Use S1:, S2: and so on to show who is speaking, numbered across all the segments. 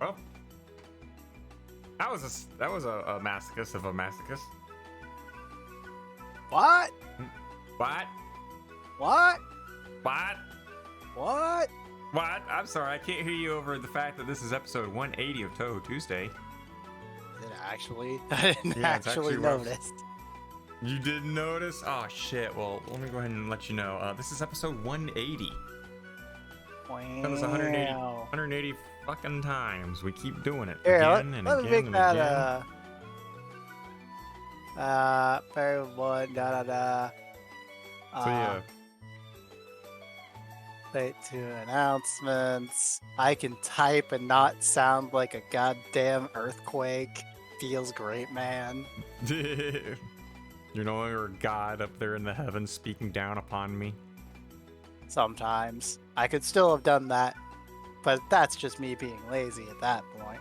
S1: Well, that was a masochist of a masochist.
S2: What?
S1: What?
S2: What?
S1: What?
S2: What?
S1: What? I'm sorry, I can't hear you over the fact that this is episode 180 of Touhou Tuesday.
S2: Did it actually? I didn't
S1: Yeah, it's
S2: actually
S1: actually
S2: notice.
S1: You didn't notice? Oh shit. Well, let me go ahead and let you know. This is episode 180.
S2: Wow.
S1: That was 180 fucking times. We keep doing it
S2: Here,
S1: again
S2: let
S1: and
S2: me
S1: again
S2: make
S1: and
S2: that
S1: again.
S2: pair one da.
S1: So yeah.
S2: Wait to announcements. I can type and not sound like a goddamn earthquake. Feels great, man.
S1: You're no longer a god up there in the heavens speaking down upon me.
S2: Sometimes. I could still have done that, but that's just me being lazy at that point.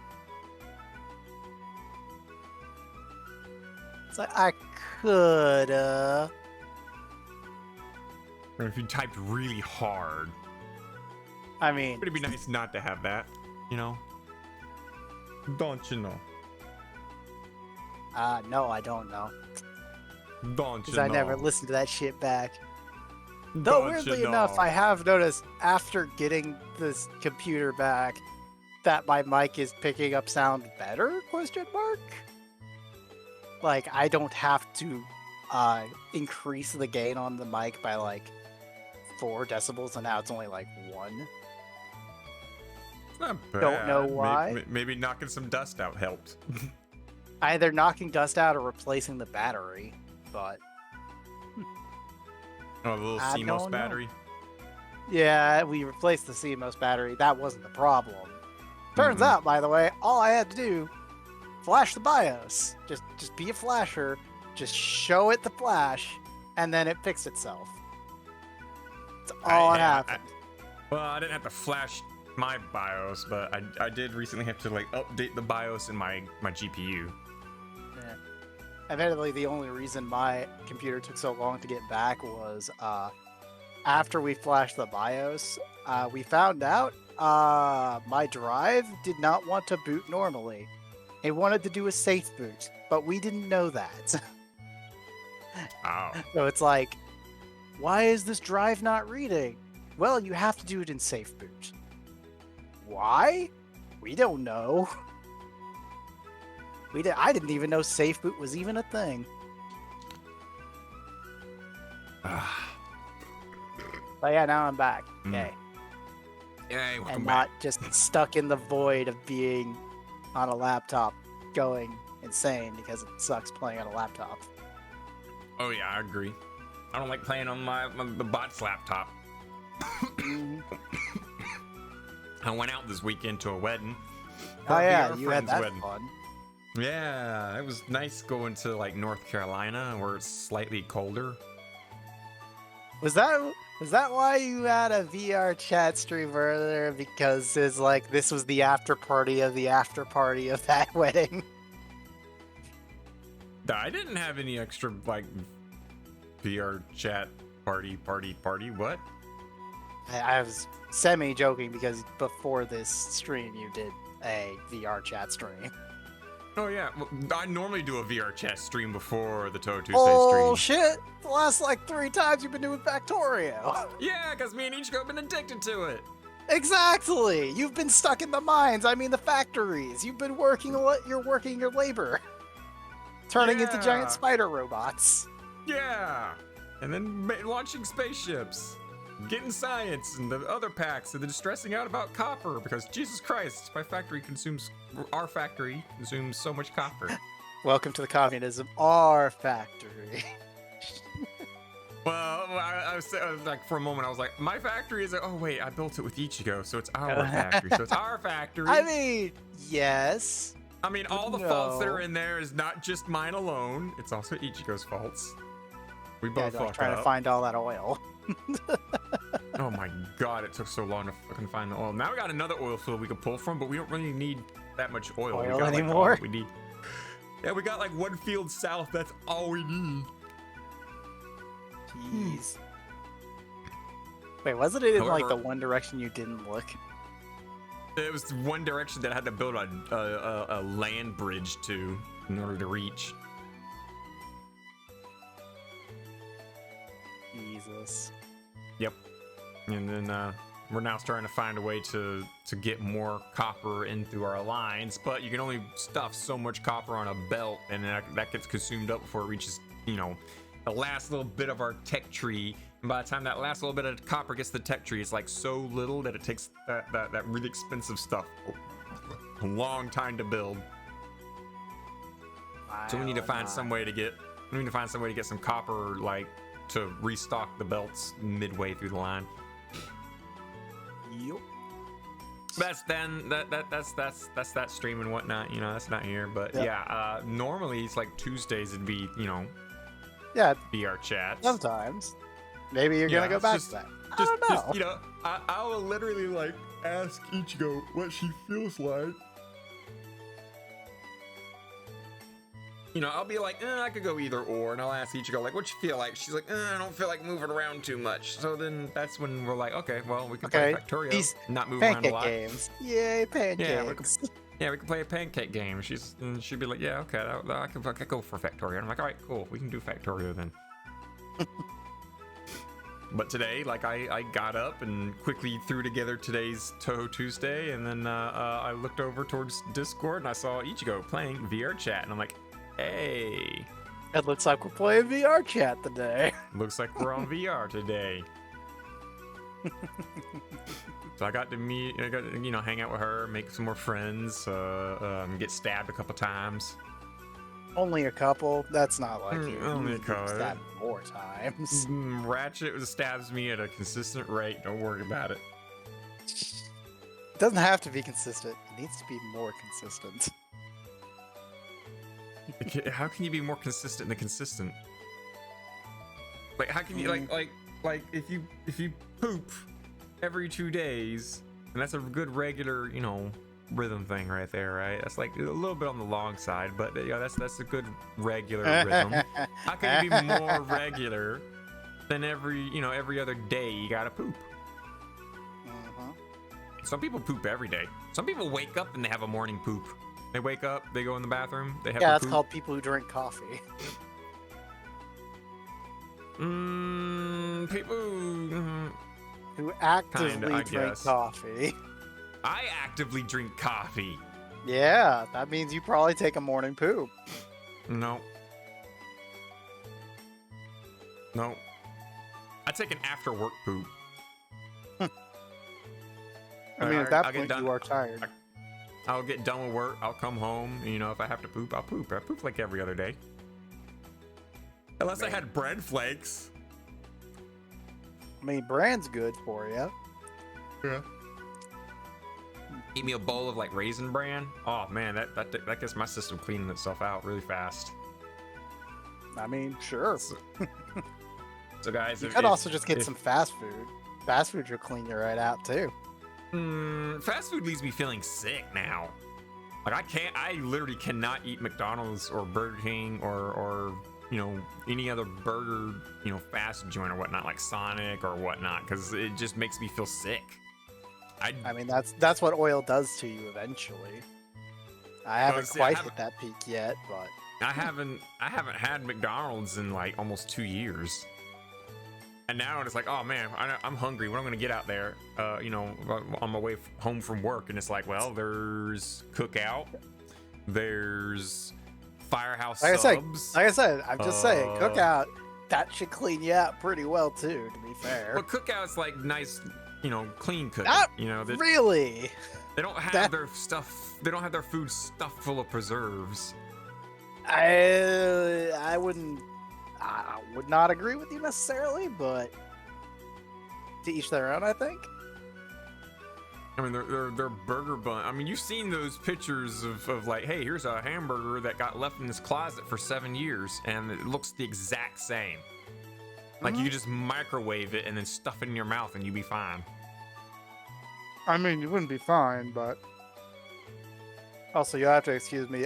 S2: It's like, I coulda.
S1: Or if you typed really hard.
S2: I mean...
S1: It'd be nice not to have that, you know? Don't you know?
S2: No, I don't know.
S1: Don't you
S2: Because
S1: know?
S2: I never listened to that shit back. Though weirdly enough, I have noticed after getting this computer back that my mic is picking up sound better? Question mark? Like, I don't have to increase the gain on the mic by like 4 decibels, and now it's only like 1.
S1: It's not bad.
S2: Don't know why.
S1: Maybe knocking some dust out helped.
S2: Either knocking dust out or replacing the battery, but...
S1: Oh, the little
S2: I
S1: CMOS
S2: don't know.
S1: battery?
S2: Yeah, we replaced the CMOS battery. That wasn't the problem. Turns
S1: Mhm.
S2: out, by the way, all I had to do, flash the BIOS. Just be a flasher. Just show it the flash, and then it fixed itself. That's all that happened.
S1: Well, I didn't have to flash my BIOS, but I did recently have to like update the BIOS in my GPU.
S2: Yeah. Admittedly, the only reason my computer took so long to get back was after we flashed the BIOS, we found out my drive did not want to boot normally. It wanted to do a safe boot, but we didn't know that.
S1: Oh.
S2: So it's like, why is this drive not reading? Well, you have to do it in safe boot. Why? We don't know. I didn't even know safe boot was even a thing. But yeah, now I'm back. Yay.
S1: Yay, welcome
S2: And
S1: back.
S2: not just stuck in the void of being on a laptop going insane because it sucks playing on a laptop.
S1: Oh yeah, I agree. I don't like playing on the bot's laptop. I went out this weekend to a wedding.
S2: Oh yeah,
S1: a
S2: you had
S1: friend's
S2: that
S1: wedding.
S2: fun.
S1: Yeah, it was nice going to like North Carolina where it's slightly colder.
S2: Was that why you had a VR chat stream earlier? Because it's like this was the after party of that wedding.
S1: I didn't have any extra like VR chat party. What?
S2: I was semi-joking because before this stream you did a VR chat stream.
S1: Oh yeah, well, I normally do a VR chat stream before the Touhou Tuesday
S2: Oh
S1: stream.
S2: shit! The last like 3 times you've been doing Factorio.
S1: Yeah, because me and Ichigo have been addicted to it.
S2: Exactly! You've been stuck in the mines, I mean the factories. You've been working you're working your labor. Turning into giant
S1: Yeah.
S2: spider robots.
S1: Yeah, and then launching spaceships, getting science and the other packs, and then stressing out about copper because Jesus Christ, our factory consumes so much copper.
S2: Welcome to the communism, our factory.
S1: Well, I was like, for a moment, I was like, my factory is like, oh wait, I built it with Ichigo, so it's our factory, so it's our factory.
S2: I mean, yes.
S1: I mean, all the faults that are in there is not just mine alone. It's also Ichigo's faults. We
S2: Yeah,
S1: both
S2: like
S1: fucked
S2: trying
S1: up.
S2: to find all that oil.
S1: Oh my god, it took so long to fucking find the oil. Now we got another oil field we can pull from, but we don't really need that much oil. We got, like, all
S2: anymore?
S1: that we need. Yeah, we got like 1 field south. That's all we need.
S2: Jeez. Wait, wasn't it in like the
S1: However-
S2: one direction you didn't look?
S1: It was one direction that I had to build a land bridge to in order to reach.
S2: Jesus.
S1: Yep. And then we're now starting to find a way to get more copper in through our lines, but you can only stuff so much copper on a belt, and that gets consumed up before it reaches, you know, the last little bit of our tech tree. And by the time that last little bit of copper gets to the tech tree, it's like so little that it takes that really expensive stuff a long time to build. So we need to find some way to get some copper, like, to restock the belts midway through the line.
S2: Yup.
S1: That's that stream and whatnot, you know, that's not here, but
S2: yep.
S1: Yeah, normally it's like Tuesdays it'd be, you know,
S2: yeah,
S1: VR chats.
S2: sometimes. Maybe you're gonna go back to that. I don't know.
S1: Just, you know, I will literally like ask Ichigo what she feels like. You know, I'll be like, I could go either or, and I'll ask Ichigo, like, what you feel like? She's like, I don't feel like moving around too much. So then that's when we're like, okay, well, we can play Factorio,
S2: these
S1: not moving around a lot.
S2: Games. Yay, pancakes.
S1: Yeah, we can play a pancake game. She'd be like, yeah, okay, I can go for Factorio. I'm like, all right, cool, we can do Factorio then. But today, like, I got up and quickly threw together today's Touhou Tuesday, and then I looked over towards Discord and I saw Ichigo playing VR chat, and I'm like, hey.
S2: It looks like we're playing VR chat today.
S1: Looks like we're on VR today. So I got to you know, hang out with her, make some more friends, get stabbed a couple times.
S2: Only a couple? That's not like you.
S1: Only a couple.
S2: Stabbed more times.
S1: Ratchet stabs me at a consistent rate. Don't worry about it.
S2: It doesn't have to be consistent. It needs to be more consistent.
S1: How can you be more consistent than consistent? Like, how can you like if you poop every 2 days, and that's a good regular, you know, rhythm thing right there, right? That's like a little bit on the long side, but yeah, that's a good regular rhythm. How can it be more regular than every other day you gotta poop? Some people poop every day. Some people wake up and they have a morning poop. They wake up, they go in the bathroom, they have
S2: yeah,
S1: a
S2: that's
S1: poop.
S2: called people who drink coffee.
S1: People
S2: who actively
S1: kinda,
S2: drink coffee.
S1: I actively drink coffee.
S2: Yeah, that means you probably take a morning poop.
S1: No. I take an after work poop.
S2: I mean, at that point, you are tired.
S1: I'll get done with work, I'll come home, and, you know, if I have to poop, I'll poop. I poop like every other day. Unless I had bread flakes.
S2: I mean, bran's good for you.
S1: Yeah. Eat me a bowl of, like, Raisin Bran. Oh, man, that gets my system cleaning itself out really fast.
S2: I mean, sure.
S1: So guys,
S2: you could also just get some fast food. Fast food will clean you right out, too.
S1: Fast food leaves me feeling sick now. Like, I literally cannot eat McDonald's or Burger King or you know, any other burger, you know, fast joint or whatnot, like Sonic or whatnot, because it just makes me feel sick.
S2: I mean, that's what oil does to you eventually. I haven't quite hit that peak yet, but
S1: I haven't had McDonald's in like almost 2 years. And now it's like, oh man, I'm hungry. What am I gonna get out there? You know, on my way home from work, and it's like, well, there's Cookout, there's Firehouse Subs.
S2: Like I said, I'm just saying, Cookout, that should clean you out pretty well too. To be fair,
S1: but Cookout's like nice, you know, clean cooking.
S2: Not
S1: you know,
S2: really.
S1: They don't have their stuff. They don't have their food stuffed full of preserves.
S2: I would not agree with you necessarily, but to each their own, I think.
S1: I mean, they're burger bun. I mean, you've seen those pictures of like, hey, here's a hamburger that got left in this closet for 7 years, and it looks the exact same. Like, you just microwave it and then stuff it in your mouth, and you'd be fine.
S2: I mean, you wouldn't be fine, but also you'll have to excuse me.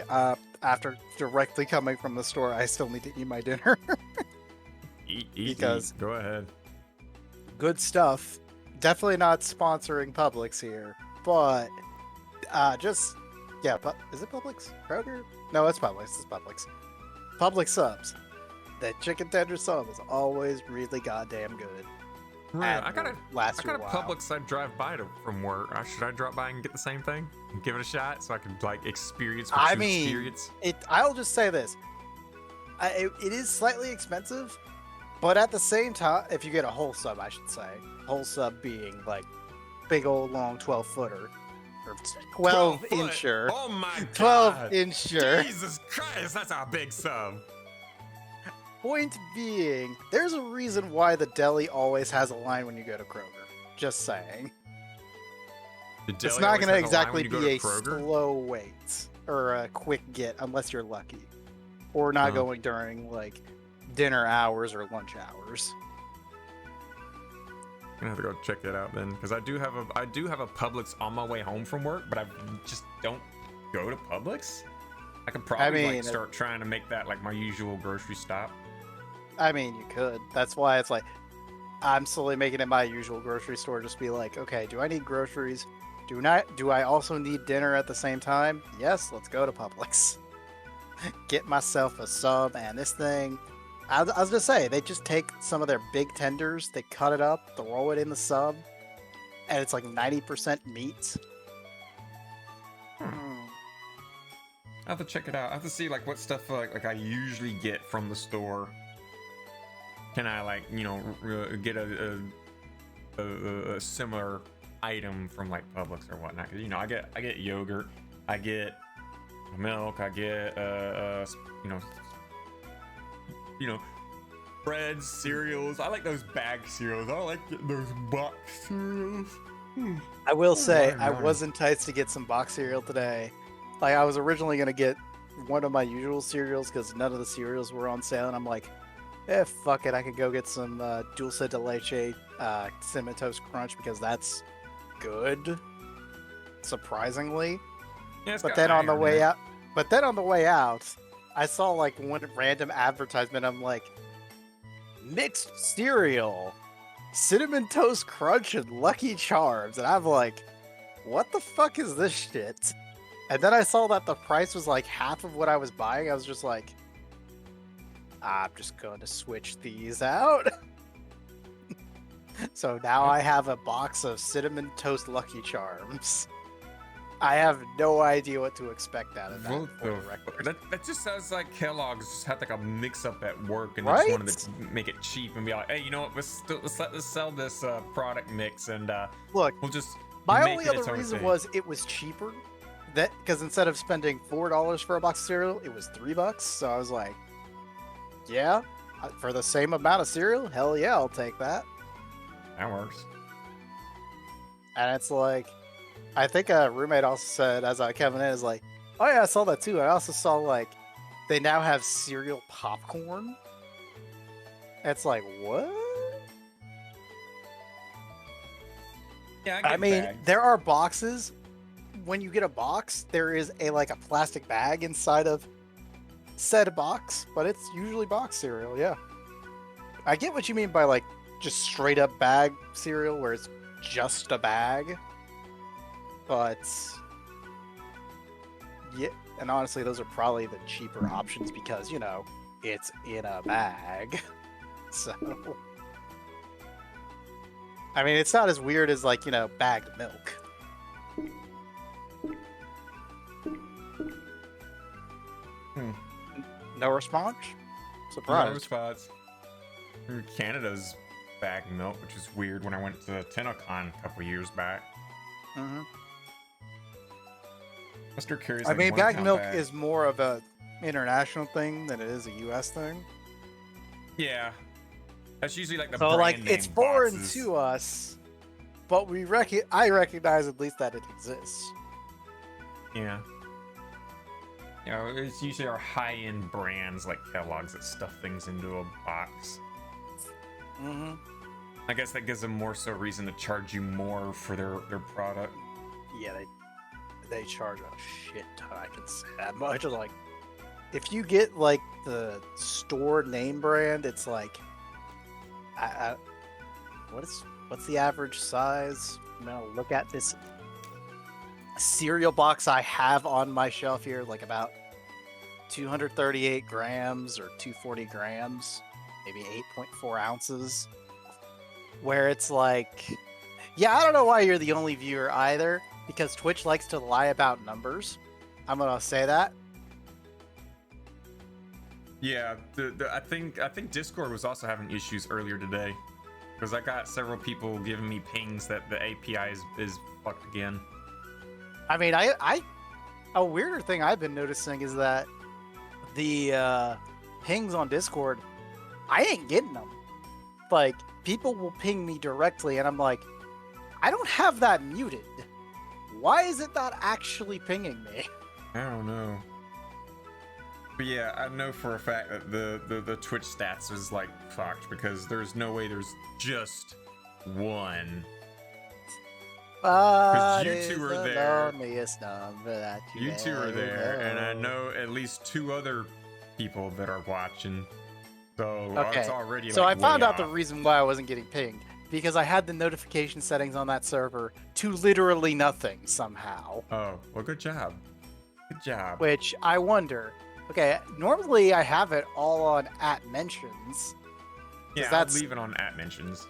S2: After directly coming from the store, I still need to eat my dinner.
S1: Eat. Go ahead.
S2: Good stuff. Definitely not sponsoring Publix here, but is it Publix? Kroger? No, it's Publix. It's Publix. Publix subs. That chicken tender sub is always really goddamn good.
S1: Right. I got a
S2: while.
S1: Publix I drive by from work. Should I drop by and get the same thing and give it a shot so I can like experience what you experience?
S2: I'll just say this. It is slightly expensive, but at the same time, if you get a whole sub, I should say, whole sub being like big old long 12-footer or 12-incher.
S1: Oh my god.
S2: 12-incher.
S1: Jesus Christ, that's a big sub.
S2: Point being, there's a reason why the deli always has a line when you go to Kroger. Just saying. It's not going to exactly be a slow wait or a quick get unless you're lucky. Or not going during like dinner hours or lunch hours.
S1: I'm gonna have to go check that out then, because I do have a Publix on my way home from work, but I just don't go to Publix. I could probably start trying to make that like my usual grocery stop.
S2: I mean, you could. That's why it's like I'm slowly making it my usual grocery store. Just be like, okay, do I need groceries? Do I also need dinner at the same time? Yes, let's go to Publix. Get myself a sub and this thing. I was gonna say, they just take some of their big tenders, they cut it up, throw it in the sub, and it's like 90% meat.
S1: I have to check it out. I have to see like what stuff like I usually get from the store. Can I like, you know, get a similar item from like Publix or whatnot? Because you know, I get yogurt, I get milk, I get you know, breads, cereals. I like those bag cereals. I don't like getting those box cereals.
S2: I will say, I was enticed to get some box cereal today. Like, I was originally going to get one of my usual cereals because none of the cereals were on sale. And I'm like, fuck it. I could go get some Dulce de Leche Cinnamon Toast Crunch because that's good, surprisingly.
S1: Yeah,
S2: but then on the way out, I saw like one random advertisement. I'm like, mixed cereal, Cinnamon Toast Crunch, and Lucky Charms. And I'm like, what the fuck is this shit? And then I saw that the price was like half of what I was buying. I was just like, I'm just going to switch these out. So now I have a box of Cinnamon Toast Lucky Charms. I have no idea what to expect out of that.
S1: That just sounds like Kellogg's just had like a mix-up at work, and they just wanted to make it cheap and be like, "Hey, you know what? Let's sell this product mix, and
S2: look,
S1: we'll just."
S2: My only other reason was it was cheaper. That because instead of spending $4 for a box of cereal, it was $3. So I was like, "Yeah, for the same amount of cereal, hell yeah, I'll take that."
S1: That works.
S2: And it's like, I think a roommate also said, as I came in, is like, oh yeah, I saw that too. I also saw like, they now have cereal popcorn. It's like, what?
S1: Yeah,
S2: I mean, there are boxes. When you get a box, there is a plastic bag inside of said box, but it's usually box cereal. Yeah, I get what you mean by like just straight up bag cereal, where it's just a bag. But yeah, and honestly, those are probably the cheaper options because, you know, it's in a bag. So, I mean, it's not as weird as like, you know, bagged milk. No response? Surprise.
S1: No response. Canada's bagged milk, which is weird when I went to TennoCon a couple years back.
S2: Mm-hmm.
S1: Mr. Curious.
S2: I mean, bagged milk is more of a international thing than it is a U.S. thing.
S1: Yeah, that's usually like the
S2: so
S1: brand name
S2: it's foreign
S1: boxes.
S2: to us, but I recognize at least that it exists.
S1: Yeah. You know, it's usually our high-end brands like Kellogg's that stuff things into a box.
S2: Mm-hmm.
S1: I guess that gives them more so reason to charge you more for their product.
S2: Yeah, they charge a shit ton. I can say that much. Like, if you get like the store name brand, it's like, what's the average size? No, look at this. cereal box I have on my shelf here, like about 238 grams or 240 grams, maybe 8.4 ounces, where it's like, yeah, I don't know why you're the only viewer either, because Twitch likes to lie about numbers. I'm gonna say that.
S1: Yeah, I think Discord was also having issues earlier today, because I got several people giving me pings that the API is fucked again.
S2: I mean, a weirder thing I've been noticing is that the pings on Discord, I ain't getting them. Like, people will ping me directly, and I'm like, I don't have that muted. Why is it not actually pinging me?
S1: I don't know. But yeah, I know for a fact that the Twitch stats is like fucked, because there's no way there's just one. Because you two are there. You two are there, and I know at least 2 other people that are watching. So it's already
S2: so
S1: like
S2: I found
S1: way
S2: out the
S1: off.
S2: reason why I wasn't getting pinged. Because I had the notification settings on that server to literally nothing somehow.
S1: Oh, well, good job. Good job.
S2: Which I wonder. Okay, normally I have it all on @mentions.
S1: Yeah, I'll leave it on @mentions.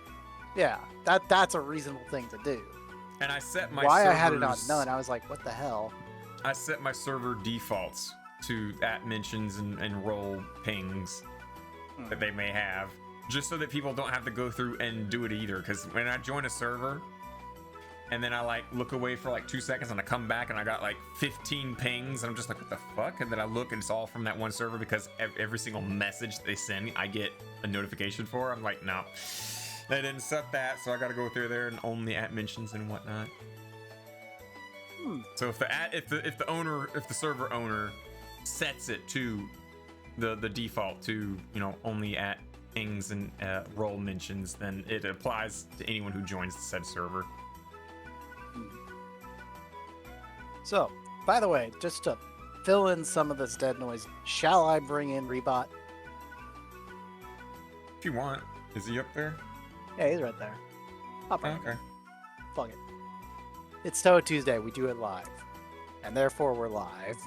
S2: Yeah, that's a reasonable thing to do.
S1: And I set my
S2: Why
S1: servers,
S2: I had it on none, I was like, what the hell?
S1: I set my server defaults to @mentions and roll pings that they may have, just so that people don't have to go through and do it either. Because when I join a server and then I like look away for like 2 seconds and I come back and I got like 15 pings, and I'm just like, what the fuck? And then I look and it's all from that one server, because every single message they send me I get a notification for. I'm like, no, they didn't set that, so I got to go through there and only @mentions and whatnot. So if the server owner sets it to the default to, you know, only @pings and roll mentions, then it applies to anyone who joins the said server.
S2: So, by the way, just to fill in some of this dead noise, shall I bring in Rebot?
S1: If you want. Is he up there?
S2: Yeah, he's right there. I'll bring him.
S1: Okay.
S2: Fuck it. It's Touhou Tuesday. We do it live. And therefore, we're live.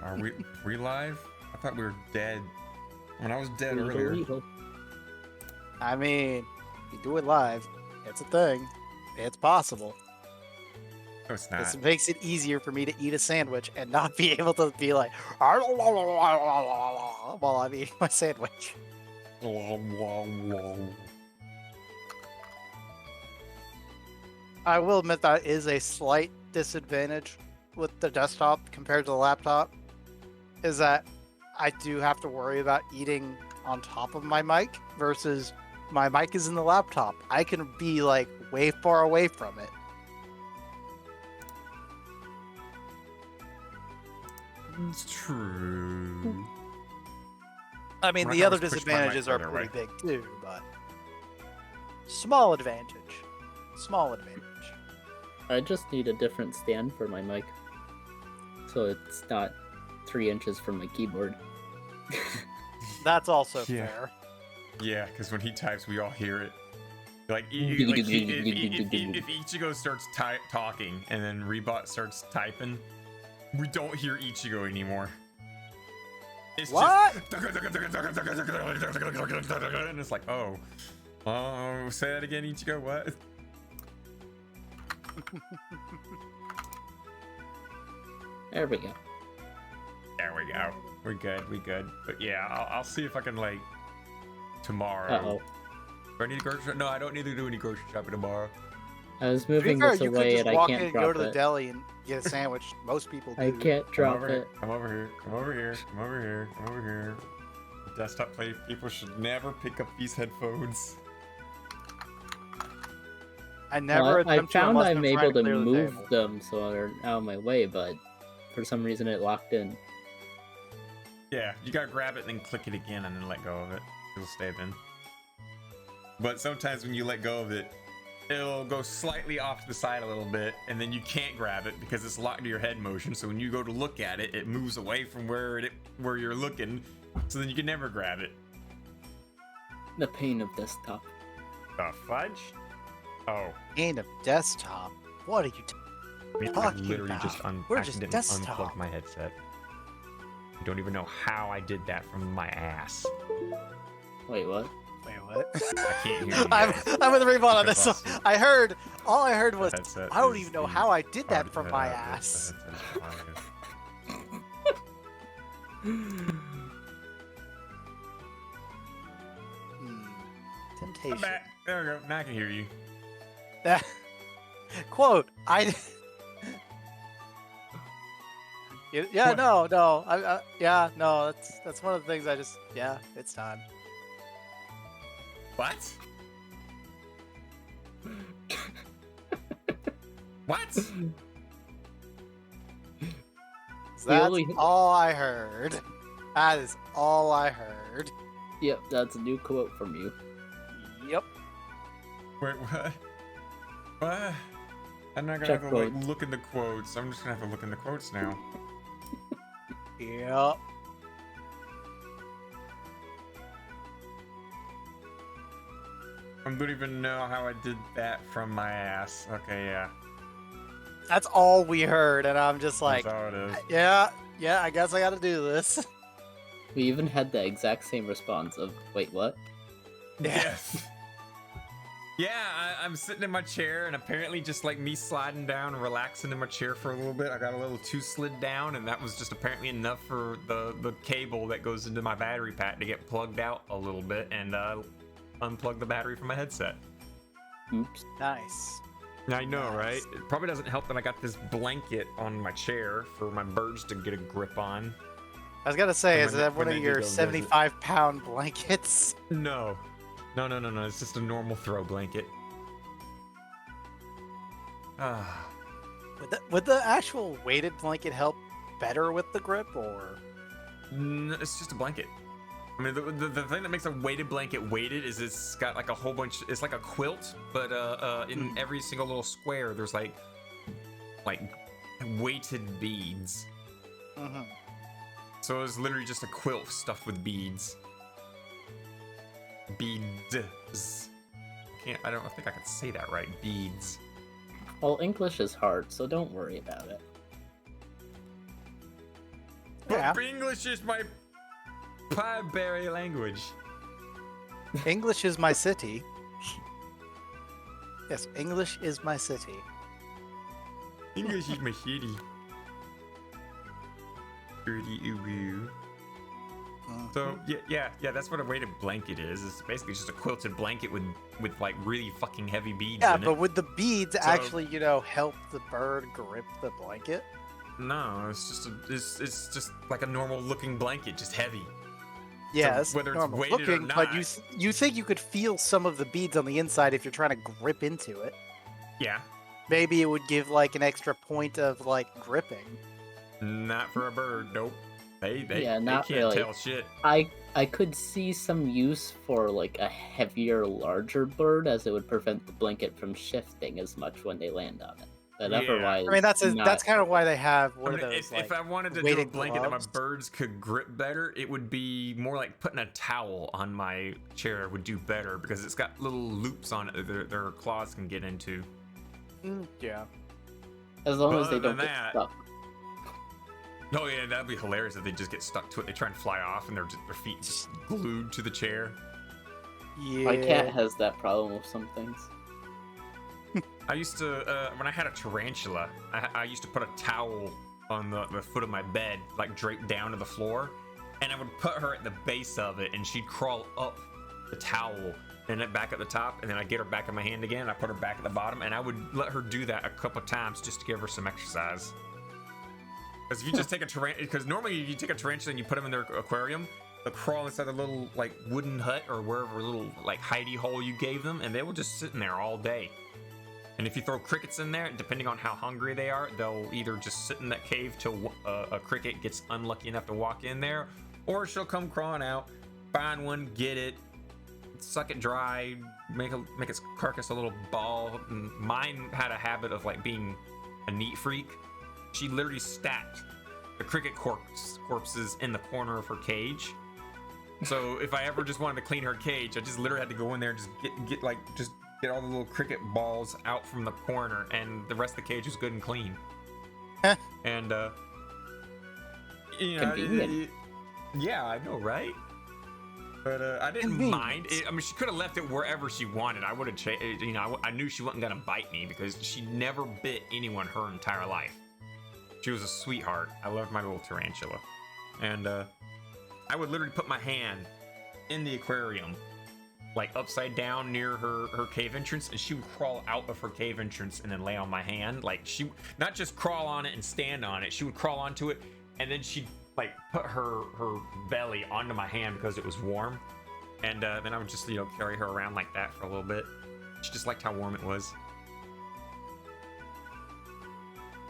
S1: Are we live? I thought we were dead. When I was dead earlier.
S2: I mean, we do it live. It's a thing. It's possible.
S1: No, it's not.
S2: This makes it easier for me to eat a sandwich and not be able to be like while I'm eating my sandwich. I will admit that is a slight disadvantage with the desktop compared to the laptop, is that I do have to worry about eating on top of my mic versus my mic is in the laptop. I can be like way far away from it.
S1: It's true.
S2: I mean, the other disadvantages are pretty big too, but small advantage. Small advantage.
S3: I just need a different stand for my mic, so it's not 3 inches from my keyboard.
S2: That's also fair.
S1: Yeah, because when he types, we all hear it. Like, if Ichigo starts talking and then Rebot starts typing, we don't hear Ichigo anymore. It's
S2: what?
S1: Just... and it's like, oh, say that again, Ichigo. What?
S2: There we go.
S1: There we go. We're good. We good. But yeah, I'll see if I can, like, tomorrow.
S3: Uh-oh.
S1: Do I need to grocery shop? No, I don't need to do any grocery shopping tomorrow.
S3: I was moving this away and I can't drop it. You could just walk in and
S2: go to the deli and get a sandwich. Most people do.
S3: I can't drop it.
S1: Come over here. Come over here. Come over here. Come over here. Desktop play people should never pick up these headphones.
S2: I never.
S3: I found I'm able to move them so they're out of my way, but for some reason it locked in.
S1: Yeah, you gotta grab it and then click it again and then let go of it. It'll stay then. But sometimes when you let go of it, it'll go slightly off to the side a little bit, and then you can't grab it because it's locked to your head motion. So when you go to look at it, it moves away from where you're looking, so then you can never grab it.
S3: The pain of desktop.
S1: The fudge? Oh.
S2: Pain of desktop? What are you
S1: I mean, I
S2: talking
S1: literally
S2: about?
S1: just
S2: We're just
S1: accidentally
S2: desktop.
S1: unplugged my headset. I don't even know how I did that from my ass.
S3: Wait, what?
S2: Wait, what?
S1: I can't hear you
S2: I'm
S1: guys.
S2: with the rebound on this one.
S1: Because
S2: All I heard was,
S1: The headset
S2: I don't
S1: is
S2: even know
S1: the
S2: how I did that
S1: hard-
S2: from my ass.
S1: the headset is audio. I'm
S2: Temptation.
S1: back. There we go. Now I can hear you.
S2: Quote, yeah,
S1: What?
S2: no. Yeah, no, that's one of the things yeah, it's time.
S1: What? What?
S2: That's
S3: only-
S2: all I heard. That is all I heard.
S3: Yep, that's a new quote from you.
S2: Yep.
S1: Wait, what? What? I'm not gonna
S3: Check
S1: have to like
S3: quotes.
S1: look in the quotes. I'm just gonna have to look in the quotes now.
S2: Yep.
S1: I don't even know how I did that from my ass. Okay, yeah.
S2: That's all we heard, and I'm just like,
S1: That's how it is.
S2: yeah, I guess I gotta do this.
S3: We even had the exact same response of, wait, what?
S1: Yes. Yeah, I'm sitting in my chair, and apparently just like me sliding down and relaxing in my chair for a little bit, I got a little too slid down, and that was just apparently enough for the cable that goes into my battery pack to get plugged out a little bit and unplug the battery from my headset.
S3: Oops.
S2: Nice.
S1: I know,
S2: Nice.
S1: right? It probably doesn't help that I got this blanket on my chair for my birds to get a grip on.
S2: I was gonna say,
S1: And
S2: is
S1: when
S2: that
S1: they-
S2: one
S1: when
S2: of
S1: they do
S2: your
S1: go visit.
S2: 75-pound blankets?
S1: No. No. It's just a normal throw blanket. Ah.
S2: Would the actual weighted blanket help better with the grip, or?
S1: It's just a blanket. I mean, the thing that makes a weighted blanket weighted is it's got like a whole bunch. It's like a quilt, but in every single little square, there's like weighted beads.
S2: Mm-hmm.
S1: So it's literally just a quilt stuffed with beads. Beads. I don't think I can say that right. Beads.
S3: Well, English is hard, so don't worry about it.
S2: Yeah.
S1: But English is my primary language.
S2: English is my city. Yes, English is my city.
S1: English is my shitty. Dirty uwu. So yeah, that's what a weighted blanket is. It's basically just a quilted blanket with like really fucking heavy beads
S2: Yeah,
S1: in
S2: but
S1: it.
S2: would the beads actually, help the bird grip the blanket?
S1: No, it's just like a normal looking blanket, just heavy.
S2: Yes,
S1: whether it's
S2: normal
S1: weighted or
S2: looking, but
S1: not.
S2: you think you could feel some of the beads on the inside if you're trying to grip into it.
S1: Yeah,
S2: Maybe it would give like an extra point of like gripping.
S1: not for a bird. Nope. They
S3: Yeah, not
S1: can't
S3: really.
S1: tell shit.
S3: I could see some use for like a heavier, larger bird, as it would prevent the blanket from shifting as much when they land on it. But
S1: Yeah.
S3: otherwise,
S2: I mean, that's
S3: not-
S2: kind of why they have
S1: I
S2: one
S1: mean,
S2: of those.
S1: if I wanted to do a
S2: weighted
S1: blanket that my
S2: gloves.
S1: birds could grip better, it would be more like putting a towel on my chair would do better because it's got little loops on it that their claws can get into.
S2: Yeah.
S3: as long as
S1: Other
S3: they don't
S1: than
S3: get
S1: that-
S3: stuck.
S1: Oh yeah, that'd be hilarious if they just get stuck to it. They try and fly off and their feet just glued to the chair.
S2: Yeah.
S3: My cat has that problem with some things.
S1: I used to, when I had a tarantula, I used to put a towel on the foot of my bed, like draped down to the floor, and I would put her at the base of it, and she'd crawl up the towel and then back at the top, and then I'd get her back in my hand again, and I put her back at the bottom, and I would let her do that a couple of times just to give her some exercise. Because if you just take a tarantula, because normally if you take a tarantula and you put them in their aquarium, they'll crawl inside a little like wooden hut or wherever little like hidey hole you gave them, and they will just sit in there all day. And if you throw crickets in there, depending on how hungry they are, they'll either just sit in that cave till a cricket gets unlucky enough to walk in there, or she'll come crawling out, find one, get it, suck it dry, make its carcass a little ball. And mine had a habit of like being a neat freak. She literally stacked the cricket corpses in the corner of her cage. So if I ever just wanted to clean her cage, I just literally had to go in there and just get like just get all the little cricket balls out from the corner, and the rest of the cage was good and clean. And you know,
S3: Convenient.
S1: yeah, I know, right? But I didn't mind. I mean, she could have left it wherever she wanted. I would have, you know, I knew she wasn't gonna bite me because she never bit anyone her entire life. She was a sweetheart. I loved my little tarantula, and I would literally put my hand in the aquarium, like upside down near her cave entrance, and she would crawl out of her cave entrance and then lay on my hand. Like, she not just crawl on it and stand on it, she would crawl onto it, and then she'd like put her belly onto my hand because it was warm, and then I would just, you know, carry her around like that for a little bit. She just liked how warm it was.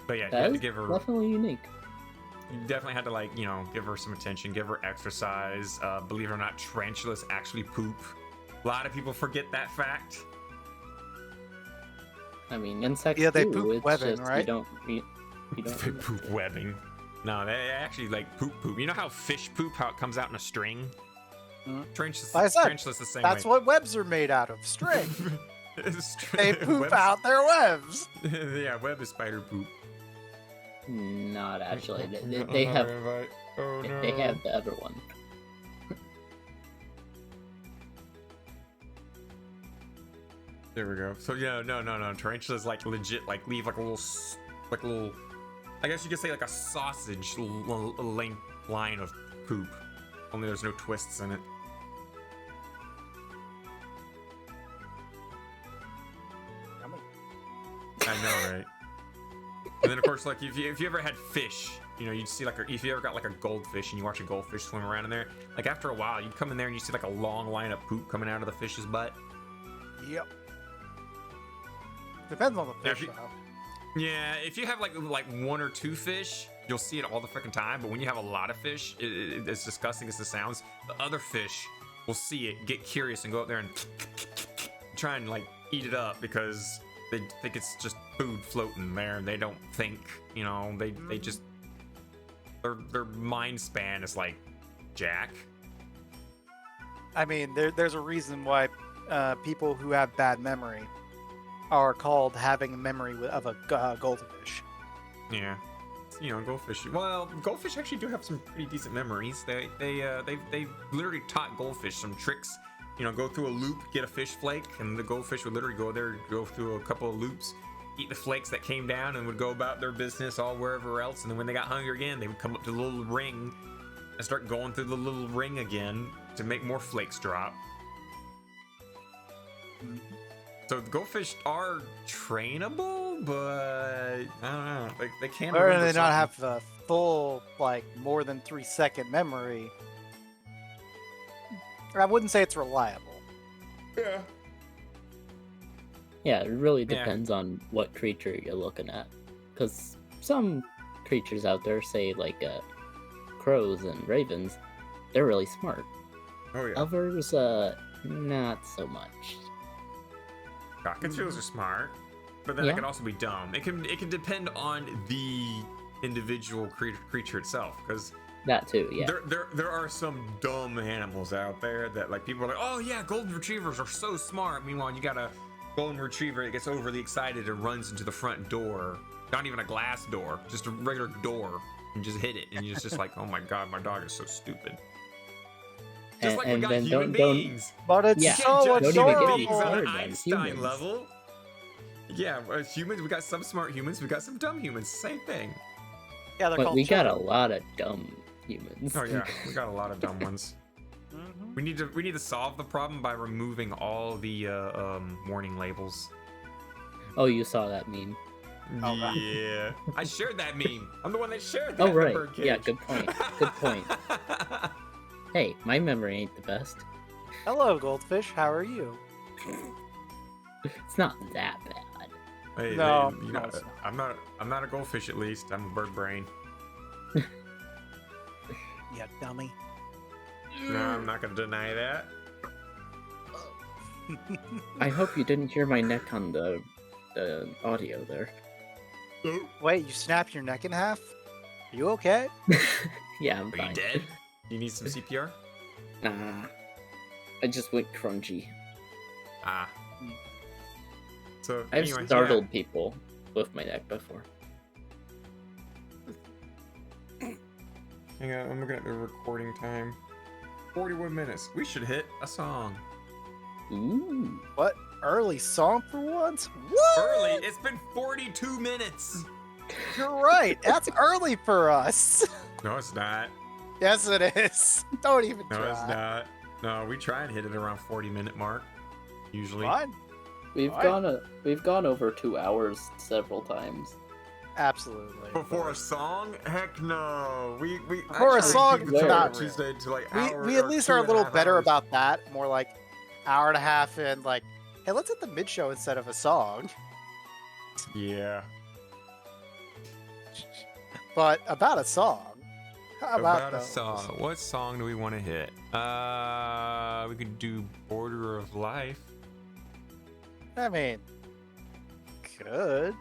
S1: But yeah, you had to give her,
S3: definitely unique.
S1: you definitely had to, like, you know, give her some attention, give her exercise. Believe it or not, tarantulas actually poop. A lot of people forget that fact.
S3: I mean, insects
S2: they
S3: do.
S2: poop
S3: It's
S2: webbing,
S3: just
S2: right?
S3: You don't.
S1: They poop webbing. No, they actually like poop. You know how fish poop, how it comes out in a string? Tarantulas,
S2: Like I said,
S1: tarantulas the same
S2: That's
S1: way.
S2: what webs are made out of, string. They poop
S1: Webs-
S2: out their webs.
S1: Yeah, web is spider poop.
S3: Not actually. They have.
S1: Oh no.
S3: They have the other one.
S1: There we go. So yeah, no. Tarantulas like legit like leave like a little, I guess you could say like a sausage length line of poop. Only there's no twists in it. I know, right? And then of course, like if you ever had fish, you know, you'd see like if you ever got like a goldfish and you watch a goldfish swim around in there, like after a while, you'd come in there and you see like a long line of poop coming out of the fish's butt.
S2: Yep. Depends on the
S1: If
S2: fish,
S1: you-
S2: though.
S1: Yeah, if you have like one or two fish, you'll see it all the freaking time. But when you have a lot of fish, as disgusting as it sounds, the other fish will see it, get curious, and go up there and try and like eat it up because they think it's just food floating there, and they don't think, you know, they just their mind span is like Jack.
S2: I mean, there's a reason why people who have bad memory are called having a memory of a goldfish.
S1: Yeah, you know, goldfish. Well, goldfish actually do have some pretty decent memories. They literally taught goldfish some tricks. You know, go through a loop, get a fish flake, and the goldfish would literally go there, go through a couple of loops, eat the flakes that came down, and would go about their business all wherever else. And then when they got hungry again, they would come up to the little ring and start going through the little ring again to make more flakes drop. So the goldfish are trainable, but I don't know. Like they can.
S2: Or
S1: remember
S2: they not
S1: something.
S2: have the full, like, more than 3-second memory. I wouldn't say it's reliable.
S1: Yeah.
S3: Yeah, it really
S1: Yeah.
S3: depends on what creature you're looking at. Because some creatures out there, say like crows and ravens, they're really smart.
S1: Oh yeah.
S3: Others, not so much.
S1: Cockatoos are smart, but then
S3: Yeah.
S1: they can also be dumb. It can depend on the individual creature itself, because
S3: That too, yeah.
S1: there are some dumb animals out there that like people are like, oh yeah, golden retrievers are so smart. Meanwhile, you got a golden retriever that gets overly excited and runs into the front door, not even a glass door, just a regular door, and just hit it, and you're just like, oh my god, my dog is so stupid. Just like we
S3: and
S1: got
S3: then
S1: human
S3: don't-
S1: beings.
S2: But it's
S3: Yeah.
S2: so
S1: Can't judge
S3: Don't even
S1: human
S3: get me
S1: beings on
S3: started
S1: an
S3: on
S1: Einstein
S3: humans.
S1: level. Yeah, humans, we got some smart humans, we got some dumb humans, same thing.
S2: Yeah, they're
S3: But
S2: called
S3: we got a
S2: children.
S3: lot of dumb humans.
S1: Oh yeah, we got a lot of dumb ones.
S2: Mhm.
S1: We need to solve the problem by removing all the warning labels.
S3: Oh, you saw that meme.
S2: Oh, right.
S1: Yeah, I shared that meme. I'm the one that shared that.
S3: Oh,
S1: in the
S3: right.
S1: birdcage.
S3: Yeah, good point. Good point. Hey, my memory ain't the best.
S2: Hello, goldfish. How are you?
S3: It's not that bad.
S1: Hey,
S2: No,
S1: hey, you
S2: no,
S1: know,
S2: it's
S1: I'm not a goldfish at least. I'm a bird brain.
S2: Yeah, dummy.
S1: No, I'm not gonna deny that.
S3: I hope you didn't hear my neck on the audio there.
S2: Wait, you snapped your neck in half? Are you okay?
S3: Yeah, I'm
S1: Are
S3: fine.
S1: you dead? You need some CPR?
S3: Nah, I just went crunchy.
S1: Ah. So
S3: I've
S1: anyway,
S3: startled people with my deck before.
S1: Hang on, I'm looking at the recording time. 41 minutes. We should hit a song.
S3: Ooh.
S2: What? Early song for once? What?
S1: Early? It's been 42 minutes.
S2: You're right. That's early for us.
S1: No, it's not.
S2: Yes, it is. Don't even
S1: No,
S2: try.
S1: it's not. No, we try and hit it around 40-minute mark. Usually.
S2: Fine.
S3: We've
S2: Fine.
S3: gone over 2 hours several times.
S2: Absolutely.
S1: Before a song? Heck no. We
S2: Before a
S1: actually
S2: song,
S1: keep the
S3: not
S1: Touhou
S2: really.
S1: Tuesday to like
S2: we
S1: hour
S2: at
S1: or
S2: least
S1: two
S2: are a
S1: and
S2: little
S1: half
S2: better
S1: hours.
S2: about that. More like hour and a half in, like, hey, let's hit the mid show instead of a song.
S1: Yeah.
S2: But about a song. How about
S1: a
S2: those?
S1: song. What song do we want to hit? We could do Border of Life.
S2: I mean, could.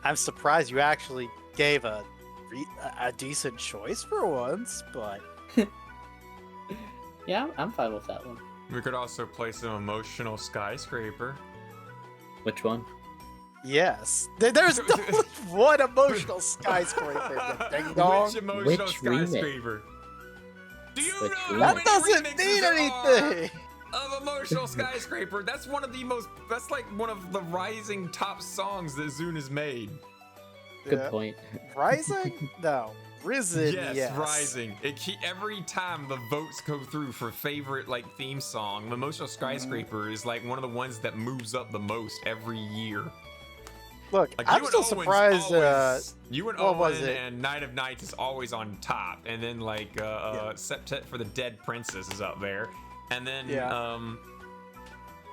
S2: I'm surprised you actually gave a decent choice for once, but
S3: Yeah, I'm fine with that one.
S1: We could also play some Emotional Skyscraper.
S3: Which one?
S2: yes. There's only one emotional skyscraper, ding dong.
S1: Which Emotional
S3: Which remix?
S1: Skyscraper? Do you
S3: Which
S1: know
S3: remix?
S1: how
S2: That
S1: many
S2: doesn't
S1: remixes
S2: mean
S1: there are
S2: anything.
S1: of Emotional Skyscraper? That's one of the most. That's like one of the rising top songs that Zune has made.
S3: Good
S2: Yeah.
S3: point.
S2: Rising? No. Risen, yes.
S1: Rising. Every time the votes go through for favorite like theme song, Emotional Skyscraper is like one of the ones that moves up the most every year.
S2: Look,
S1: Like,
S2: I'm
S1: you and
S2: still
S1: Owen's
S2: surprised.
S1: always- you and
S2: what was
S1: Owen
S2: it?
S1: and Night of Nights is always on top, and then like Septet for the Dead Princess is up there, and then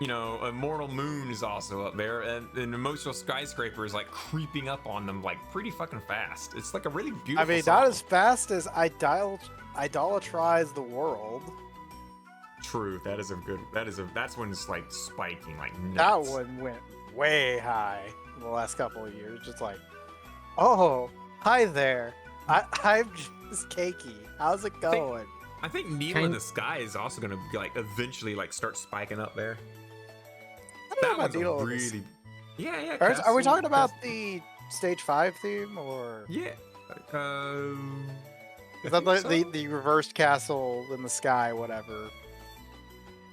S1: Immortal Moon is also up there, and Emotional Skyscraper is like creeping up on them like pretty fucking fast. It's like a really beautiful.
S2: I mean,
S1: song.
S2: not as fast as idolatrize the world.
S1: True. That's when it's like spiking like
S2: That
S1: nuts.
S2: one went way high in the last couple of years. Just like, oh, hi there. I'm just cakey. How's it going?
S1: I think Needle in the Sky is also gonna be like eventually like start spiking up there.
S2: I don't
S1: That
S2: know about
S1: one's a
S2: Needle in the
S1: really, yeah.
S2: Are we
S1: Castle-
S2: talking about the stage 5 theme or
S1: Yeah.
S2: is that the reversed castle in the sky, whatever?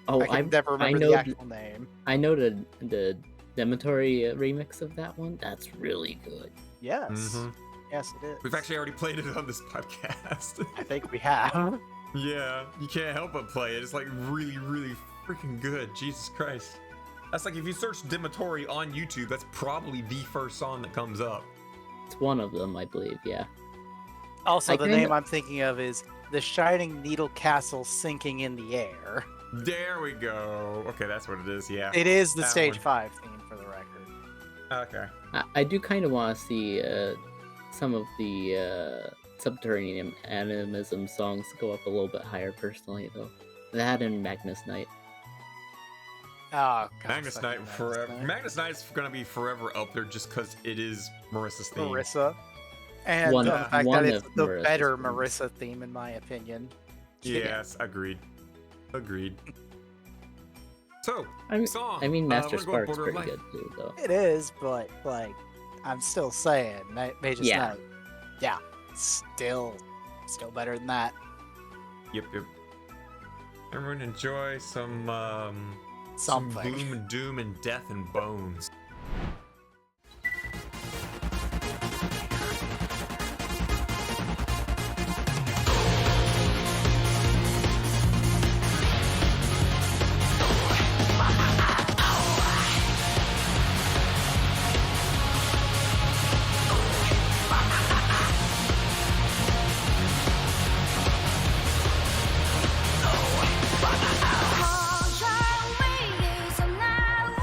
S3: Oh,
S2: I can never remember
S3: know
S2: the actual name.
S3: I know the Demetori remix of that one. That's really good.
S2: Yes.
S1: Mhm.
S2: Yes, it is.
S1: We've actually already played it on this podcast.
S2: I think we have.
S1: Yeah, you can't help but play it. It's like really, really freaking good. Jesus Christ. That's like if you search Demetori on YouTube, that's probably the first song that comes up.
S3: It's one of them, I believe. Yeah.
S2: Also,
S3: I
S2: the
S3: kinda-
S2: name I'm thinking of is The Shining Needle Castle Sinking in the Air.
S1: There we go. Okay, that's what it is. Yeah.
S2: It is the
S1: That
S2: stage
S1: one.
S2: 5 theme, for the record.
S1: Okay.
S3: I do kind of want to see some of the Subterranean Animism songs go up a little bit higher, personally, though. That and Magnus Knight.
S2: Oh, God,
S1: Magnus
S2: fucking
S1: Knight forever. Magnus Knight's gonna be forever up there just because it is Marissa's theme.
S2: Marissa. And
S3: One-
S2: the fact
S3: one
S2: that it's
S3: of
S2: the
S3: Marissa's
S2: better
S3: themes.
S2: Marissa theme, in my opinion.
S1: Yes, agreed. So, song.
S3: I mean, Master
S1: we're going
S3: Spark's
S1: Border of
S3: pretty
S1: Life.
S3: good too, though.
S2: It is, but, like, I'm still saying, Mage's
S3: Yeah.
S2: Knight. Yeah, still better than that.
S1: Yep. Everyone enjoy some
S2: Something.
S1: gloom and doom and death and bones.
S4: Cause I waited so now,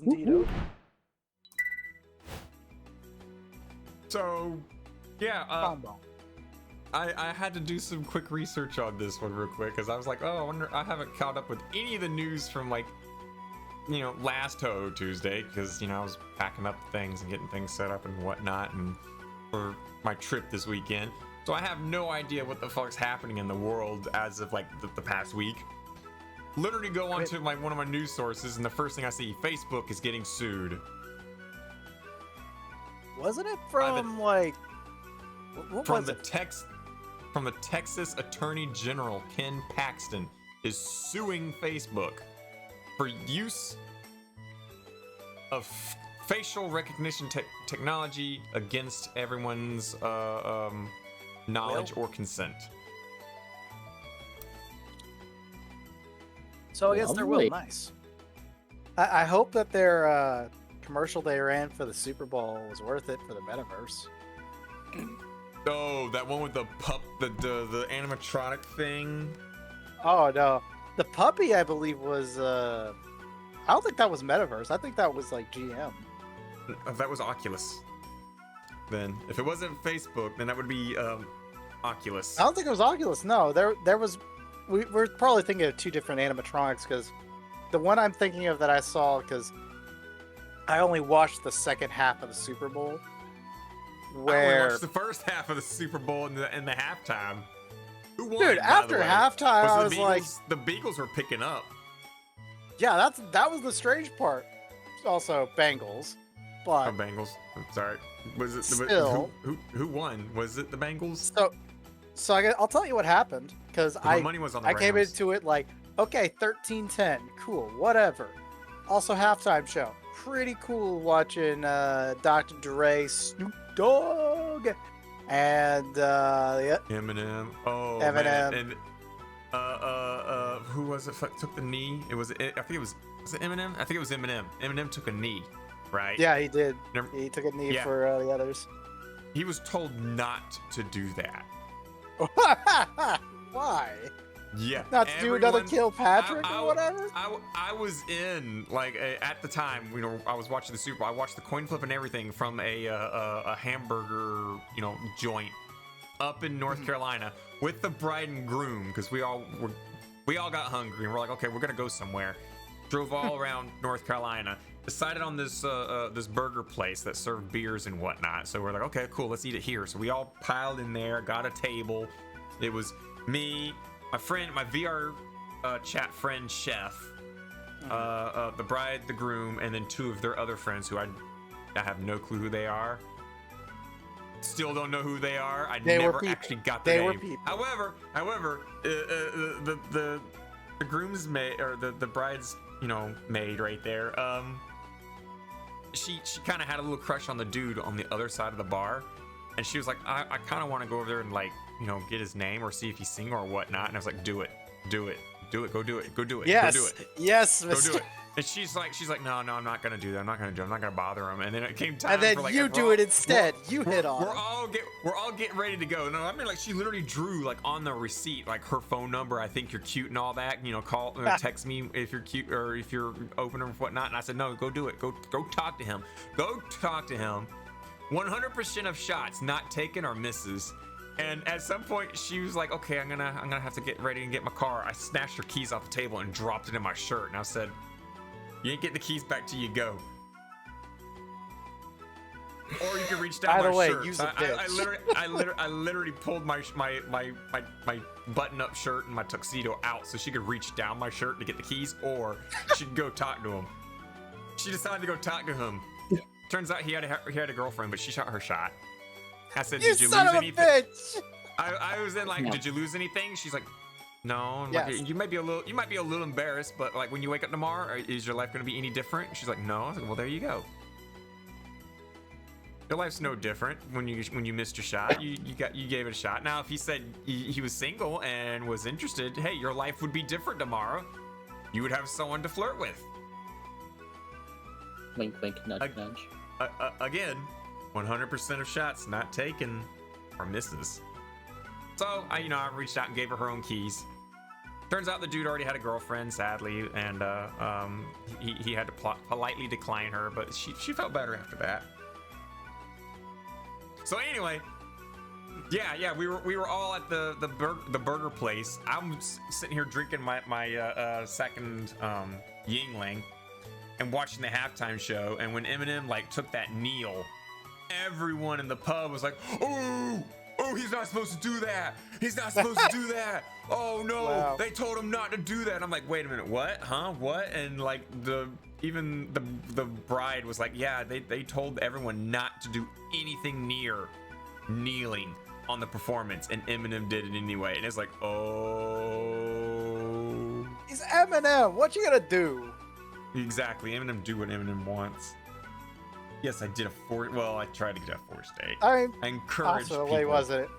S2: Indeed.
S1: So, yeah,
S2: Combo.
S1: I had to do some quick research on this one real quick because I was like, oh, I wonder, I haven't caught up with any of the news from like, you know, last Touhou Tuesday because, you know, I was packing up things and getting things set up and whatnot and for my trip this weekend. So I have no idea what the fuck's happening in the world as of like the past week. Literally go onto one of my news sources and the first thing I see, Facebook is getting sued.
S2: Wasn't it from like what
S1: From
S2: was
S1: the
S2: it?
S1: From the Texas Attorney General Ken Paxton is suing Facebook for use of facial recognition technology against everyone's knowledge or consent.
S2: So I guess they're
S3: Lovely.
S2: nice. I hope that their commercial they ran for the Super Bowl was worth it for the metaverse.
S1: Oh, that one with the the animatronic thing.
S2: Oh no, the puppy I believe was. I don't think that was metaverse. I think that was like GM.
S1: That was Oculus. Then, if it wasn't Facebook, then that would be Oculus.
S2: I don't think it was Oculus. No, there was. We're probably thinking of two different animatronics because the one I'm thinking of that I saw because I only watched the second half of the Super Bowl.
S1: I only
S2: Where
S1: watched the first half of the Super Bowl in the halftime. Who won?
S2: dude,
S1: by
S2: after
S1: the way?
S2: halftime, I was
S1: the
S2: like,
S1: Beagles, the Beagles were picking up.
S2: yeah, that was the strange part. Also, Bengals, but
S1: Oh, Bengals. I'm sorry. Was it
S2: Still.
S1: who won? Was it the Bengals?
S2: so I'll tell you what happened because
S1: My money was on the
S2: I came
S1: Rams.
S2: into it like, okay, 13-10, cool, whatever. Also, halftime show, pretty cool watching Dr. Dre, Snoop Dogg, and yeah,
S1: Eminem. Oh,
S2: Eminem.
S1: Man. And who was it? Took the knee. I think it was it Eminem? I think it was Eminem. Eminem took a knee, right?
S2: yeah, he did.
S1: Never-
S2: He took a knee
S1: Yeah.
S2: for the others.
S1: He was told not to do that.
S2: Why?
S1: Yeah.
S2: Not to do another
S1: everyone-
S2: Kilpatrick
S1: I-
S2: or whatever?
S1: I was in like at the time, you know, I was watching the Super Bowl. I watched the coin flip and everything from a hamburger, you know, joint up in North Carolina with the bride and groom because we all got hungry and we're like, okay, we're gonna go somewhere. Drove all around North Carolina. Decided on this this burger place that served beers and whatnot. So we're like, okay, cool, let's eat it here. So we all piled in there, got a table. It was me, my friend, my VR chat friend, Chef, the bride, the groom, and then two of their other friends who I have no clue who they are. Still don't know who they are. I
S2: They were
S1: never
S2: people.
S1: actually got their
S2: They were
S1: name.
S2: people.
S1: However, the groom's maid or the bride's, you know, maid right there. She kind of had a little crush on the dude on the other side of the bar, and she was like, I kind of want to go over there and like, you know, get his name or see if he's single or whatnot. And I was like, do it, go do it,
S2: Yes,
S1: go do it.
S2: yes,
S1: Go do
S2: Mr.
S1: it. And she's like, no, I'm not gonna do that. I'm not gonna bother him. And then it came time.
S2: And then
S1: for, like,
S2: you
S1: we're
S2: do
S1: all-
S2: it instead. You hit on
S1: We're
S2: him.
S1: all getting ready to go. No, I mean like she literally drew like on the receipt like her phone number. I think you're cute and all that. You know, call, text me if you're cute or if you're open or whatnot. And I said, no, go do it. Go talk to him. Go talk to him. 100% of shots not taken are misses. And at some point she was like, okay, I'm gonna have to get ready and get my car. I snatched her keys off the table and dropped it in my shirt. And I said, you ain't getting the keys back till you go. Or you can reach down
S2: By the
S1: my
S2: way,
S1: shirt.
S2: use
S1: So
S2: a bitch.
S1: I literally pulled my button-up shirt and my tuxedo out so she could reach down my shirt to get the keys, or she could go talk to him. She decided to go talk to him. Turns out he had a girlfriend, but she shot her shot. I said,
S2: You
S1: did you
S2: son
S1: lose
S2: of a
S1: anything?
S2: bitch!
S1: I was in like,
S3: No.
S1: did you lose anything? She's like, no. I'm
S2: Yes.
S1: like, you might be a little embarrassed, but like when you wake up tomorrow, is your life going to be any different? She's like, no. I was like, well, there you go. Your life's no different when you missed your shot. You gave it a shot. Now, if he said he was single and was interested, hey, your life would be different tomorrow. You would have someone to flirt with.
S3: Wink, wink, nudge, nudge.
S1: Again, 100% of shots not taken are misses. So I reached out and gave her own keys. Turns out the dude already had a girlfriend, sadly, and he had to politely decline her, but she felt better after that. So anyway, yeah, we were all at the burger place. I'm sitting here drinking my second Yingling and watching the halftime show. And when Eminem like took that kneel, everyone in the pub was like, "Oh, he's not supposed to do that. He's not supposed to do that. Oh no,
S2: wow.
S1: They told him not to do that." And I'm like, "Wait a minute, what? Huh? What?" And like even the bride was like, "Yeah, they told everyone not to do anything near kneeling on the performance, and Eminem did it anyway." And it's like, oh,
S2: He's Eminem. What you gonna do?
S1: exactly. Eminem do what Eminem wants. Yes, I did well, I tried to get a forced date.
S2: I
S1: encouraged people.
S2: possibly wasn't it?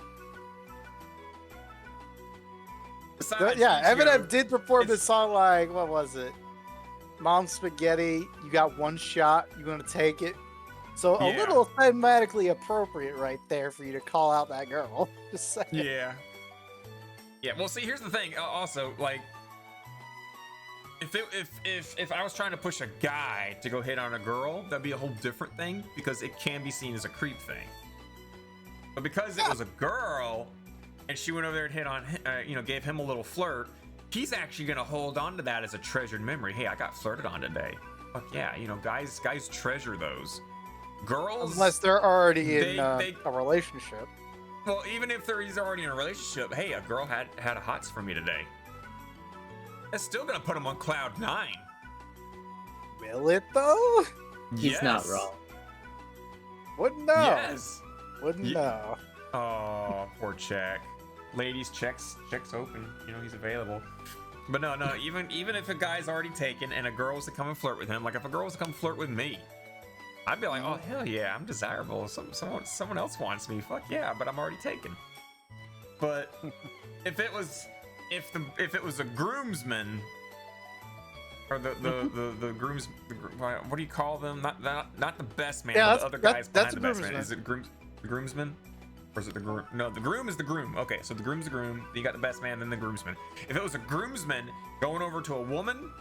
S1: Besides,
S2: Yeah,
S1: you know,
S2: Eminem did perform this song like, what was it? Mom Spaghetti, you got one shot, you gonna take it? So a
S1: Yeah.
S2: little thematically appropriate right there for you to call out that girl. Just saying.
S1: Yeah. Yeah, well, see, here's the thing. Also, like, if I was trying to push a guy to go hit on a girl, that'd be a whole different thing because it can be seen as a creep thing. But because it was a girl and she went over there and hit on, gave him a little flirt, he's actually gonna hold on to that as a treasured memory. Hey, I got flirted on today. Fuck yeah, guys treasure those. Girls,
S2: Unless they're already in
S1: they
S2: a relationship.
S1: well, even if he's already in a relationship, hey, a girl had a hots for me today. That's still gonna put him on cloud 9.
S2: Will it though?
S3: He's not wrong.
S2: Wouldn't know.
S1: Yes.
S2: Wouldn't know.
S1: Oh, poor Check. Ladies, check's open. He's available. But no. Even if a guy's already taken and a girl was to come and flirt with him, like if a girl was to come flirt with me, I'd be like, oh hell yeah, I'm desirable. Someone else wants me. Fuck yeah, but I'm already taken. But if it was a groomsman, or the grooms, what do you call them? Not the best man,
S2: Yeah,
S1: but the other guys
S2: that's
S1: behind the best
S2: groomsman.
S1: man. Is it the groomsman? Or is it the groom? No, the groom is the groom. Okay, so the groom's the groom. Then you got the best man, then the groomsman. If it was a groomsman going over to a woman,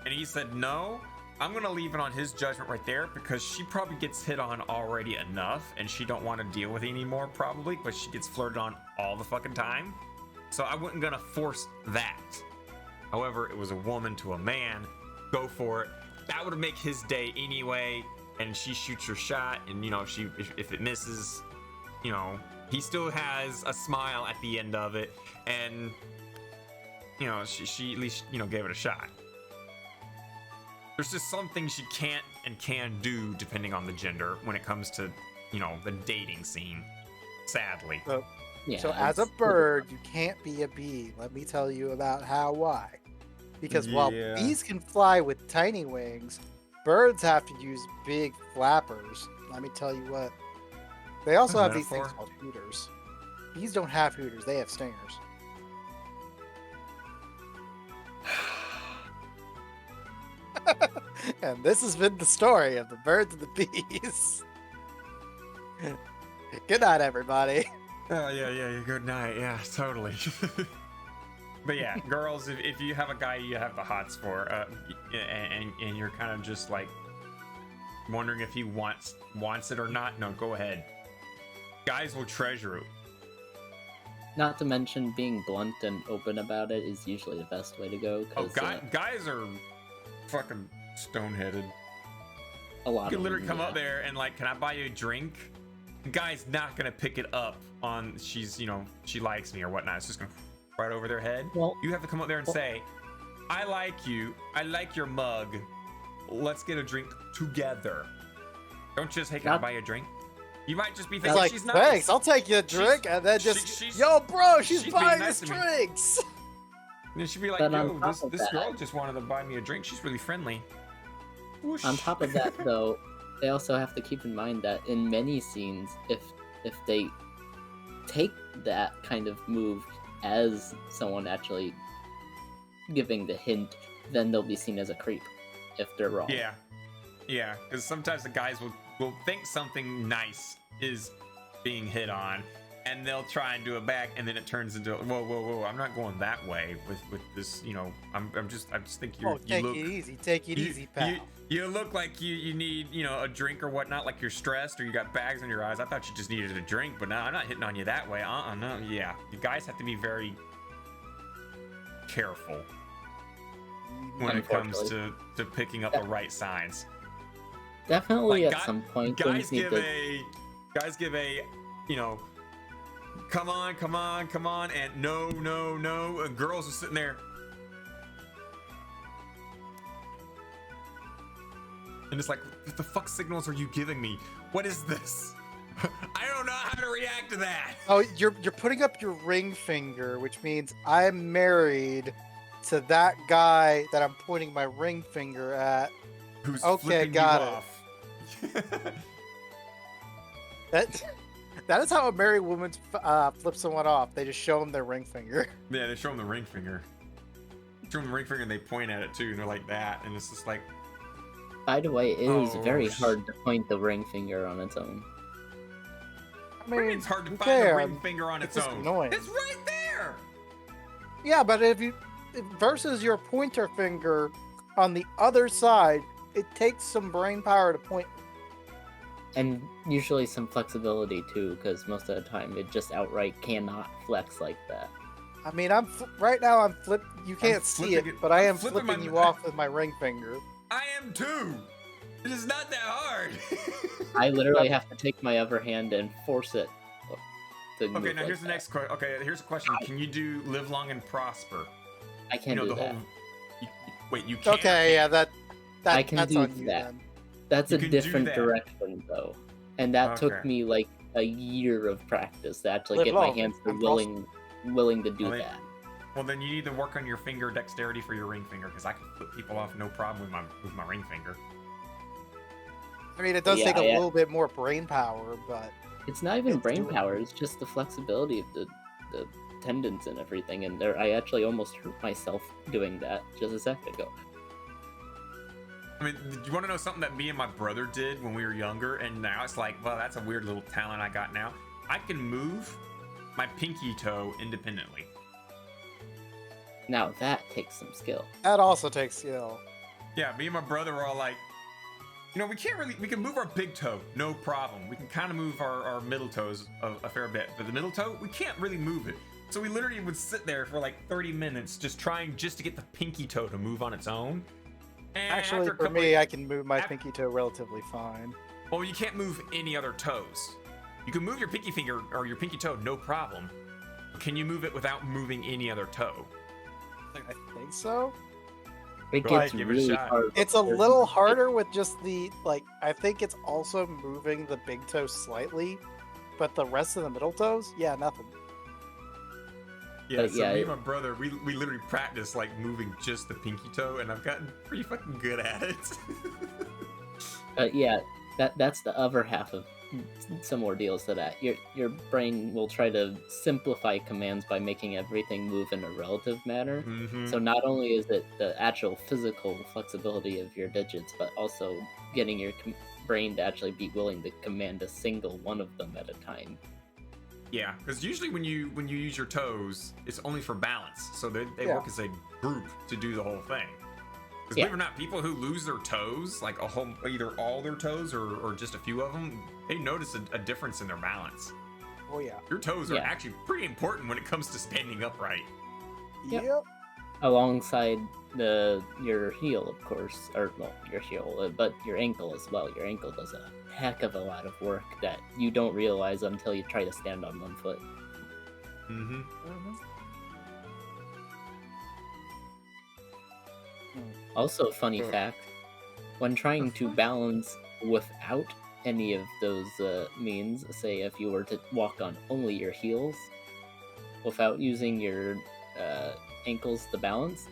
S1: and he said no, I'm gonna leave it on his judgment right there because she probably gets hit on already enough, and she don't want to deal with it anymore probably, but she gets flirted on all the fucking time. So I wasn't gonna force that. However, it was a woman to a man. Go for it. That would make his day anyway. And she shoots her shot, and if it misses, he still has a smile at the end of it, and she at least gave it a shot. There's just some things you can't and can do depending on the gender when it comes to the dating scene, sadly.
S3: Yeah,
S2: So as a bird, you can't be a bee. Let me tell you about why. Because while
S1: Yeah.
S2: bees can fly with tiny wings, birds have to use big flappers. Let me tell you what. They also
S1: A
S2: have these things
S1: metaphor.
S2: called hooters. Bees don't have hooters, they have stingers. And this has been the story of the birds and the bees. Good night, everybody.
S1: Oh yeah. Good night. Yeah, totally. But yeah, girls, if you have a guy you have the hots for, and you're kind of just like wondering if he wants it or not, no, go ahead. Guys will treasure it.
S3: Not to mention being blunt and open about it is usually the best way to go.
S1: Oh,
S3: 'Cause,
S1: guys are fucking stone-headed.
S3: a lot
S1: You can
S3: of
S1: literally
S3: them,
S1: come up there and like, can I buy you a drink? The guy's not gonna pick it up on she likes me or whatnot. It's just gonna right over their head.
S3: Well,
S1: You have to come up there and say, I like you. I like your mug. Let's get a drink together. Don't just, hey, can I
S3: Not-
S1: buy you a drink? You might just be
S2: It's
S1: thinking
S2: like,
S1: she's nice.
S2: thanks, I'll take you a drink, and then yo, bro, she's
S1: she's
S2: buying
S1: being
S2: us
S1: nice to me.
S2: drinks.
S1: And then she'd be like,
S3: But on
S1: yo,
S3: top of
S1: this
S3: that-
S1: girl just wanted to buy me a drink. She's really friendly. Whoosh.
S3: On top of that, though, they also have to keep in mind that in many scenes, if they take that kind of move as someone actually giving the hint, then they'll be seen as a creep if they're wrong.
S1: Yeah, because sometimes the guys will think something nice is being hit on, and they'll try and do it back, and then it turns into whoa, I'm not going that way with this, you know. I just think you
S2: take
S1: look
S2: it easy, take it easy, pal.
S1: You look like you need, you know, a drink or whatnot, like you're stressed or you got bags in your eyes. I thought you just needed a drink, but no, I'm not hitting on you that way. No, yeah. You guys have to be very careful when it comes to picking up the right signs.
S3: Definitely
S1: Like,
S3: at some point.
S1: Guys give a, you know, come on, and no, and girls are sitting there. And it's like, what the fuck signals are you giving me? What is this? I don't know how to react to that.
S2: Oh, you're putting up your ring finger, which means I'm married to that guy that I'm pointing my ring finger at.
S1: Who's
S2: okay?
S1: flipping
S2: Got
S1: you
S2: it.
S1: off.
S2: That is how a married woman flips someone off. They just show them their ring finger.
S1: Yeah, they show them the ring finger. Show them the ring finger and they point at it too, and they're like that, and it's just like.
S3: By the way, it is very hard to point the ring finger on its own.
S2: I mean,
S1: It's hard to
S2: who
S1: find the
S2: cares?
S1: ring finger on its
S2: It's just
S1: own.
S2: annoying.
S1: It's right there.
S2: Yeah, but versus your pointer finger on the other side, it takes some brain power to point.
S3: And usually some flexibility too, because most of the time it just outright cannot flex like that.
S2: I mean, right now I'm flip. You can't see it, but I am flipping you off with my ring finger.
S1: I am too. It is not that hard.
S3: I literally have to take my other hand and force it to move.
S1: Okay, now
S3: like
S1: here's the
S3: that.
S1: next question. Okay, here's a question. Can you do live long and prosper?
S3: I can't do that.
S1: Wait, you can't?
S2: Okay, yeah,
S3: I can
S2: that's
S3: do
S2: on you
S3: that.
S2: then.
S3: That's
S1: You
S3: a
S1: can do
S3: different
S1: that.
S3: direction though, and that took
S1: Okay.
S3: me like a year of practice to actually
S2: Live
S3: get my
S2: long
S3: hands to
S2: and
S3: willing to do
S1: Well,
S3: that.
S1: Well, then you need to work on your finger dexterity for your ring finger, because I can flip people off no problem with my ring finger.
S2: I mean, it does
S3: Yeah,
S2: take a
S3: yeah.
S2: little bit more brain power, but
S3: It's not even
S2: It's
S3: brain
S2: doable.
S3: power; it's just the flexibility of the tendons and everything. And I actually almost hurt myself doing that just a second ago.
S1: I mean, do you want to know something that me and my brother did when we were younger? And now it's like, well, that's a weird little talent I got now. I can move my pinky toe independently.
S3: Now that takes some skill.
S2: that also takes skill.
S1: Yeah, me and my brother were all like, you know, we can move our big toe, no problem. We can kind of move our middle toes a fair bit, but the middle toe, we can't really move it. So we literally would sit there for like 30 minutes just trying to get the pinky toe to move on its own. And
S2: Actually,
S1: after a
S2: for
S1: couple
S2: me,
S1: of-
S2: I can move my pinky toe relatively fine.
S1: well, you can't move any other toes. You can move your pinky finger or your pinky toe, no problem. But can you move it without moving any other toe?
S2: I think so.
S3: It
S1: Go ahead,
S3: gets
S1: give it a
S3: really
S1: shot.
S3: hard.
S2: It's a little harder with just the, like, I think it's also moving the big toe slightly, but the rest of the middle toes, yeah, nothing.
S1: Yeah,
S3: But
S1: so
S3: yeah,
S1: me and my brother, we literally practiced like moving just the pinky toe, and I've gotten pretty fucking good at it.
S3: Yeah, that's the other half of some ordeals to that. Your brain will try to simplify commands by making everything move in a relative manner.
S1: Mhm.
S3: So not only is it the actual physical flexibility of your digits, but also getting your brain to actually be willing to command a single one of them at a time.
S1: Yeah, because usually when you use your toes, it's only for balance. So they
S2: Yeah.
S1: work as a group to do the whole thing. Because
S3: Yeah.
S1: believe it or not, people who lose their toes, like either all their toes or just a few of them, they notice a difference in their balance.
S2: Oh, yeah.
S1: Your toes are
S3: Yeah.
S1: actually pretty important when it comes to standing upright.
S3: Yep.
S2: Yep.
S3: Alongside your heel, of course, or well, your heel, but your ankle as well. Your ankle does a heck of a lot of work that you don't realize until you try to stand on one foot.
S1: Mm-hmm.
S3: Also, funny
S2: Sure.
S3: fact, when trying to balance without any of those means, say if you were to walk on only your heels, without using your ankles to balance,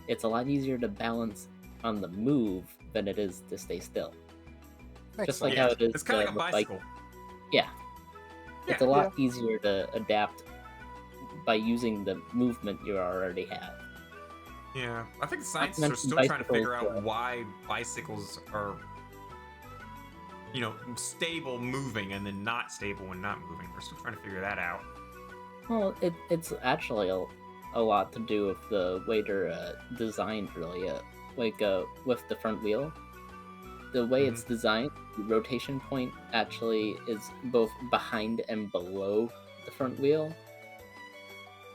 S3: it's a lot easier to balance on the move than it is to stay still.
S2: Makes
S3: Just like
S2: sense.
S3: how it is
S1: It's kind of like a
S3: with,
S1: bicycle.
S3: yeah, it's a
S1: Yeah.
S3: lot easier to adapt by using the movement you already have.
S1: Yeah, I think scientists
S3: mention
S1: are still trying to figure
S3: bicycles,
S1: out why bicycles are, you know, stable moving and then not stable when not moving. We're still trying to figure that out.
S3: Well, it's actually a lot to do with the way they're designed, really. With the front wheel, the way it's designed, the rotation point actually is both behind and below the front wheel.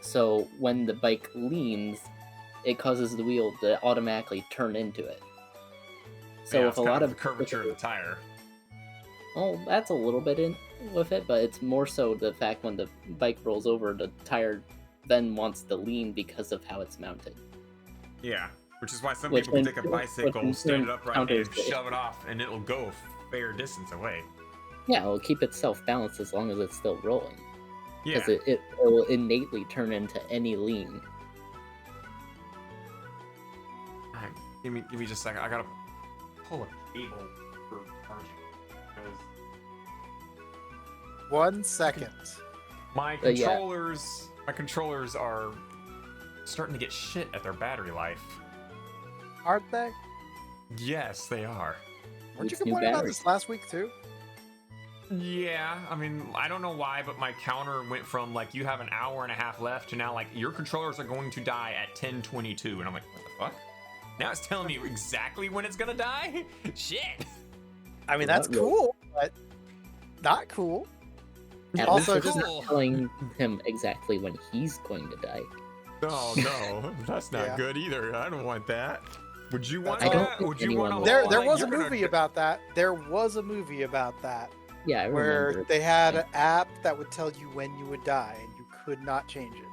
S3: So when the bike leans, it causes the wheel to automatically turn into it. So
S1: yeah,
S3: with a lot of
S1: the curvature of the tire.
S3: Oh, that's a little bit in with it, but it's more so the fact when the bike rolls over, the tire then wants to lean because of how it's mounted.
S1: Yeah, which is why some people can take a bicycle, stand it upright, and shove it off, and it'll go a fair distance away.
S3: Yeah, it'll keep itself balanced as long as it's still rolling.
S1: Yeah.
S3: Because it will innately turn into any lean.
S1: Alright, give me just a second. I gotta pull a cable for charging.
S2: 1 second.
S1: My controllers are starting to get shit at their battery life.
S2: Aren't they?
S1: Yes, they are.
S2: Weren't you complaining about this last week too?
S1: Yeah, I mean, I don't know why, but my counter went from like you have an hour and a half left to now like your controllers are going to die at 10:22, and I'm like, what the fuck? Now it's telling me exactly when it's gonna die. Shit.
S2: I mean, that's cool, but not cool.
S3: At
S2: Also,
S3: least it's not telling him exactly when he's going to die.
S1: Oh no, that's not good either. I don't want that. Would you want
S3: I don't
S1: that?
S3: think
S1: Would you want
S3: anyone
S1: to?
S2: There
S3: Well,
S2: was a movie about that. There was a movie about that.
S3: Yeah, I
S2: where
S3: remember.
S2: they had an app that would tell you when you would die, and you could not change it.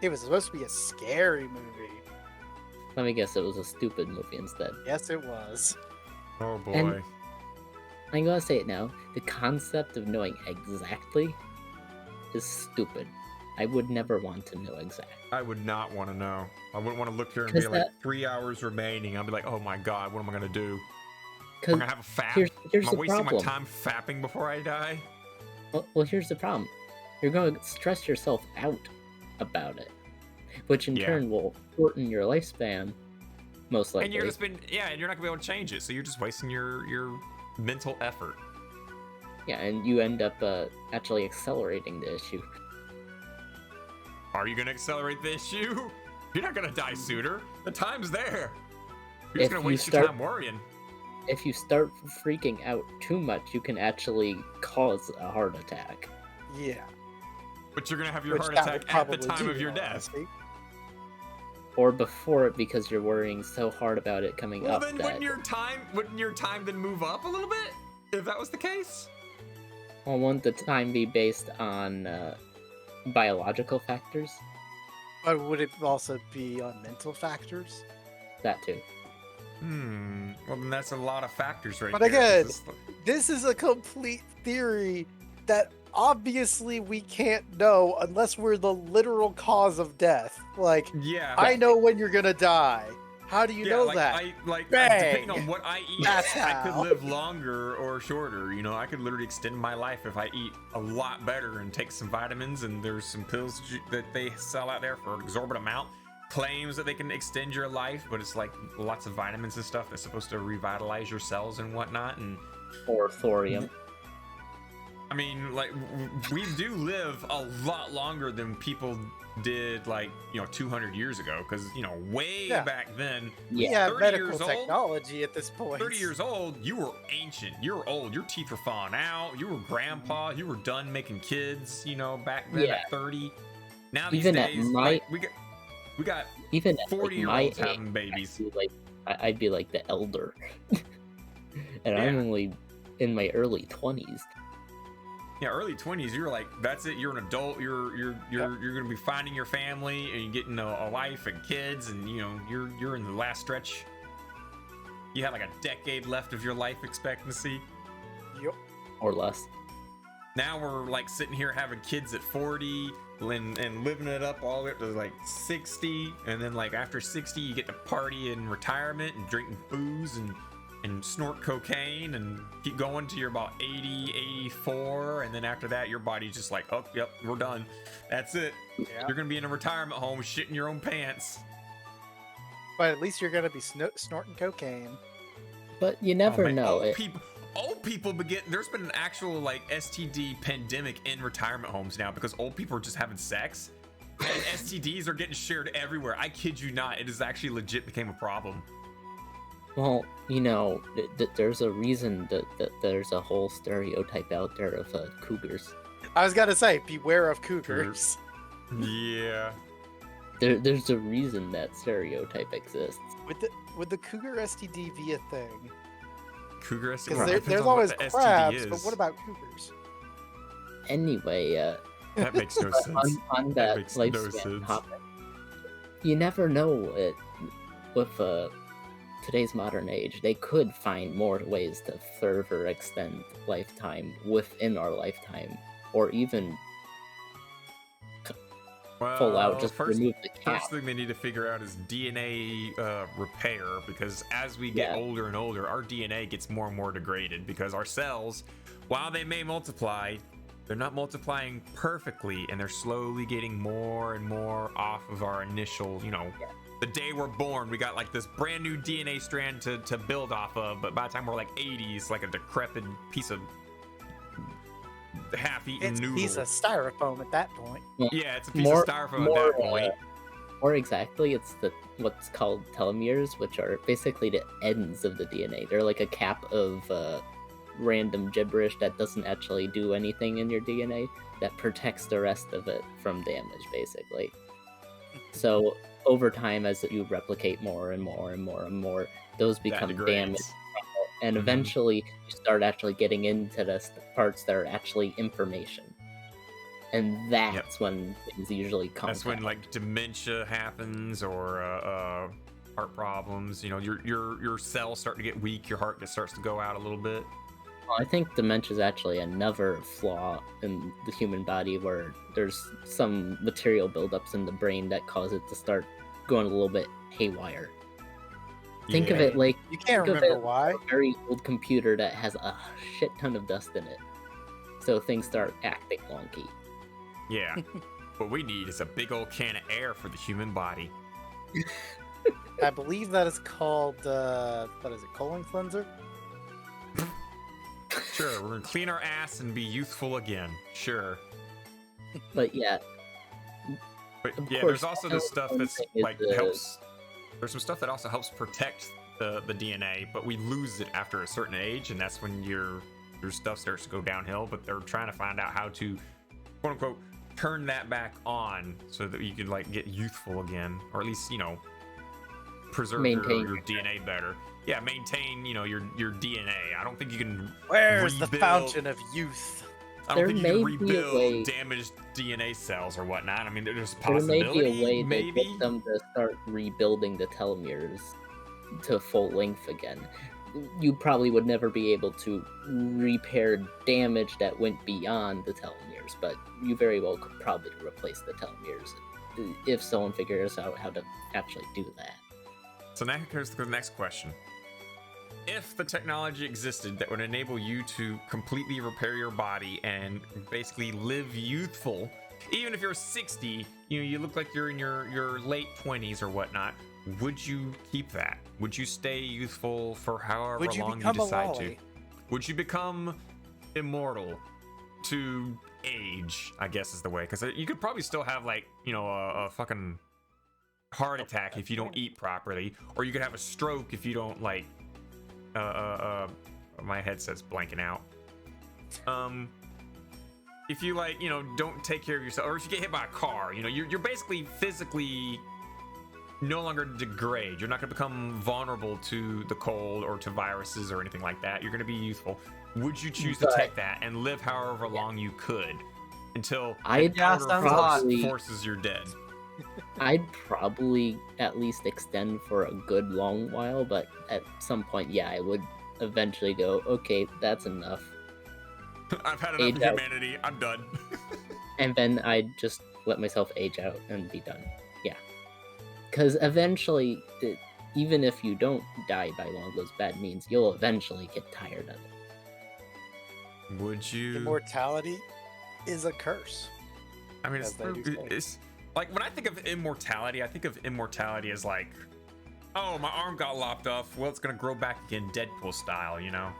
S2: It was supposed to be a scary movie.
S3: Let me guess, it was a stupid movie instead.
S2: Yes, it was.
S1: Oh boy.
S3: And I'm gonna say it now. The concept of knowing exactly is stupid. I would never want to know exactly.
S1: I would not want to know. I wouldn't want to look here and be like 3 hours remaining. I'd be like, oh my god, what am I gonna do? I'm gonna have a fap.
S3: Here's
S1: am I
S3: the
S1: wasting
S3: problem.
S1: my time fapping before I die?
S3: Well, here's the problem. You're going to stress yourself out about it, which in turn will shorten your lifespan, most likely.
S1: And you're just and you're not gonna be able to change it. So you're just wasting your mental effort.
S3: Yeah, and you end up actually accelerating the issue.
S1: Are you gonna accelerate the issue? You're not gonna die sooner. The time's there. You're just gonna waste your time worrying.
S3: If you start freaking out too much, you can actually cause a heart attack.
S2: Yeah.
S1: But you're gonna have your heart attack at the time of your death.
S3: Or before it, because you're worrying so hard about it coming up.
S1: Well, then wouldn't your time then move up a little bit? If that was the case?
S3: Well, wouldn't the time be based on biological factors?
S2: But would it also be on mental factors?
S3: That too.
S1: Well, then that's a lot of factors right
S2: there.
S1: But
S2: again, this is a complete theory that obviously we can't know unless we're the literal cause of death. Like, I know when you're gonna die. How do you know that?
S1: Depending on what I eat,
S2: That's
S1: I could
S2: how.
S1: live longer or shorter. You know, I could literally extend my life if I eat a lot better and take some vitamins. And there's some pills that they sell out there for an exorbitant amount. Claims that they can extend your life, but it's like lots of vitamins and stuff that's supposed to revitalize your cells and whatnot. And
S3: or thorium.
S1: I mean, like, we do live a lot longer than people did, like, 200 years ago. Because, way back then,
S2: we have medical technology at this point.
S1: 30 years old, you were ancient. You were old. Your teeth were falling out. You were grandpa. You were done making kids, back then at 30. Now these days, we got
S3: even
S1: 40-year-olds having babies.
S3: I'd be like the elder. And I'm only in my early 20s.
S1: Yeah, early 20s, you're like, that's it. You're an adult. You're gonna be finding your family and getting a wife and kids, and you're in the last stretch. You have like a decade left of your life expectancy.
S2: Yep.
S3: Or less.
S1: Now we're like sitting here having kids at 40 and living it up all the way up to like 60, and then like after 60, you get to party in retirement and drinking booze and snort cocaine and keep going till you're about 80, 84, and then after that your body's just like, oh, yep, we're done. That's it.
S2: Yeah.
S1: You're gonna be in a retirement home shitting your own pants.
S2: But at least you're gonna be snorting cocaine.
S3: But you never know.
S1: Old old people begin. There's been an actual like STD pandemic in retirement homes now because old people are just having sex, and STDs are getting shared everywhere. I kid you not. It is actually legit became a problem.
S3: Well, you know, there's a reason that there's a whole stereotype out there of cougars.
S2: I was gonna say, beware of cougars.
S1: Yeah.
S3: There's a reason that stereotype exists.
S2: Would the cougar STD be a thing?
S1: Cougar STD?
S2: Because there's always crabs, but what about cougars?
S3: Anyway,
S1: that makes no sense.
S3: On that lifespan topic, you never know it with today's modern age. They could find more ways to further extend lifetime within our lifetime, or even full out just remove the cap.
S1: First thing they need to figure out is DNA repair, because as we get older and older, our DNA gets more and more degraded, because our cells, while they may multiply, they're not multiplying perfectly, and they're slowly getting more and more off of our initial, you know, the day we're born, we got like this brand new DNA strand to build off of, but by the time we're like 80, it's like a decrepit piece of half-eaten noodle.
S2: It's a piece of styrofoam at that point.
S1: Yeah, it's a piece of styrofoam at that point.
S3: More exactly, it's what's called telomeres, which are basically the ends of the DNA. They're like a cap of random gibberish that doesn't actually do anything in your DNA that protects the rest of it from damage, basically. So over time, as you replicate more and more and more and more, those become damaged. And eventually, you start actually getting into the parts that are actually information. And that's when things usually come.
S1: That's when like dementia happens, or heart problems. You know, your cells start to get weak, your heart starts to go out a little bit.
S3: Well, I think dementia is actually another flaw in the human body, where there's some material buildups in the brain that cause it to start going a little bit haywire. Think of it like
S2: you can't remember why.
S3: A very old computer that has a shit ton of dust in it, so things start acting wonky.
S1: Yeah, what we need is a big old can of air for the human body.
S2: I believe that is called what is it, colon cleanser?
S1: Sure, we're gonna clean our ass and be youthful again. Sure.
S3: But yeah.
S1: But yeah, there's also this stuff that's like helps. There's some stuff that also helps protect the DNA, but we lose it after a certain age, and that's when your stuff starts to go downhill. But they're trying to find out how to, quote unquote, turn that back on so that you can like get youthful again, or at least, you know, preserve your DNA better. Yeah, maintain, you know, your DNA. I don't think you can.
S2: Where's the fountain of youth?
S1: I don't think you can rebuild damaged DNA cells or whatnot. I mean, there's a possibility.
S3: There may be a way to get them to start rebuilding the telomeres to full length again. You probably would never be able to repair damage that went beyond the telomeres, but you very well could probably replace the telomeres if someone figures out how to actually do that.
S1: So now here's the next question. If the technology existed that would enable you to completely repair your body and basically live youthful, even if you're 60, you know, you look like you're in your late 20s or whatnot, would you keep that? Would you stay youthful for however long you decide to? Would you become immortal to age, I guess is the way? Because you could probably still have, like, you know, a fucking heart attack if you don't eat properly, or you could have a stroke if you don't, like, my headset's blanking out. If you, like, you know, don't take care of yourself, or if you get hit by a car, you know, you're basically physically no longer degrade. You're not going to become vulnerable to the cold or to viruses or anything like that. You're going to be youthful. Would you choose to take that and live however long you could until forces you're dead?
S3: I'd probably at least extend for a good long while, but at some point, yeah, I would eventually go, okay, that's enough.
S1: I've had enough of humanity. I'm done.
S3: And then I'd just let myself age out and be done. Yeah. Because eventually, even if you don't die by one of those bad means, you'll eventually get tired of it.
S1: Would you?
S2: Immortality is a curse.
S1: I mean, it's like, when I think of immortality, I think of immortality as like, oh, my arm got lopped off. Well, it's gonna grow back again, Deadpool style, you know?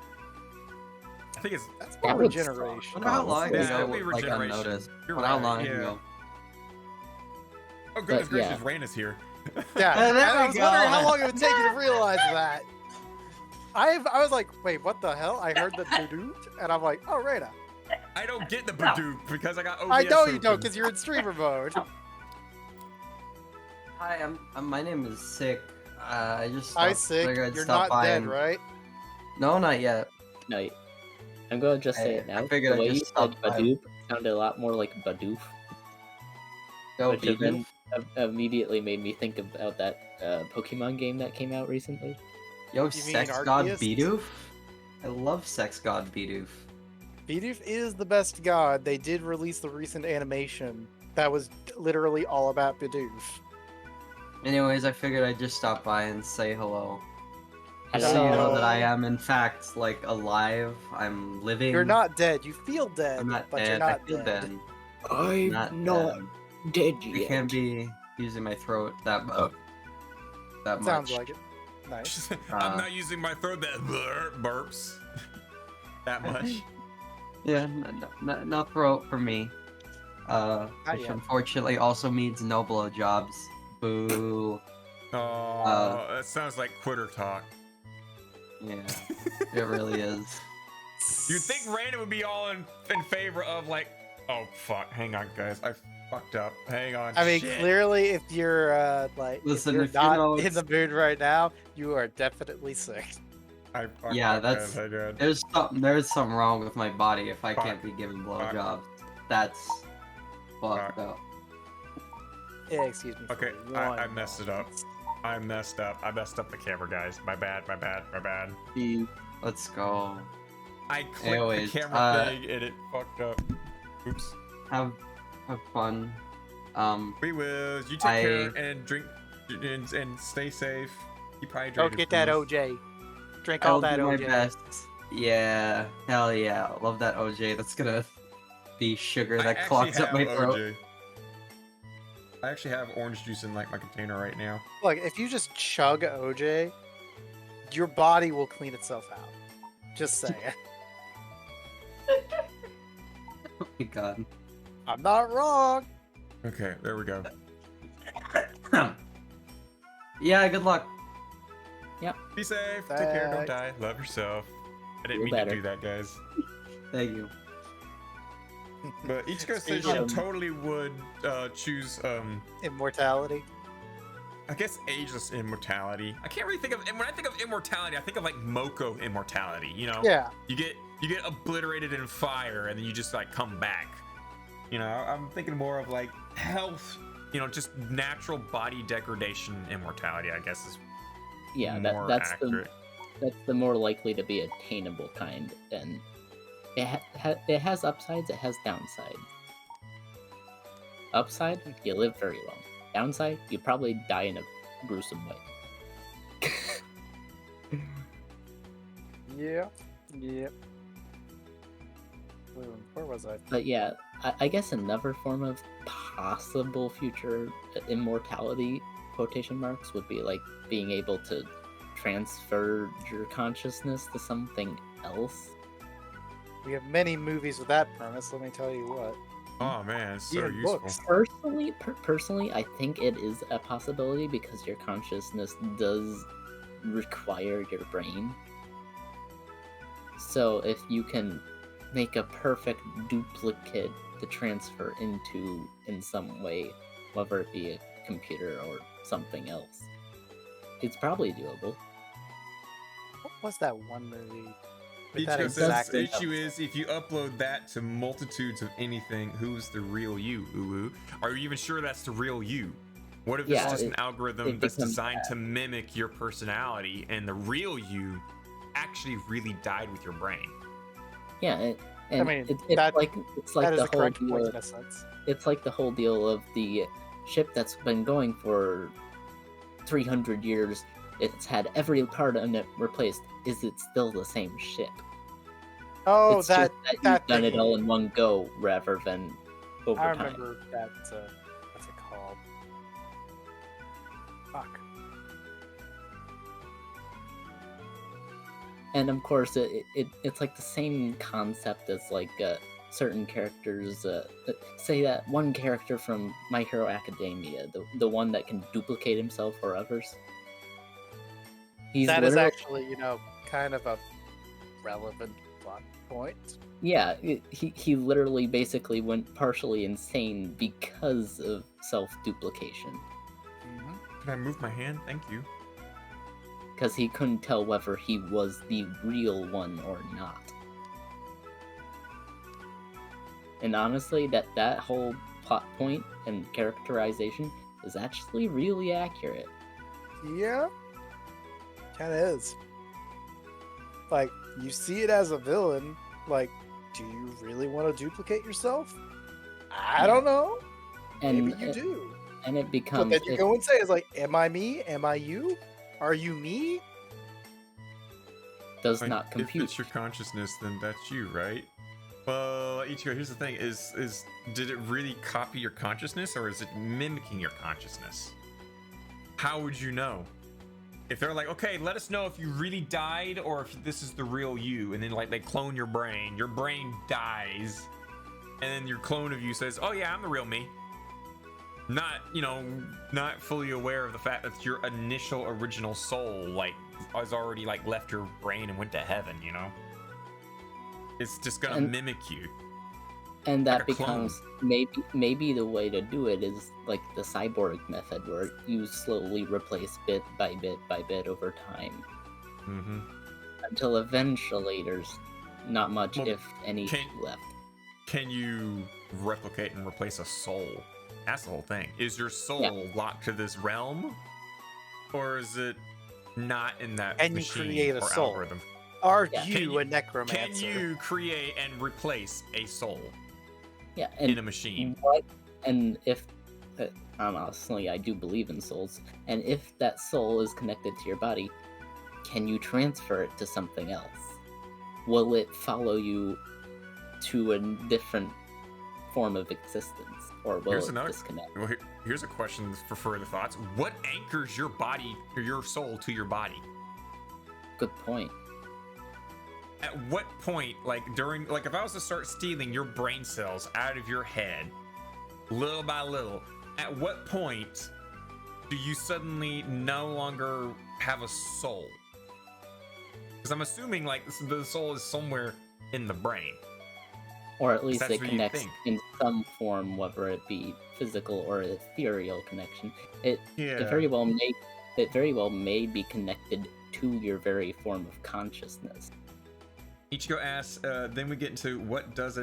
S1: I think it's.
S2: That's
S3: That
S2: more
S3: would
S2: regeneration.
S4: Wonder how long
S1: Yeah,
S4: ago,
S1: that'd be
S4: like
S1: regeneration.
S4: unnoticed.
S1: You're
S4: Wonder how
S1: right,
S4: long
S1: yeah.
S4: ago.
S1: Oh goodness
S3: But, yeah.
S1: gracious, Rain is here.
S2: Yeah,
S4: There
S2: and I
S4: we
S2: was
S4: go.
S2: wondering how long it would take you to realize that. I was like, wait, what the hell? I heard the doo and I'm like, oh, Reyna.
S1: I don't get the Badoop because I got OBS.
S2: I know you don't
S1: open.
S2: because you're in streamer mode.
S4: Hi, my name is Sick. I just
S2: Hi,
S4: stopped-
S2: Sick.
S4: figured I'd
S2: You're
S4: stop
S2: not
S4: by
S2: dead,
S4: and-
S2: right?
S4: No, not yet.
S3: No, I'm gonna just say it
S4: I
S3: now.
S4: figured
S3: The
S4: I'd
S3: way you
S4: just
S3: said
S4: stop by.
S3: Badoop sounded a lot more like Badoof,
S4: Go
S3: which then
S4: Bidoof.
S3: immediately made me think about that Pokemon game that came out recently.
S4: Yo,
S2: mean
S4: Sex God
S2: Arceus?
S4: Bidoof? I love Sex God Bidoof.
S2: Bidoof is the best god. They did release the recent animation that was literally all about Bidoof.
S4: Anyways, I figured I'd just stop by and say hello. Just so
S3: Hello.
S4: you know that I am, in fact, like, alive. I'm living.
S2: You're not dead. You feel dead,
S4: I'm not
S2: but
S4: dead.
S2: you're not
S4: I feel
S2: dead.
S4: dead.
S3: I'm
S4: Not dead.
S3: dead
S4: I can't be using my throat that much.
S2: Sounds like it. Nice.
S1: I'm not using my throat that burps that much.
S4: Yeah, no throat for me. Which
S2: yet.
S4: unfortunately also means no blowjobs. Boo.
S1: Oh, that sounds like quitter talk.
S4: Yeah, it really is.
S1: You'd think Raina would be all in favor of like, oh fuck, hang on guys, I fucked up. Hang on.
S2: I mean,
S1: shit.
S2: clearly, if you're
S4: Listen,
S2: if you're
S4: if you
S2: not
S4: know
S2: in
S4: it's-
S2: the mood right now, you are definitely sick.
S1: I fucked
S4: Yeah,
S1: up,
S4: that's-
S1: guys, I did.
S4: There's something wrong with my body if I
S1: Fuck.
S4: can't be giving
S1: Fuck.
S4: blowjobs. That's fucked up.
S2: Yeah, excuse me. for
S1: Okay, I
S2: one
S1: messed it up.
S2: moment.
S1: I messed up. I messed up the camera, guys. My bad. My bad. My bad.
S4: Let's go.
S1: I clicked
S4: Anyways,
S1: the camera thing and it fucked up. Oops.
S4: Have fun.
S1: We will. You take care and drink and stay safe. Keep hydrated.
S2: Don't get that
S1: please.
S2: OJ. Drink all
S4: I'll
S2: that
S4: do my
S2: OJ.
S4: best. Yeah, hell yeah. Love that OJ. That's gonna be sugar
S1: I
S4: that
S1: actually
S4: clogs up my
S1: have
S4: throat.
S1: OJ. I actually have orange juice in like my container right now.
S2: Look, if you just chug OJ, your body will clean itself out. Just saying.
S4: Oh my god.
S2: I'm not wrong.
S1: Okay, there we go.
S4: Yeah, good luck.
S1: Be safe. Take care. Don't
S2: Thanks.
S1: die. Love yourself. I didn't
S3: Feel
S1: mean
S3: better.
S1: to do that, guys.
S4: Thank you.
S1: But Ichiko says
S2: Speaking
S1: she
S3: of-
S1: totally would choose
S2: Immortality.
S1: I guess ageless immortality. I can't really think of, and when I think of immortality, I think of like Moko immortality. You know,
S2: Yeah.
S1: you get obliterated in fire, and then you just like come back. You know, I'm thinking more of like health. You know, just natural body degradation immortality. I guess is
S3: Yeah,
S1: more
S3: that's
S1: accurate.
S3: that's the more likely to be attainable kind, and it has upsides, it has downsides. Upside, you live very long. Downside, you probably die in a gruesome way.
S2: Yeah. Yep. Where was I?
S3: But yeah, I guess another form of possible future immortality, quotation marks, would be like being able to transfer your consciousness to something else.
S2: We have many movies with that premise, let me tell you what.
S1: Oh man, it's so
S2: Even
S1: useful.
S2: books.
S3: Personally, I think it is a possibility because your consciousness does require your brain. So if you can make a perfect duplicate to transfer into in some way, whether it be a computer or something else, it's probably doable.
S2: What was that one movie? With that
S1: Ichiko says
S2: exact
S1: the issue is if you upload that to multitudes of anything, who's the real you, Ulu? Are you even sure that's the real you? What if
S3: Yeah,
S1: it's just an
S3: it
S1: algorithm that's
S3: becomes
S1: designed
S3: that.
S1: to mimic your personality and the real you actually really died with your brain?
S3: Yeah, and
S2: I mean,
S3: it's
S2: that-
S3: like
S2: That is
S3: the
S2: a
S3: whole
S2: correct point
S3: deal.
S2: in a sense.
S3: It's like the whole deal of the ship that's been going for 300 years. It's had every part on it replaced. Is it still the same ship?
S2: Oh,
S3: It's
S2: that
S3: just
S2: that
S3: you've done it
S2: thing.
S3: all in one go rather than over
S2: I
S3: time.
S2: remember that. What's it called? Fuck.
S3: And of course, it's like the same concept as like certain characters. Say that one character from My Hero Academia, the one that can duplicate himself for others.
S2: That is actually, kind of a relevant plot point.
S3: Yeah, he literally basically went partially insane because of self-duplication.
S1: Can I move my hand? Thank you.
S3: Because he couldn't tell whether he was the real one or not. And honestly, that whole plot point and characterization is actually really accurate.
S2: Yeah. Kinda is. Like, you see it as a villain, like, do you really want to duplicate yourself? I don't know.
S3: And
S2: maybe you do.
S3: And it becomes...
S2: But then you go and say, it's like, am I me? Am I you? Are you me?
S3: Does not compute.
S1: If it's your consciousness, then that's you, right? Well, Ichigo, here's the thing: is did it really copy your consciousness, or is it mimicking your consciousness? How would you know? If they're like, okay, let us know if you really died or if this is the real you, and then like they clone your brain dies, and then your clone of you says, oh yeah, I'm the real me. Not fully aware of the fact that your initial original soul like has already like left your brain and went to heaven, It's just gonna mimic you.
S3: And that becomes maybe the way to do it is like the cyborg method, where you slowly replace bit by bit over time, until eventually there's not much, if any, left.
S1: Can you replicate and replace a soul? That's the whole thing. Is your soul locked to this realm, or is it not in that
S2: Can
S1: machine
S2: you create a
S1: or
S2: soul?
S1: algorithm?
S2: Are you a necromancer?
S1: Can you create and replace a soul?
S3: Yeah,
S1: in a machine.
S3: And if honestly, I do believe in souls. And if that soul is connected to your body, can you transfer it to something else? Will it follow you to a different form of existence, or will it disconnect?
S1: Well, here's a question for further thoughts. What anchors your body or your soul to your body?
S3: Good point.
S1: At what point, if I was to start stealing your brain cells out of your head, little by little, at what point do you suddenly no longer have a soul? Because I'm assuming, the soul is somewhere in the brain.
S3: Or at least it connects in some form, whether it be physical or ethereal connection. It very well may be connected to your very form of consciousness.
S1: Ichigo asks, then we get into does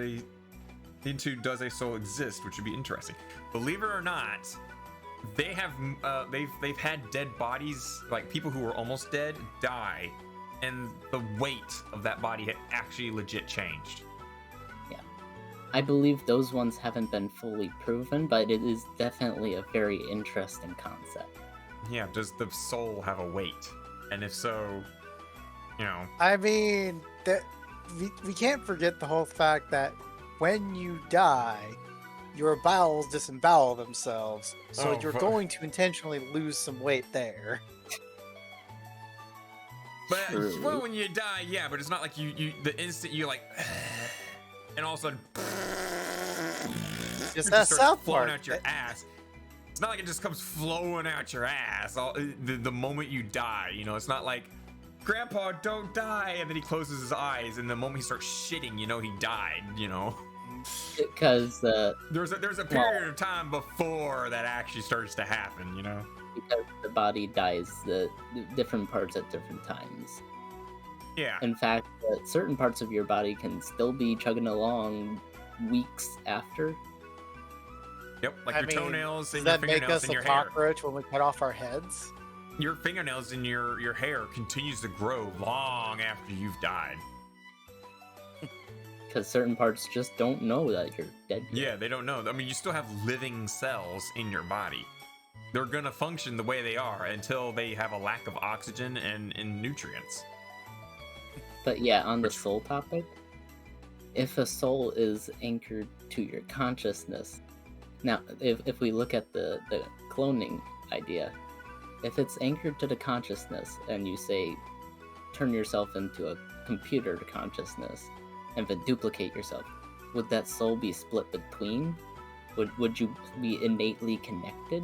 S1: a soul exist, which would be interesting. Believe it or not, they have they've had dead bodies, like people who were almost dead, die, and the weight of that body had actually legit changed.
S3: Yeah, I believe those ones haven't been fully proven, but it is definitely a very interesting concept.
S1: Yeah, does the soul have a weight? And if so,
S2: I mean, we can't forget the whole fact that when you die, your bowels disembowel themselves, so you're going to intentionally lose some weight there.
S1: But when you die, yeah, but it's not like you the instant you and all of a sudden
S2: just that South
S1: flowing out your ass. It's not like it just comes flowing out your ass the moment you die. It's not like, Grandpa, don't die, and then he closes his eyes, and the moment he starts shitting, he died.
S3: Because
S1: there's a period of time before that actually starts to happen.
S3: Because the body dies the different parts at different times.
S1: Yeah.
S3: In fact, certain parts of your body can still be chugging along weeks after.
S1: Yep, your toenails and
S2: your
S1: your fingernails and your hair.
S2: Does that make us a cockroach when we cut off our heads?
S1: Your fingernails and your hair continues to grow long after you've died.
S3: Because certain parts just don't know that you're dead yet.
S1: Yeah, they don't know. I mean, you still have living cells in your body. They're gonna function the way they are until they have a lack of oxygen and nutrients.
S3: But yeah, on the soul topic, if a soul is anchored to your consciousness, now if we look at the cloning idea, if it's anchored to the consciousness and you say turn yourself into a computer consciousness and then duplicate yourself, would that soul be split between? Would you be innately connected?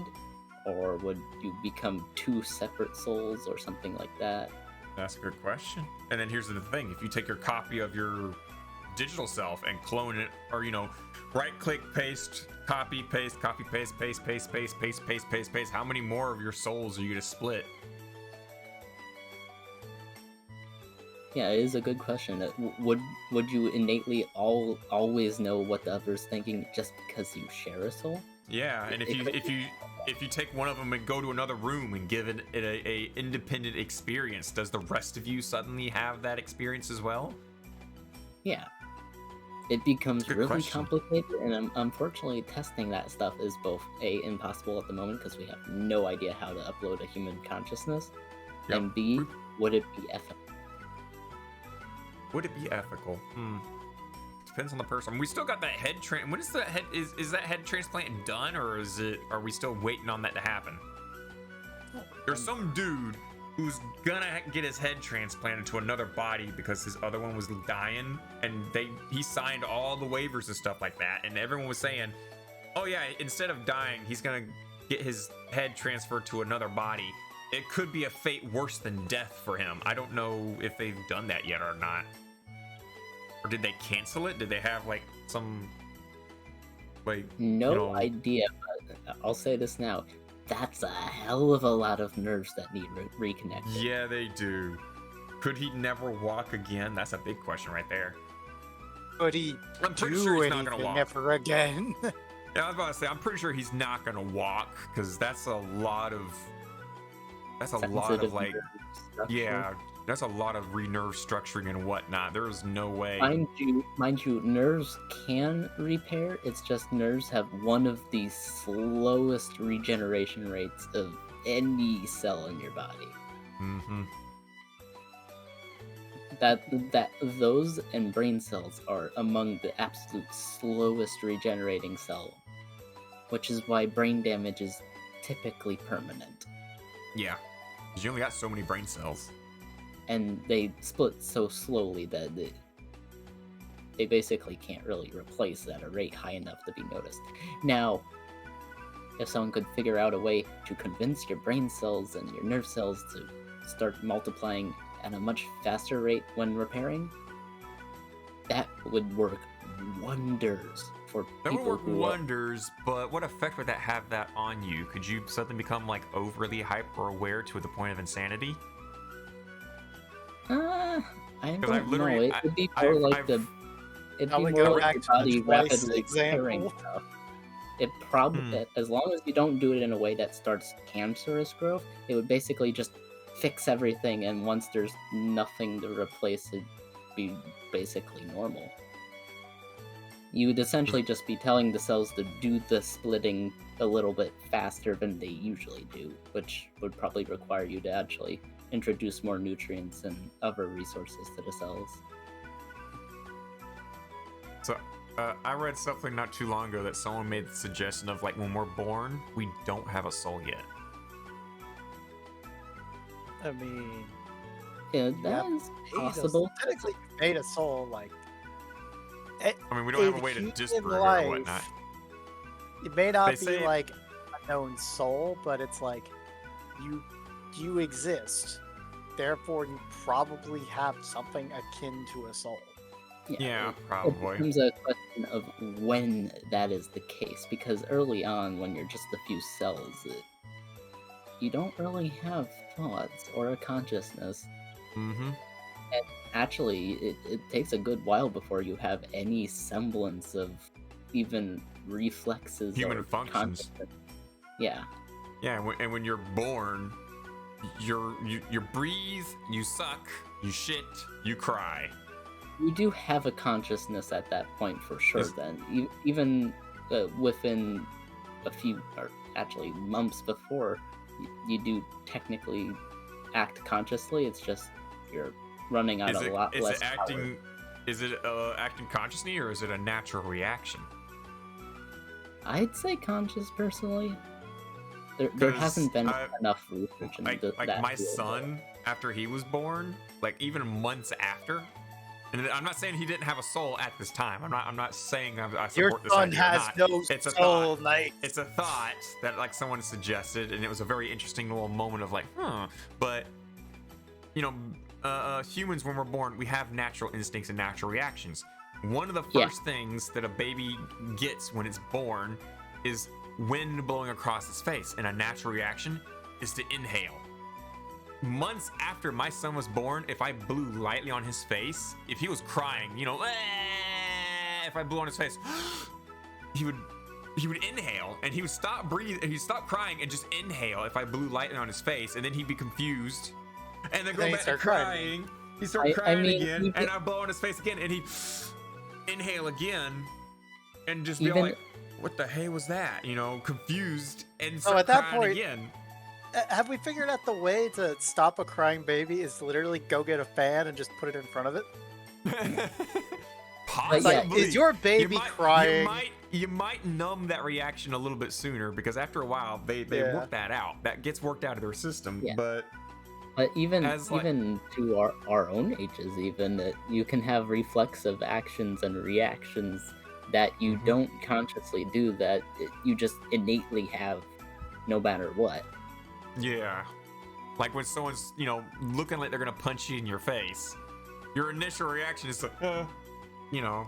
S3: Or would you become two separate souls or something like that?
S1: That's a good question. And then here's the thing: if you take your copy of your digital self and clone it, or right click, paste, copy, paste, paste, paste, paste, paste, paste, paste, paste, how many more of your souls are you gonna split?
S3: Yeah, it is a good question. Would you innately always know what the other's thinking just because you share a soul?
S1: Yeah, and if you take one of them and go to another room and give it a independent experience, does the rest of you suddenly have that experience as well?
S3: Yeah. It becomes
S1: Good
S3: really
S1: question.
S3: complicated, and unfortunately testing that stuff is both impossible at the moment because we have no idea how to upload a human consciousness,
S1: Yep.
S3: and B, would it be ethical?
S1: Would it be ethical? Depends on the person. We still got that head when is that head is that head transplant done, or are we still waiting on that to happen? There's some dude who's gonna get his head transplanted to another body because his other one was dying, and he signed all the waivers and stuff like that, and everyone was saying, oh yeah, instead of dying, he's gonna get his head transferred to another body. It could be a fate worse than death for him. I don't know if they've done that yet or not. Or did they cancel it? Did they have like some
S3: No idea, but I'll say this now. That's a hell of a lot of nerves that need reconnected.
S1: Yeah, they do. Could he never walk again? That's a big question right there.
S2: Could he
S1: I'm pretty
S2: do
S1: sure he's not
S2: anything
S1: gonna walk.
S2: ever again?
S1: Yeah, I was about to say, I'm pretty sure he's not gonna walk, because that's a lot of
S3: Sensitive
S1: like,
S3: nerve structure.
S1: yeah, that's a lot of re-nerve structuring and whatnot. There is no way.
S3: Mind you, nerves can repair. It's just nerves have one of the slowest regeneration rates of any cell in your body.
S1: Mm-hmm.
S3: That those and brain cells are among the absolute slowest regenerating cell, which is why brain damage is typically permanent.
S1: Yeah, because you only got so many brain cells.
S3: And they split so slowly that they basically can't really replace at a rate high enough to be noticed. Now, if someone could figure out a way to convince your brain cells and your nerve cells to start multiplying at a much faster rate when repairing, that would work wonders for
S1: That
S3: people
S1: would work
S3: who
S1: wonders, but what effect would that have that on you? Could you suddenly become like overly hyper aware to the point of insanity?
S3: I
S1: I've
S3: don't know.
S1: literally-
S3: It would be
S1: I've-
S3: more like
S1: I've-
S3: it'd
S2: Now
S3: be
S2: we
S3: more
S2: go
S3: like
S2: back
S3: your
S2: to the
S3: body
S2: twice
S3: rapidly repairing
S2: example.
S3: stuff. It probably, as long as you don't do it in a way that starts cancerous growth, it would basically just fix everything, and once there's nothing to replace it, be basically normal. You would essentially just be telling the cells to do the splitting a little bit faster than they usually do, which would probably require you to actually introduce more nutrients and other resources to the cells.
S1: So, I read something not too long ago that someone made the suggestion of like when we're born, we don't have a soul yet.
S2: I mean,
S3: Yeah,
S2: you
S3: that
S2: have
S3: is
S2: made a-
S3: possible.
S2: Technically, you made a soul like.
S1: I mean, we don't have a
S2: in
S1: way to
S2: human
S1: disprove it or
S2: life,
S1: whatnot.
S2: It may not
S1: They
S2: be
S1: say-
S2: like a known soul, but it's like you exist. Therefore, you probably have something akin to a soul.
S1: Yeah,
S3: It
S1: probably.
S3: becomes a question of when that is the case, because early on, when you're just a few cells, you don't really have thoughts or a consciousness.
S1: Mm-hmm.
S3: Actually, it takes a good while before you have any semblance of even reflexes
S1: Human
S3: or
S1: functions.
S3: consciousness. Yeah.
S1: Yeah, and when you're born, you breathe, you suck, you shit, you cry.
S3: You do have a consciousness at that point for sure.
S1: Yes.
S3: Then, even within a few, or actually months before, you do technically act consciously. It's just you're running out a lot less power.
S1: Is it acting consciously, or is it a natural reaction?
S3: I'd say conscious personally. There
S1: 'Cause,
S3: hasn't been enough research into
S1: Like
S3: that
S1: my
S3: field.
S1: son, after he was born, like even months after. And I'm not saying he didn't have a soul at this time. I'm not saying I support
S2: Your
S1: this
S2: son
S1: idea or
S2: has
S1: not.
S2: no
S1: It's a
S2: soul,
S1: thought.
S2: Knight.
S1: It's a thought that like someone suggested, and it was a very interesting little moment of like, huh. But you know, humans when we're born, we have natural instincts and natural reactions. One of the first things that a baby gets when it's born is wind blowing across its face, and a natural reaction is to inhale. Months after my son was born, if I blew lightly on his face, if he was crying, you know, if I blew on his face, he would inhale, and he would stop breathing, he'd stop crying and just inhale if I blew lightly on his face, and then he'd be confused, and then go back to crying. He'd start crying again, and I'd blow on his face again, and he'd inhale again, and just be all like, what the hey was that? You know, confused, and start
S2: at that
S1: crying
S2: point,
S1: again.
S2: Have we figured out the way to stop a crying baby is literally go get a fan and just put it in front of it?
S1: Possibly.
S2: Is your baby crying?
S1: You might numb that reaction a little bit sooner, because after a while they work that out. That gets worked out of their system.
S3: Yeah.
S1: But
S3: even to our own ages, even you can have reflexive actions and reactions that you don't consciously do, that you just innately have no matter what.
S1: Yeah, like when someone's, you know, looking like they're gonna punch you in your face, your initial reaction is to, you know,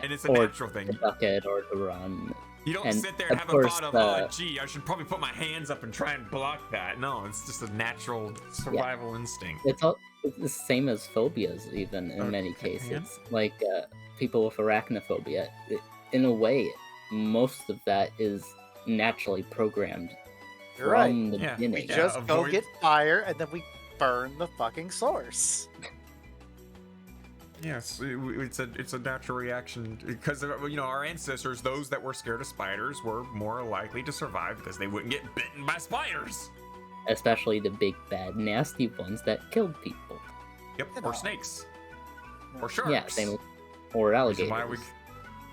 S1: and it's a natural thing.
S3: To duck it or to run.
S1: You don't sit there and have a thought of, oh, gee, I should probably put my hands up and try and block that. No, it's just a natural survival instinct.
S3: It's the same as phobias, even in many cases. Like people with arachnophobia, in a way, most of that is naturally programmed.
S2: You're right.
S3: The beginning.
S2: We just go get fire, and then we burn the fucking source.
S1: Yes, it's a natural reaction, because, you know, our ancestors, those that were scared of spiders, were more likely to survive because they wouldn't get bitten by spiders.
S3: Especially the big, bad, nasty ones that killed people.
S1: Yep, or snakes, or sharks.
S3: Yeah, same, or alligators.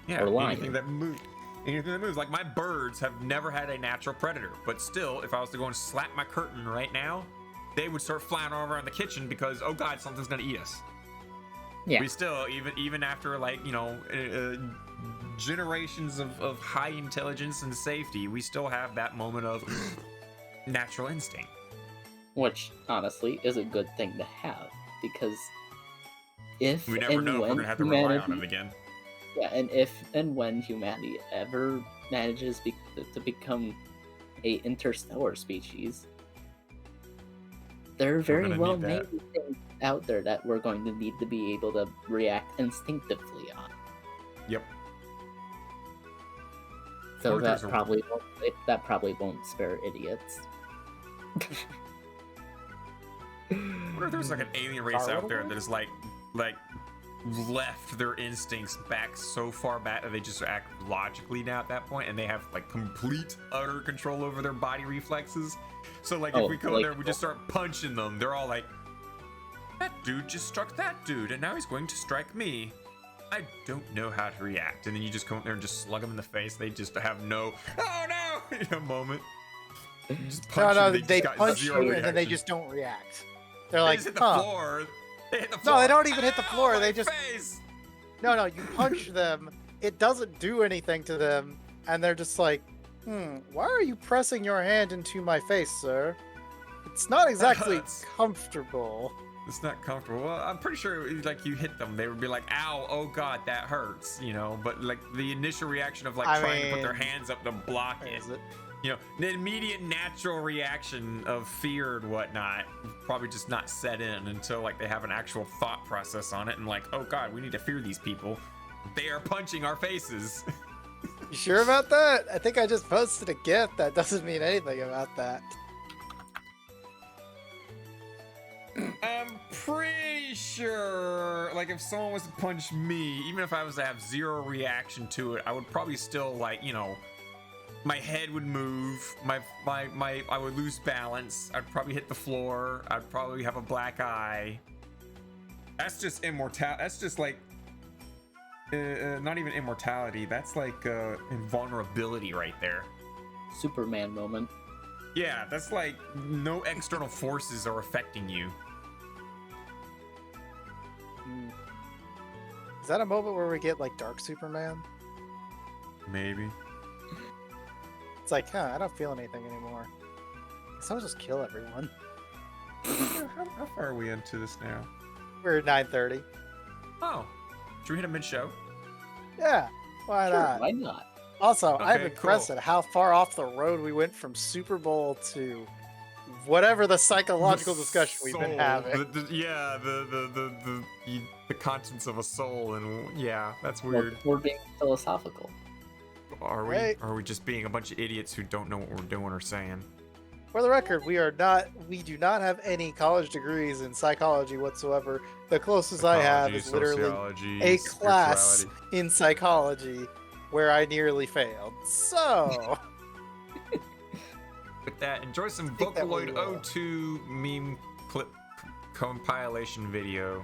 S3: Or lions.
S1: Anything that moves. Like, my birds have never had a natural predator, but still, if I was to go and slap my curtain right now, they would start flying all around the kitchen because, oh god, something's gonna eat us.
S3: Yeah.
S1: We still, even after, like, you know, generations of high intelligence and safety, we still have that moment of natural instinct.
S3: Which, honestly, is a good thing to have, because if
S1: we never know if we're gonna have to rely on it again.
S3: Yeah, and if and when humanity ever manages to become a interstellar species, there very well may be things out there that we're going to need to be able to react instinctively on.
S1: Yep.
S3: So that probably won't spare idiots.
S1: What if there's like an alien race out there that is like left their instincts back so far back that they just act logically now at that point, and they have like complete utter control over their body reflexes? So like if we go there, we just start punching them, they're all like, that dude just struck that dude and now he's going to strike me. I don't know how to react. And then you just come up there and just slug them in the face. They just have no, oh no, in a moment. You just punch them,
S2: they punch you and then they just don't react. They're like,
S1: just hit the floor. They hit the floor.
S2: No, they don't even hit the floor. They just
S1: face.
S2: No, you punch them. It doesn't do anything to them, and they're just like, why are you pressing your hand into my face, sir? It's not exactly comfortable.
S1: It's not comfortable. Well, I'm pretty sure, like, you hit them, they would be like, ow, oh god, that hurts, you know? But, like, the initial reaction of, like, trying to put their hands up to block it. You know, the immediate natural reaction of fear and whatnot probably just not set in until, like, they have an actual thought process on it and, like, oh god, we need to fear these people. They are punching our faces.
S2: You sure about that? I think I just posted a GIF that doesn't mean anything about that.
S1: I'm pretty sure, like, if someone was to punch me, even if I was to have zero reaction to it, I would probably still, like, you know, my head would move, I would lose balance, I'd probably hit the floor, I'd probably have a black eye. That's just immortality. That's just like, not even immortality. That's like invulnerability right there.
S3: Superman moment.
S1: Yeah, that's like no external forces are affecting you.
S2: Is that a moment where we get like Dark Superman?
S1: Maybe.
S2: It's like, huh, I don't feel anything anymore. Someone just kill everyone.
S1: How far are we into this now?
S2: We're at 9:30.
S1: Oh, should we hit a mid-show?
S2: Yeah, why
S3: Sure,
S2: not?
S3: why not?
S2: Also, I'm
S1: Okay,
S2: impressed
S1: cool.
S2: at how far off the road we went from Super Bowl to whatever the psychological discussion we've been
S1: Soul,
S2: having.
S1: the contents of a soul, and yeah, that's
S3: Well,
S1: weird.
S3: we're being philosophical.
S1: Are we?
S2: Right.
S1: Or are we just being a bunch of idiots who don't know what we're doing or saying?
S2: For the record, we do not have any college degrees in psychology whatsoever. The closest I have
S1: Psychology,
S2: is literally
S1: sociology,
S2: a class
S1: spirituality.
S2: in psychology where I nearly failed. So,
S1: With that, enjoy some
S2: think that we
S1: Vocaloid
S2: will.
S1: O2 meme clip compilation video.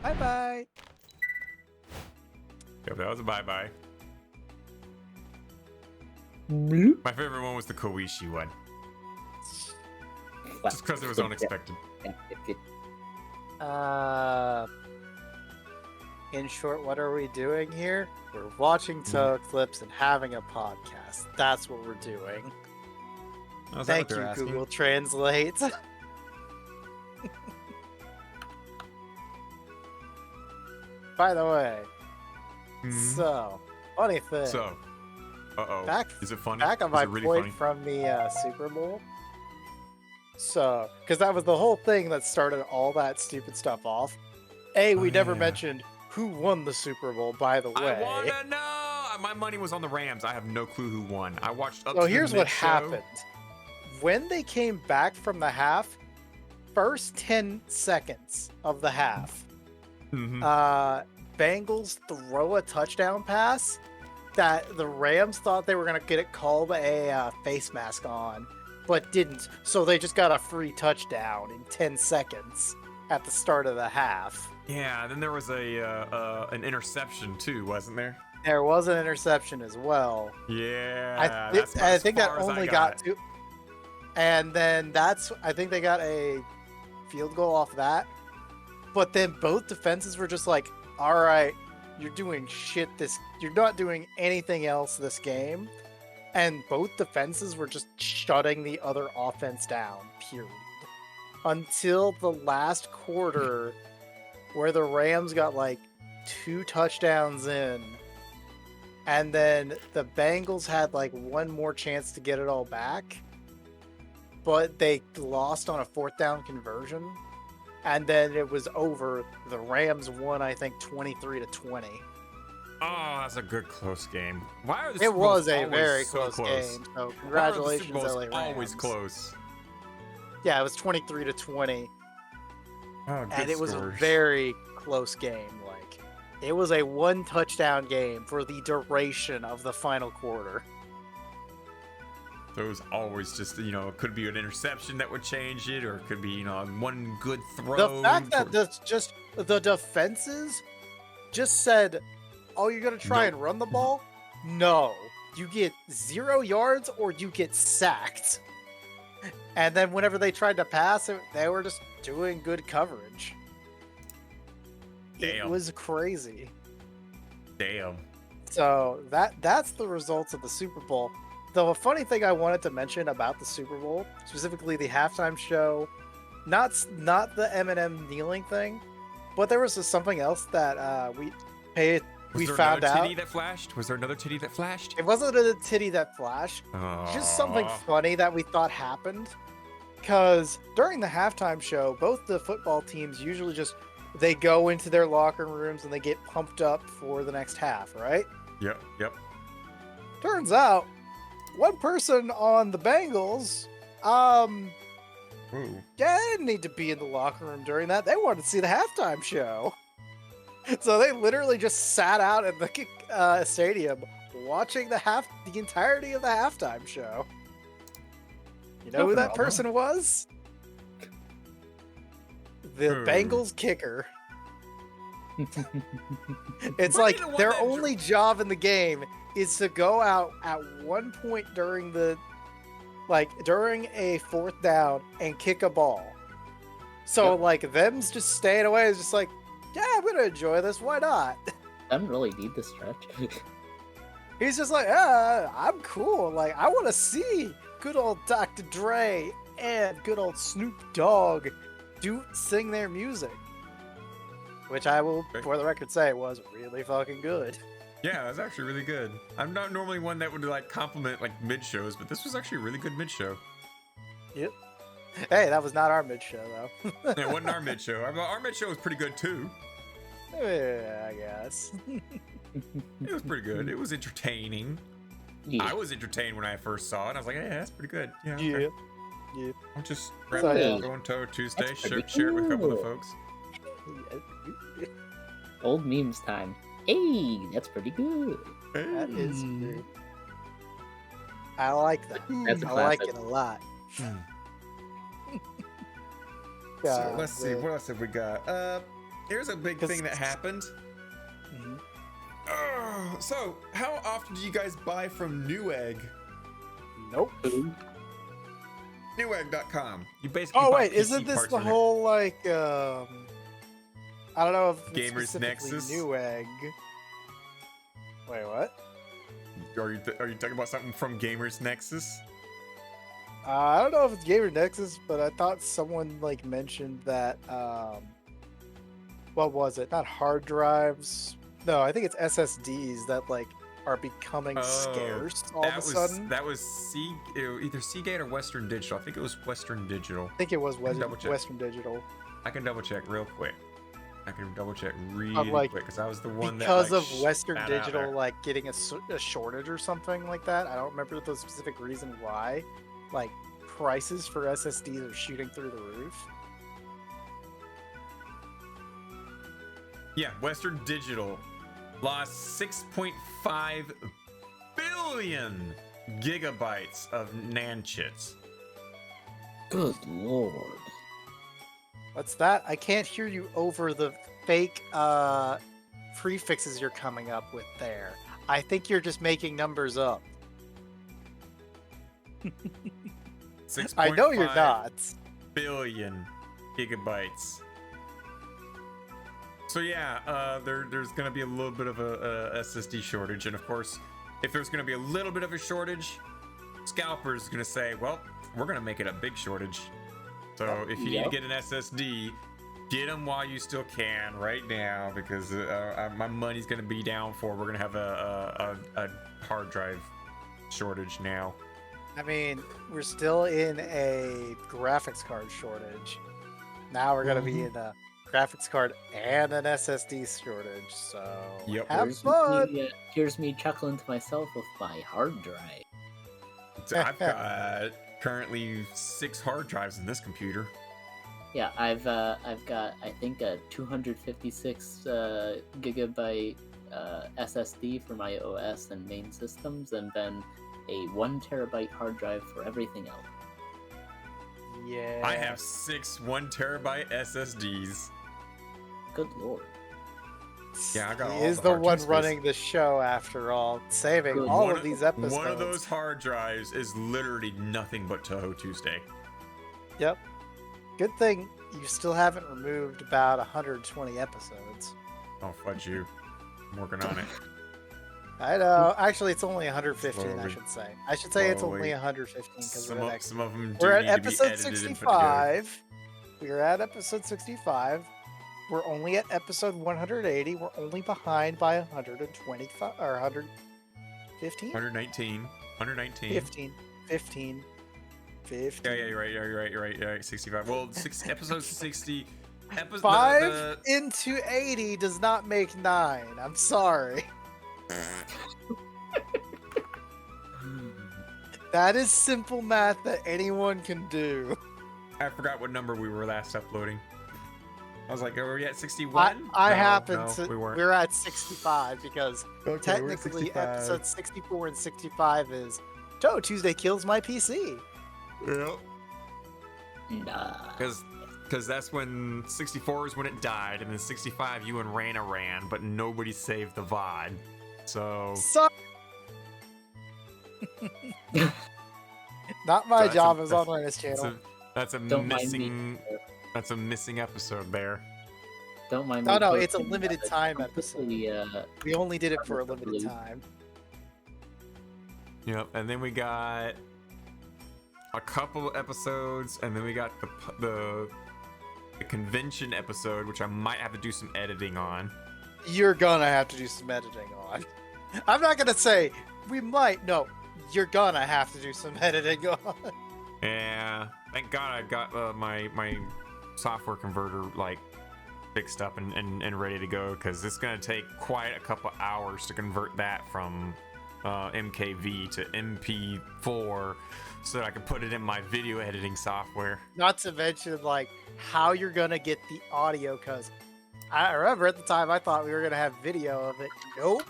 S2: Bye bye.
S1: Yep, that was a bye-bye.
S3: Bloop.
S1: My favorite one was the Koishi one.
S3: Wow.
S1: Just because it was unexpected.
S2: In short, what are we doing here? We're watching Touhou clips and having a podcast. That's what we're doing.
S1: Oh, is that
S2: Thank
S1: what they're
S2: you,
S1: asking?
S2: Google Translate. By the way,
S1: Mhm.
S2: so funny thing.
S1: So, uh-oh.
S2: Back,
S1: Is it funny?
S2: back on
S1: Is
S2: my
S1: it really
S2: point
S1: funny?
S2: from the Super Bowl. So, because that was the whole thing that started all that stupid stuff off. We
S1: Oh,
S2: never
S1: yeah.
S2: mentioned who won the Super Bowl, by the way.
S1: I wanna know! My money was on the Rams. I have no clue who won. I watched up
S2: So
S1: to
S2: here's
S1: the
S2: what
S1: mid-show.
S2: happened. When they came back from the half, first 10 seconds of the half,
S1: Mhm.
S2: Bengals throw a touchdown pass that the Rams thought they were going to get it called a face mask on, but didn't. So they just got a free touchdown in 10 seconds at the start of the half.
S1: Yeah, then there was an interception too, wasn't there?
S2: There was an interception as well.
S1: Yeah,
S2: I think that
S1: far as I
S2: only got two. And then I think they got a field goal off that. But then both defenses were just like, all right, you're doing shit you're not doing anything else this game. And both defenses were just shutting the other offense down, period. Until the last quarter where the Rams got like 2 touchdowns in. And then the Bengals had like one more chance to get it all back. But they lost on a 4th down conversion. And then it was over. The Rams won, I think, 23-20.
S1: Oh, that's a good close game. Why are the
S2: It
S1: Super Bowls
S2: was a
S1: always
S2: very
S1: so
S2: close game. So
S1: Why are the
S2: congratulations,
S1: Super Bowls
S2: LA Rams.
S1: always close.
S2: Yeah, it was 23-20.
S1: Oh, good
S2: And it was a
S1: scores.
S2: very close game. Like, it was a 1 touchdown game for the duration of the final quarter.
S1: So it was always just, it could be an interception that would change it, or it could be, one good throw.
S2: The fact that the defenses just said, "Oh, you're gonna try
S1: Nope.
S2: and run the ball?" No, you get 0 yards or you get sacked. And then whenever they tried to pass, they were just doing good coverage. It
S1: Damn.
S2: was crazy.
S1: Damn.
S2: So that's the results of the Super Bowl. The funny thing I wanted to mention about the Super Bowl, specifically the halftime show, not the Eminem kneeling thing, but there was something else that we we
S1: there
S2: found
S1: another
S2: out
S1: titty that flashed? Was there another titty that flashed?
S2: it wasn't a titty that flashed. Just something
S1: Aw.
S2: funny that we thought happened. Because during the halftime show, both the football teams usually they go into their locker rooms and they get pumped up for the next half, right?
S1: Yep.
S2: Turns out, one person on the Bengals,
S1: Ooh.
S2: didn't need to be in the locker room during that. They wanted to see the halftime show. So they literally just sat out in the stadium watching the entirety of the halftime show. You know who that person was? The
S1: Who?
S2: Bengals kicker. It's
S1: Probably
S2: like
S1: the one
S2: their
S1: that
S2: only job in the game is to go out at one point during during a 4th down and kick a ball. So
S3: Yep.
S2: them's just staying away is just like, yeah, I'm gonna enjoy this. Why not?
S3: I don't really need the stretch.
S2: He's just like, I'm cool. Like, I want to see good old Dr. Dre and good old Snoop Dogg sing their music. Which I will, for the record, say was really fucking good.
S1: Yeah, that's actually really good. I'm not normally one that would compliment mid shows, but this was actually a really good mid show.
S2: Yep. Hey, that was not our mid show though.
S1: It wasn't our mid show. Our mid show was pretty good too.
S2: Yeah, I guess.
S1: It was pretty good. It was entertaining.
S3: Yeah.
S1: I was entertained when I first saw it. I was like, yeah, that's pretty good. Yeah. Okay.
S2: Yeah. Yeah.
S1: I'll just
S2: So,
S1: grab
S2: yeah.
S1: it, go on Touhou Tuesday,
S3: That's pretty
S1: share it with a couple of the
S3: cool.
S1: folks.
S3: Old memes time. Hey, that's pretty good.
S2: That is
S1: Hey.
S2: good. I like that.
S3: That's a
S2: I like
S3: classic.
S2: it a lot.
S1: So
S2: God,
S1: let's see,
S2: man.
S1: what else have we got? Here's a big thing that happened.
S2: Mhm.
S1: So, how often do you guys buy from Newegg?
S2: Nope.
S1: Newegg.com. You basically
S2: Oh
S1: buy
S2: wait,
S1: PC
S2: isn't this
S1: parts
S2: the
S1: on there.
S2: whole I don't know if it's
S1: Gamers
S2: specifically
S1: Nexus?
S2: Newegg. Wait, what?
S1: Are you talking about something from Gamers Nexus?
S2: I don't know if it's Gamer Nexus, but I thought someone mentioned that what was it? Not hard drives. No, I think it's SSDs that are becoming scarce all of a sudden.
S1: That was either Seagate or Western Digital. I think it was Western Digital.
S2: I think it was
S1: double check.
S2: Western Digital.
S1: I can double check real quick. Really
S2: like,
S1: quick because I was the one
S2: Because
S1: that
S2: of Western
S1: spat out
S2: Digital
S1: there.
S2: getting a shortage or something like that. I don't remember the specific reason why. Prices for SSDs are shooting through the roof.
S1: Yeah, Western Digital lost 6.5 billion gigabytes of NAND chits.
S3: Good lord.
S2: What's that? I can't hear you over the fake prefixes you're coming up with there. I think you're just making numbers up.
S1: 6.5
S2: I know you're not.
S1: billion gigabytes. So yeah, there's gonna be a little bit of a SSD shortage, and of course, if there's gonna be a little bit of a shortage, Scalper's gonna say, well, we're gonna make it a big shortage. So if you need to get an SSD, get them while you still can right now, because my money's gonna be down for we're gonna have a hard drive shortage now.
S2: I mean, we're still in a graphics card shortage. Now we're gonna be in a graphics card and an SSD shortage. So
S1: Yep.
S2: have fun.
S3: Here's me chuckling to myself with my hard drive.
S1: So I've got currently 6 hard drives in this computer.
S3: Yeah, I've got I think a 256 gigabyte SSD for my OS and main systems, and then a 1 terabyte hard drive for everything else.
S2: Yeah.
S1: I have 6 1 terabyte SSDs.
S3: Good lord.
S1: Yeah, I got
S2: He
S1: all
S2: is
S1: the
S2: the
S1: hard
S2: one
S1: drive space.
S2: running the show after all, saving
S3: Good.
S2: all
S1: One
S2: of these episodes.
S1: One of those hard drives is literally nothing but Touhou Tuesday.
S2: Yep. Good thing you still haven't removed about 120 episodes.
S1: Oh, fudge you. I'm working on it.
S2: I know. Actually, it's only 115, I
S1: Slowly.
S2: should say. I should say it's only
S1: Slowly.
S2: 115 because
S1: some of them do
S2: we're at
S1: need to be
S2: episode
S1: edited and put together.
S2: 65. We are at episode 65. We're only at episode 180. We're only behind by 125 or 115?
S1: 119. 119.
S2: 15.
S1: Yeah, you're right. 65. Well, episode 60.
S2: 5 into 80 does not make 9. I'm sorry. That is simple math that anyone can do.
S1: I forgot what number we were last uploading. I was like, are we at 61?
S2: I
S1: No,
S2: happen
S1: no,
S2: to.
S1: we weren't.
S2: We're at 65 because
S1: Okay, we're at
S2: technically
S1: 65.
S2: episode 64 and 65 is Touhou Tuesday kills my PC.
S1: Yeah.
S3: Nah.
S1: Because that's when 64 is when it died, and then 65 you and Raina ran, but nobody saved the VOD. So
S2: Not my
S1: So
S2: job
S1: that's
S2: as on this channel.
S1: that's a
S3: Don't mind
S1: missing
S3: me.
S1: that's a missing episode there.
S3: Don't mind
S2: No,
S3: me.
S2: no, it's a
S3: posting
S2: limited
S3: that
S2: time
S3: typically,
S2: episode. We only did it for a limited
S3: Blue.
S2: time.
S1: Yep, and then we got a couple episodes, and then we got the convention episode, which I might have to do some editing on.
S2: You're gonna have to do some editing on. I'm not gonna say we might. No, you're gonna have to do some editing on.
S1: Yeah, thank God I got my software converter like fixed up and ready to go, because it's gonna take quite a couple hours to convert that from MKV to MP4 so that I can put it in my video editing software.
S2: Not to mention like how you're gonna get the audio, because I remember at the time I thought we were gonna have video of it. Nope,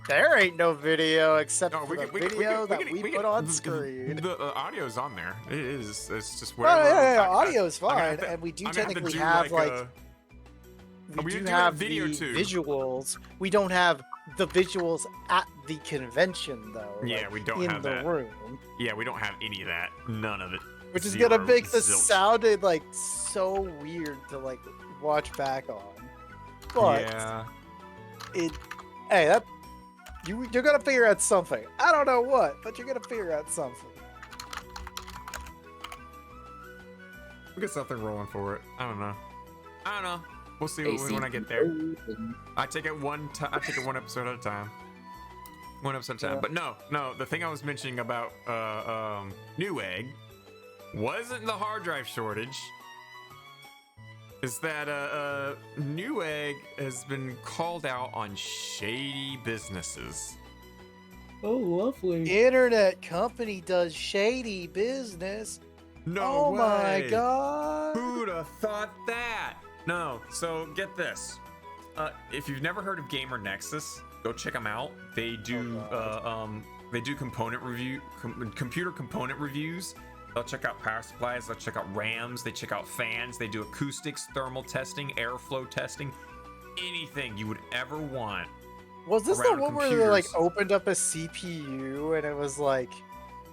S2: there ain't no video except for the video that we put on screen.
S1: The audio's on there. It is. It's just
S2: No,
S1: whatever.
S2: yeah, audio's
S1: I'm gonna
S2: fine,
S1: have to-
S2: and we do
S1: I'm gonna have to
S2: technically
S1: do,
S2: have
S1: we
S2: we
S1: do
S2: do
S1: have
S2: have
S1: video
S2: the
S1: too.
S2: visuals. We don't have the visuals at the convention though.
S1: Yeah,
S2: like,
S1: we don't
S2: in
S1: have
S2: the
S1: that.
S2: room,
S1: Yeah, we don't have any of that. None of it.
S2: which is
S1: Zero,
S2: gonna make the
S1: zilch.
S2: sounded like so weird to like watch back on. But
S1: Yeah.
S2: hey, that you're gonna figure out something. I don't know what, but you're gonna figure out something.
S1: We get something rolling for it. I don't know. We'll see when I get there. I take it one episode at a time. One episode at a time.
S2: Yeah.
S1: But no. The thing I was mentioning about Newegg wasn't the hard drive shortage. Is that Newegg has been called out on shady businesses.
S3: Oh, lovely.
S2: Internet company does shady business.
S1: No
S2: Oh
S1: way.
S2: my god.
S1: Who'd have thought that? No, so get this. If you've never heard of Gamer Nexus, go check them out. They do computer component reviews. They'll check out power supplies, they'll check out RAMs, they check out fans, they do acoustics, thermal testing, airflow testing, anything you would ever want.
S2: Was this the
S1: around
S2: one where they like
S1: computers.
S2: opened up a CPU and it was like,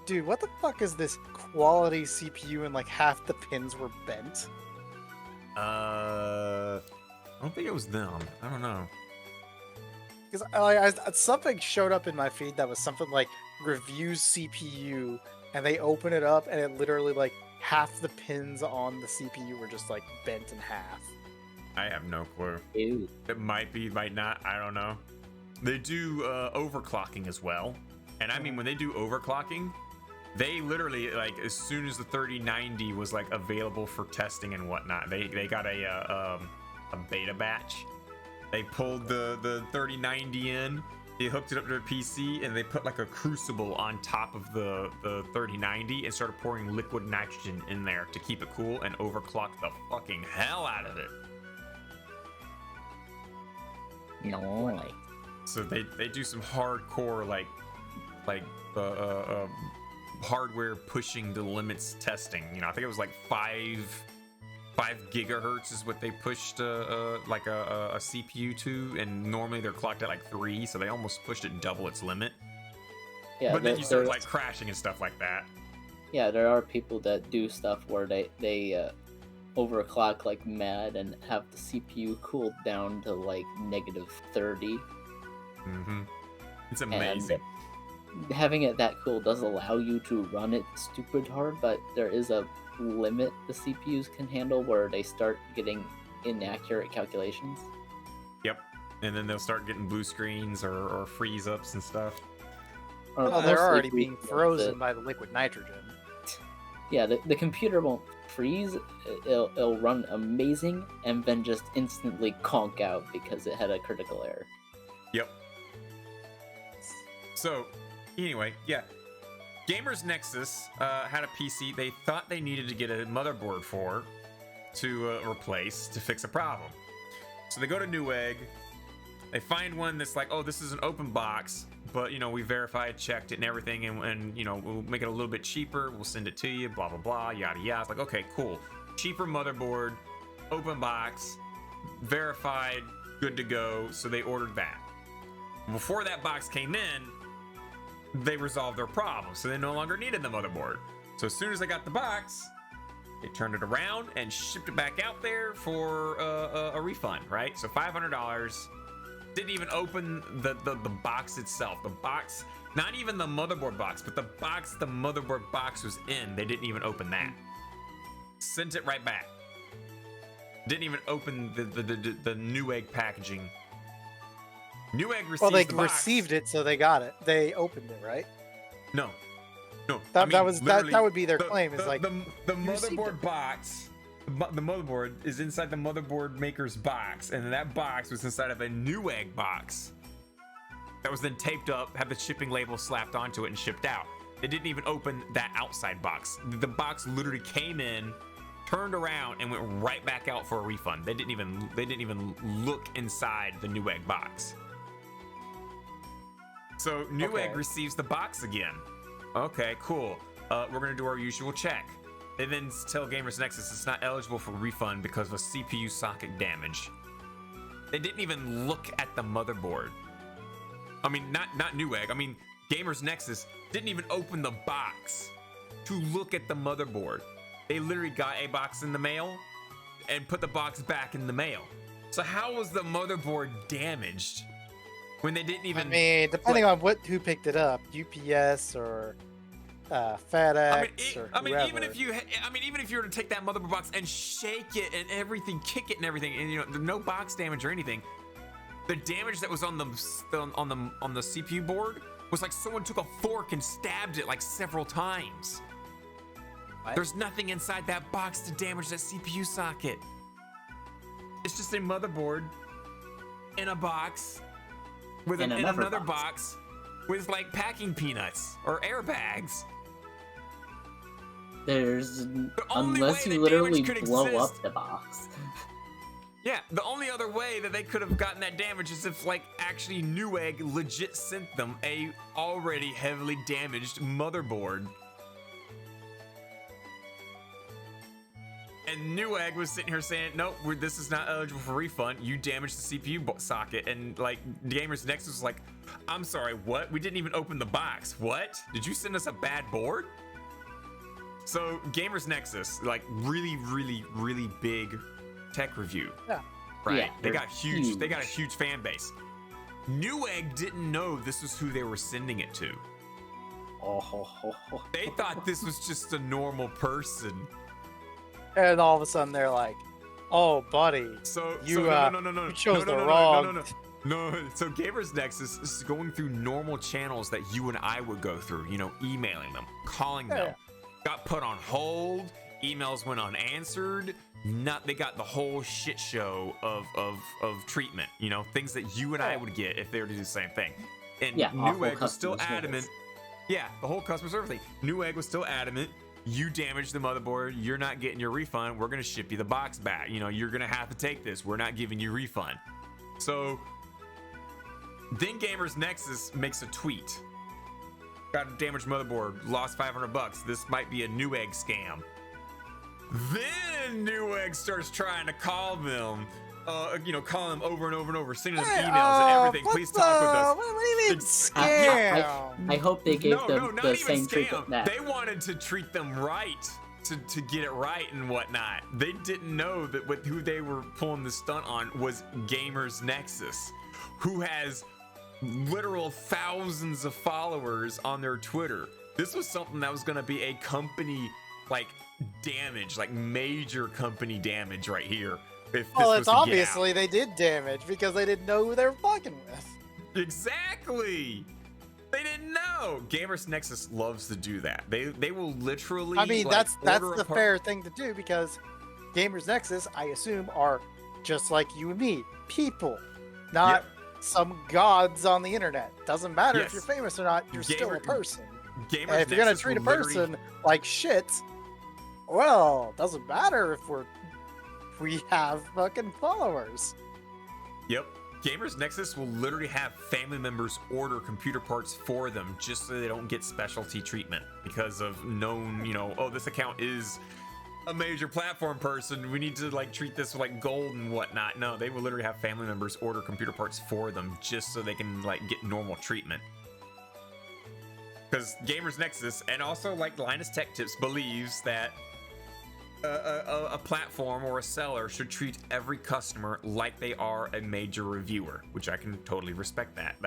S2: dude, what the fuck is this quality CPU and like half the pins were bent?
S1: I don't think it was them. I don't know.
S2: Because something showed up in my feed that was something like reviews CPU, and they open it up and it literally like half the pins on the CPU were just like bent in half.
S1: I have no clue.
S3: Ew.
S1: It might be, might not. I don't know. They do overclocking as well. And I mean, when they do overclocking, they literally, like, as soon as the 3090 was like available for testing and whatnot, they got a beta batch. They pulled the 3090 in, they hooked it up to their PC, and they put like a crucible on top of the 3090 and started pouring liquid nitrogen in there to keep it cool and overclock the fucking hell out of it.
S3: No.
S1: So they do some hardcore like hardware pushing the limits testing. You know, I think it was like 5 gigahertz is what they pushed like a CPU to, and normally they're clocked at like 3, so they almost pushed it double its limit.
S3: Yeah,
S1: But then you start
S3: there's-
S1: like crashing and stuff like that.
S3: Yeah, there are people that do stuff where they overclock like mad and have the CPU cooled down to like -30.
S1: Mm-hmm. It's amazing.
S3: And having it that cool does allow you to run it stupid hard, but there is a limit the CPUs can handle where they start getting inaccurate calculations.
S1: Yep. And then they'll start getting blue screens or freeze ups and stuff.
S3: Or
S2: Well, they're
S3: mostly
S2: already
S3: freeze
S2: being
S3: ups
S2: frozen
S3: that-
S2: by the liquid nitrogen.
S3: Yeah, the computer won't freeze. It'll run amazing and then just instantly conk out because it had a critical error.
S1: Yep. So, anyway, yeah. Gamers Nexus had a PC they thought they needed to get a motherboard for to replace to fix a problem. So they go to Newegg. They find one that's like, oh, this is an open box, but, you know, we verified, checked it and everything, and you know, we'll make it a little bit cheaper. We'll send it to you, blah, blah, blah, yada, yada. It's like, okay, cool. Cheaper motherboard, open box, verified, good to go. So they ordered that. Before that box came in, they resolved their problem, so they no longer needed the motherboard. So as soon as they got the box, they turned it around and shipped it back out there for a refund, right? So $500. Didn't even open the box itself. The box, not even the motherboard box, but the box the motherboard box was in, they didn't even open that. Sent it right back. Didn't even open the Newegg packaging. Newegg received
S2: Well, they
S1: the box.
S2: received it, so they got it. They opened it, right?
S1: No.
S2: That,
S1: I mean,
S2: that was that,
S1: literally,
S2: that would be their
S1: the-
S2: claim. Is
S1: the,
S2: like
S1: the
S2: you received
S1: motherboard
S2: it.
S1: box. The motherboard is inside the motherboard maker's box, and then that box was inside of a Newegg box that was then taped up, had the shipping label slapped onto it, and shipped out. They didn't even open that outside box. The box literally came in, turned around, and went right back out for a refund. They didn't even look inside the Newegg box. So Newegg
S2: Okay.
S1: receives the box again. Okay, cool. We're gonna do our usual check. They then tell Gamers Nexus it's not eligible for refund because of a CPU socket damage. They didn't even look at the motherboard. I mean, not Newegg. I mean, Gamers Nexus didn't even open the box to look at the motherboard. They literally got a box in the mail and put the box back in the mail. So how was the motherboard damaged when they didn't even?
S2: I mean, depending on who picked it up, UPS or FedEx or whoever.
S1: even if you were to take that motherboard box and shake it and everything, kick it and everything, and you know, no box damage or anything, the damage that was on the CPU board was like someone took a fork and stabbed it like several times.
S2: What?
S1: There's nothing inside that box to damage that CPU socket. It's just a motherboard in a box with
S3: In
S1: in
S3: another
S1: another
S3: box.
S1: box with like packing peanuts or airbags.
S3: There's
S1: only
S3: unless
S1: way
S3: you
S1: the
S3: literally
S1: damage could
S3: blow
S1: exist-
S3: up the box.
S1: Yeah, the only other way that they could have gotten that damage is if like actually Newegg legit sent them a already heavily damaged motherboard. And Newegg was sitting here saying, nope, this is not eligible for refund. You damaged the CPU socket. And like Gamers Nexus was like, I'm sorry, what? We didn't even open the box. What? Did you send us a bad board? So Gamers Nexus, like really, really, really big tech review.
S2: Yeah.
S1: Right?
S3: Yeah,
S1: they
S3: they're
S1: got huge. They got a
S3: huge.
S1: huge fan base. Newegg didn't know this was who they were sending it to.
S2: Oh.
S1: They thought this was just a normal person.
S2: And all of a sudden they're like, "Oh, buddy,
S1: So
S2: You,
S1: no.
S2: you chose the
S1: No.
S2: wrong."
S1: So Gamers Nexus is going through normal channels that you and I would go through. You know, emailing them, calling them.
S2: Yeah.
S1: Got put on hold. Emails went unanswered. They got the whole shit show of treatment. You know, things that you and I would get if they were to do the same thing. And
S3: Yeah, awful
S1: Newegg was still
S3: customer
S1: adamant.
S3: service.
S1: Yeah, the whole customer service thing. Newegg was still adamant. You damaged the motherboard. You're not getting your refund. We're gonna ship you the box back. You know, you're gonna have to take this. We're not giving you a refund. So then Gamers Nexus makes a tweet. Got a damaged motherboard. Lost $500. This might be a Newegg scam. Then Newegg starts trying to call them. Calling them over and over and over, sending them emails and everything.
S2: what
S1: Please talk with us.
S2: What do you mean
S1: It's-
S2: scam?
S3: I hope they gave them
S1: not
S3: the
S1: even
S3: same
S1: scam.
S3: treatment that.
S1: They wanted to treat them right, to get it right and whatnot. They didn't know that who they were pulling the stunt on was Gamers Nexus, who has literal thousands of followers on their Twitter. This was something that was going to be a company like damage, like major company damage right here. if this
S2: Well,
S1: was
S2: it's
S1: to get out.
S2: obviously they did damage because they didn't know who they were fucking with.
S1: Exactly. They didn't know. Gamers Nexus loves to do that. They will literally.
S2: I mean,
S1: like,
S2: that's
S1: order
S2: the
S1: apart-
S2: fair thing to do because Gamers Nexus, I assume, are just like you and me, people, not some gods on the internet. Doesn't matter if you're
S1: Yes.
S2: famous or not, you're still a
S1: Gamer-
S2: person.
S1: Gamers
S2: And if you're gonna
S1: Nexus
S2: treat a
S1: will literally-
S2: person like shit, well, doesn't matter if we have fucking followers.
S1: Yep. Gamers Nexus will literally have family members order computer parts for them just so they don't get specialty treatment because of known, oh, this account is a major platform person. We need to like treat this like gold and whatnot. No, they will literally have family members order computer parts for them just so they can like get normal treatment. Because Gamers Nexus and also like Linus Tech Tips believes that a platform or a seller should treat every customer like they are a major reviewer, which I can totally respect that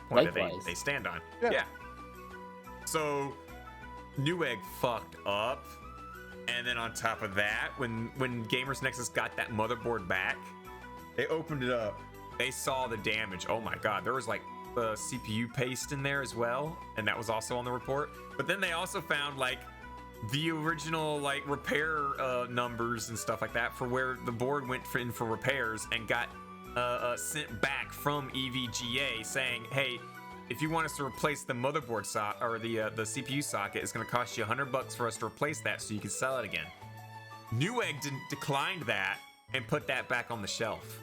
S1: point that
S3: Likewise.
S1: they stand on.
S2: Yeah.
S1: So Newegg fucked up, and then on top of that, when Gamers Nexus got that motherboard back, they opened it up. They saw the damage. Oh my god, there was like CPU paste in there as well, and that was also on the report. But then they also found like the original like repair numbers and stuff like that for where the board went in for repairs and got sent back from EVGA saying, hey, if you want us to replace the motherboard socket or the CPU socket, it's going to cost you $100 for us to replace that so you can sell it again. Newegg declined that and put that back on the shelf.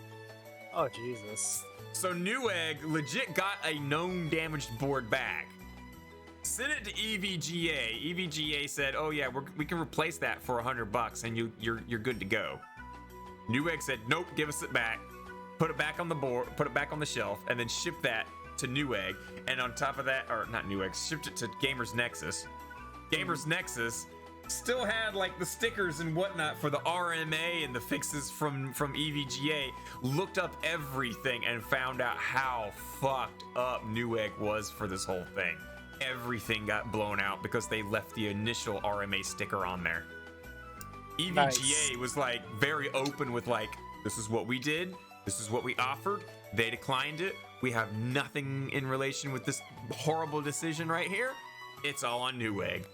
S2: Oh Jesus.
S1: So Newegg legit got a known damaged board back. Sent it to EVGA. EVGA said, "Oh yeah, we can replace that for $100 and you're good to go." Newegg said, "Nope, give us it back. Put it back on the board, put it back on the shelf, and then ship that to Newegg." And on top of that, or not Newegg, shipped it to Gamers Nexus. Gamers Nexus still had like the stickers and whatnot for the RMA and the fixes from EVGA. Looked up everything and found out how fucked up Newegg was for this whole thing. Everything got blown out because they left the initial RMA sticker on there. EVGA was like very open with like, this is what we did, this is what we offered. They declined it. We have nothing in relation with this horrible decision right here. It's all on Newegg.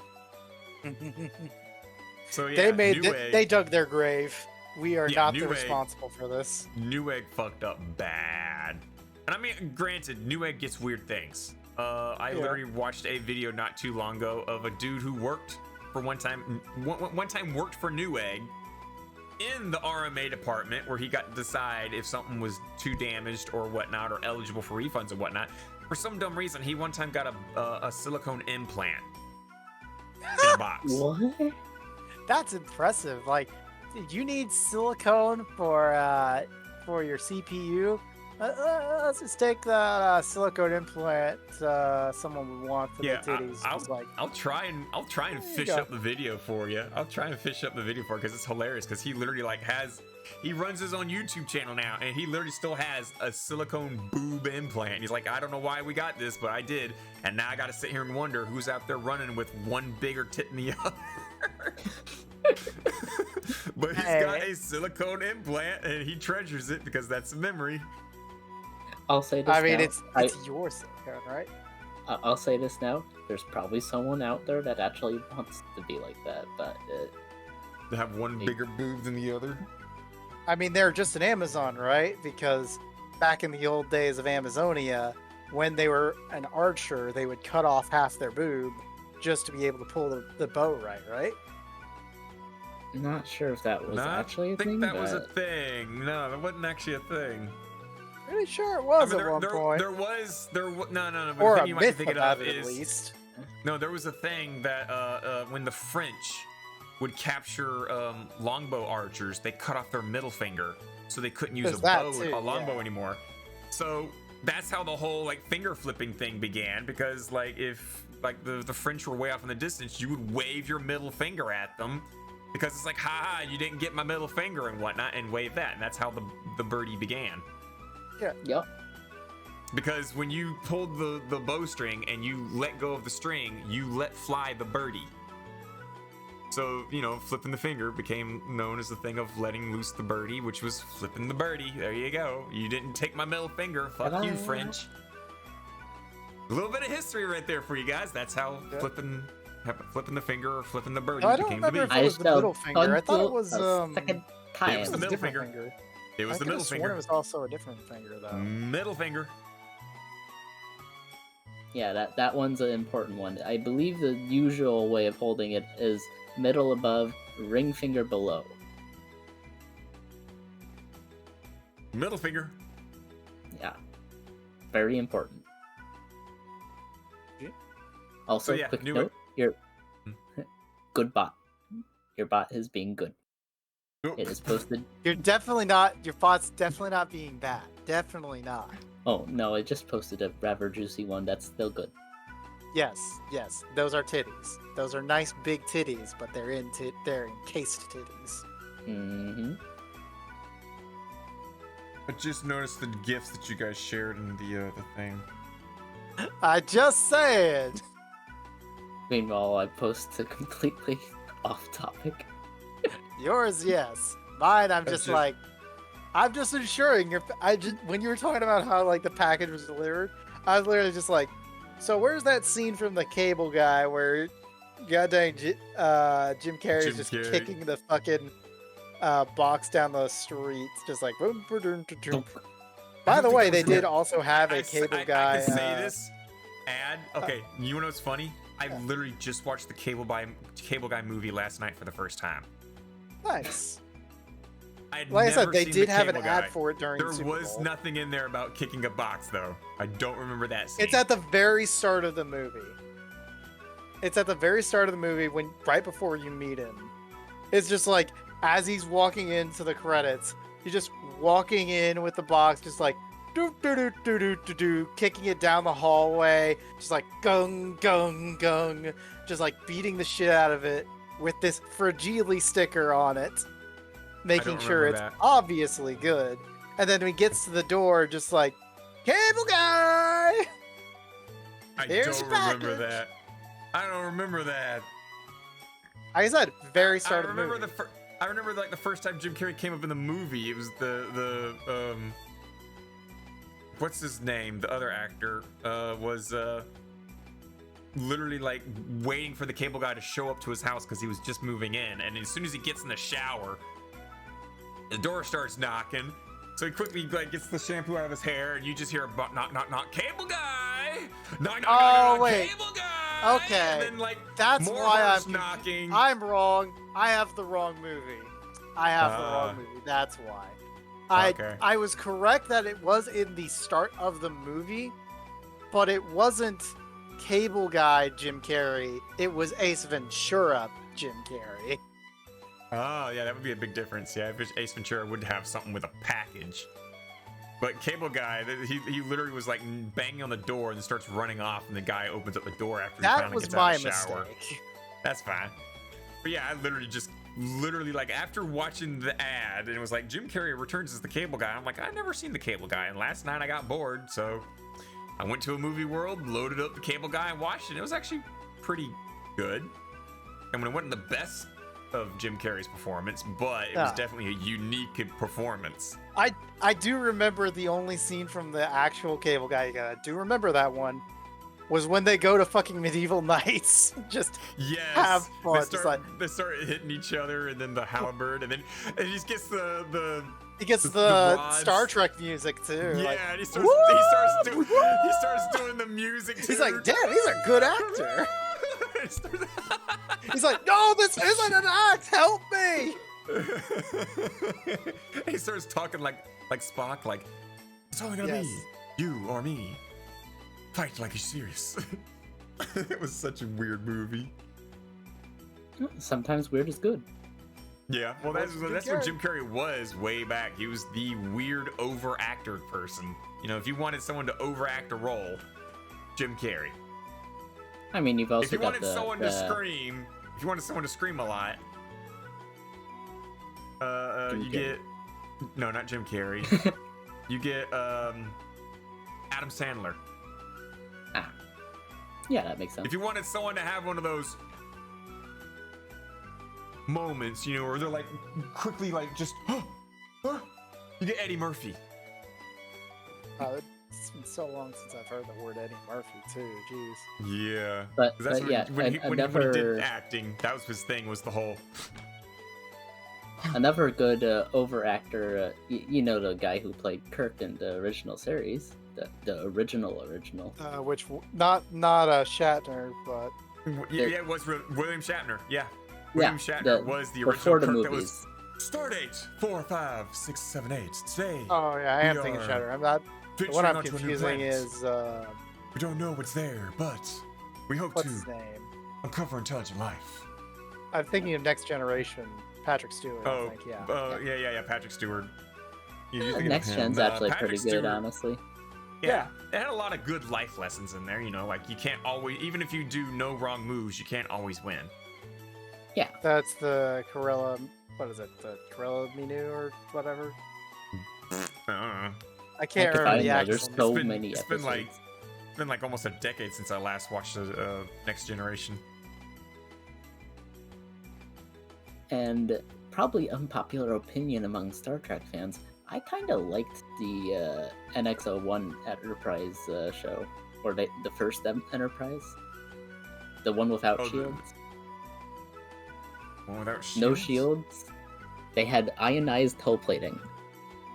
S1: So yeah,
S2: they dug their grave. We are not
S1: Newegg,
S2: responsible for this.
S1: Newegg fucked up bad. And I mean, granted, Newegg gets weird things. I literally watched a video not too long ago of a dude who worked for one time worked for Newegg in the RMA department where he got to decide if something was too damaged or whatnot or eligible for refunds and whatnot. For some dumb reason, he one time got a silicone implant in a box.
S3: What?
S2: That's impressive. Like, you need silicone for your CPU. Let's just take the silicone implant someone would want for their titties.
S1: I'll try and fish up the video for you. I'll try and fish up the video for you because it's hilarious. Because he literally like he runs his own YouTube channel now, and he literally still has a silicone boob implant. He's like, I don't know why we got this, but I did, and now I got to sit here and wonder who's out there running with one bigger tit than the other. But he's got a silicone implant, and he treasures it because that's a memory.
S3: I'll say this.
S2: I mean,
S3: now.
S2: it's your silicone, right?
S3: I'll say this now. There's probably someone out there that actually wants to be like that, but
S1: To have one bigger boob than the other.
S2: I mean, they're just an Amazon, right? Because back in the old days of Amazonia, when they were an archer, they would cut off half their boob just to be able to pull the bow right?
S3: not sure if that was actually a thing.
S1: I think that was a thing. No, that wasn't actually a thing.
S2: Pretty sure it was at one point.
S1: There was no. But
S2: Or
S1: the thing
S2: a
S1: you might be
S2: myth
S1: thinking
S2: about
S1: of
S2: it, at
S1: is
S2: least.
S1: no. There was a thing that when the French would capture longbow archers, they cut off their middle finger so they couldn't use a longbow anymore. So that's how the whole like finger flipping thing began, because like if like the French were way off in the distance, you would wave your middle finger at them because it's like, ha, you didn't get my middle finger and whatnot, and wave that, and that's how the birdie began.
S2: Yeah.
S3: Yep.
S1: Because when you pulled the bowstring and you let go of the string, you let fly the birdie. So, you know, flipping the finger became known as the thing of letting loose the birdie, which was flipping the birdie. There you go. You didn't take my middle finger. Fuck you, French. A little bit of history right there for you guys. That's how flipping the finger or flipping the birdie
S2: I don't
S1: became to be.
S2: remember if it was the middle finger. I thought it was
S3: second time.
S1: It was the middle
S2: different
S1: finger. It was the middle
S2: It
S1: finger.
S2: was also a different finger though.
S1: Middle finger.
S3: Yeah, that one's an important one. I believe the usual way of holding it is middle above, ring finger below.
S1: Middle finger.
S3: Yeah. Very important. Also,
S1: So, yeah,
S3: quick
S1: knew
S3: note, your good bot. Your bot is being good.
S1: Oh.
S3: It is posted.
S2: You're definitely not. Your bot's definitely not being bad. Definitely not.
S3: Oh, no, it just posted a rather juicy one. That's still good.
S2: Yes, yes. Those are titties. Those are nice big titties, but they're encased titties.
S3: Mm-hmm.
S1: I just noticed the gifs that you guys shared in the thing.
S2: I just said.
S3: Meanwhile, I post to completely off topic.
S2: Yours, yes. Mine, I'm
S1: That's
S2: just like, I'm just ensuring when you were talking about how like the package was delivered, I was literally just like, so where's that scene from The Cable Guy where goddamn Jim Carrey is just kicking the fucking box down the streets, just like. Boom, boom, boom, boom. By the way, they did also have a Cable Guy.
S1: I can say this ad. Okay, you know what's funny? I literally just watched the Cable Guy movie last night for the first time.
S2: Nice.
S1: I'd
S2: Like I said,
S1: never
S2: they
S1: seen
S2: did
S1: the
S2: have an
S1: Cable
S2: ad
S1: Guy.
S2: for it during
S1: There
S2: Super
S1: was
S2: Bowl.
S1: nothing in there about kicking a box, though. I don't remember that scene.
S2: It's at the very start of the movie. It's at the very start of the movie right before you meet him. It's just like as he's walking into the credits, he's just walking in with the box, just like do do do do do do do, kicking it down the hallway, just like gung gung gung, just like beating the shit out of it with this fragile sticker on it, making sure it's obviously good. And then when he gets to the door, just like Cable Guy.
S1: I
S2: Here's
S1: don't
S2: your
S1: remember
S2: package.
S1: that. I don't remember that.
S2: Like I said, very start
S1: I
S2: of the
S1: remember
S2: movie.
S1: I remember like the first time Jim Carrey came up in the movie. It was the what's his name? The other actor was literally like waiting for the Cable Guy to show up to his house because he was just moving in, and as soon as he gets in the shower, the door starts knocking. So he quickly like gets the shampoo out of his hair, and you just hear a knock knock knock. Cable Guy. Knock knock knock knock.
S2: Wait.
S1: Cable Guy.
S2: Okay.
S1: And then like
S2: That's
S1: more
S2: why
S1: horse
S2: I'm
S1: knocking.
S2: I'm wrong. I have the wrong movie. I have the wrong movie. That's why.
S1: Okay.
S2: I was correct that it was in the start of the movie, but it wasn't Cable Guy Jim Carrey. It was Ace Ventura Jim Carrey.
S1: Oh, yeah, that would be a big difference. Yeah, if Ace Ventura would have something with a package. But Cable Guy, he literally was like banging on the door and then starts running off, and the guy opens up the door after he
S2: That
S1: finally
S2: was
S1: gets
S2: my
S1: out of the shower.
S2: mistake.
S1: That's fine. But yeah, I literally like after watching the ad, and it was like Jim Carrey returns as the Cable Guy. I'm like, I've never seen the Cable Guy, and last night I got bored, so I went to a movie world, loaded up the Cable Guy, and watched it. It was actually pretty good. And when it wasn't the best of Jim Carrey's performance, but it was definitely a unique performance.
S2: I do remember the only scene from the actual Cable Guy. I do remember that one. Was when they go to fucking medieval knights. Just have fun.
S1: They start hitting each other, and then the halberd, and then he just gets the
S2: he gets
S1: the
S2: the
S1: rods.
S2: Star Trek music too.
S1: Yeah,
S2: like,
S1: and he starts doing the music too.
S2: He's like, damn, he's a good actor. He's like, no, this isn't an act. Help me.
S1: He starts talking like Spock, like it's only gonna be you or me. Fight like you're serious. It was such a weird movie.
S3: Sometimes weird is good.
S1: Yeah, well, that's what Jim Carrey was way back. He was the weird over-actor person. You know, if you wanted someone to overact a role, Jim Carrey.
S3: I mean, you've also
S1: If you
S3: got
S1: wanted someone to scream, if you wanted someone to scream a lot, you get no, not Jim Carrey. You get Adam Sandler.
S3: Yeah, that makes sense.
S1: If you wanted someone to have one of those moments, you know, where they're like quickly like just, you get Eddie Murphy.
S2: It's been so long since I've heard the word Eddie Murphy too. Jeez.
S1: Yeah.
S3: But
S1: That's
S3: yeah,
S1: when he did acting, that was his thing, was the whole.
S3: Another good over actor, you know, the guy who played Kirk in the original series, the original.
S2: Which not Shatner, but
S1: Yeah, it was William Shatner. Yeah. William Shatner was the original
S3: before the
S1: Kirk
S3: movies.
S1: that was Stardate 4, 5, 6, 7, 8. Today.
S2: oh yeah, I am
S1: we
S2: thinking
S1: are
S2: Shatner. I'm not. The one
S1: venturing
S2: I'm
S1: onto a new
S2: confusing
S1: planet.
S2: is
S1: We don't know what's there, but we hope
S2: what's
S1: to
S2: his name?
S1: uncover intelligent life.
S2: I'm thinking of Next Generation. Patrick Stewart. I think, yeah.
S1: Yeah, Patrick Stewart. You're thinking of
S3: Next
S1: him.
S3: Gen's actually
S1: Patrick
S3: pretty
S1: Stewart,
S3: good, honestly.
S1: Yeah, it had a lot of good life lessons in there, you know, like you can't always, even if you do no wrong moves, you can't always win.
S2: That's the Corella. What is it? The Corella Minu or whatever. I can't remember the actual.
S3: There's so
S1: It's
S3: many episodes.
S1: It's been like almost a decade since I last watched Next Generation.
S3: And probably unpopular opinion among Star Trek fans, I kind of liked the NX-01 Enterprise show, or the first Enterprise, the one without shields.
S1: One without shields?
S3: No shields. They had ionized hull plating.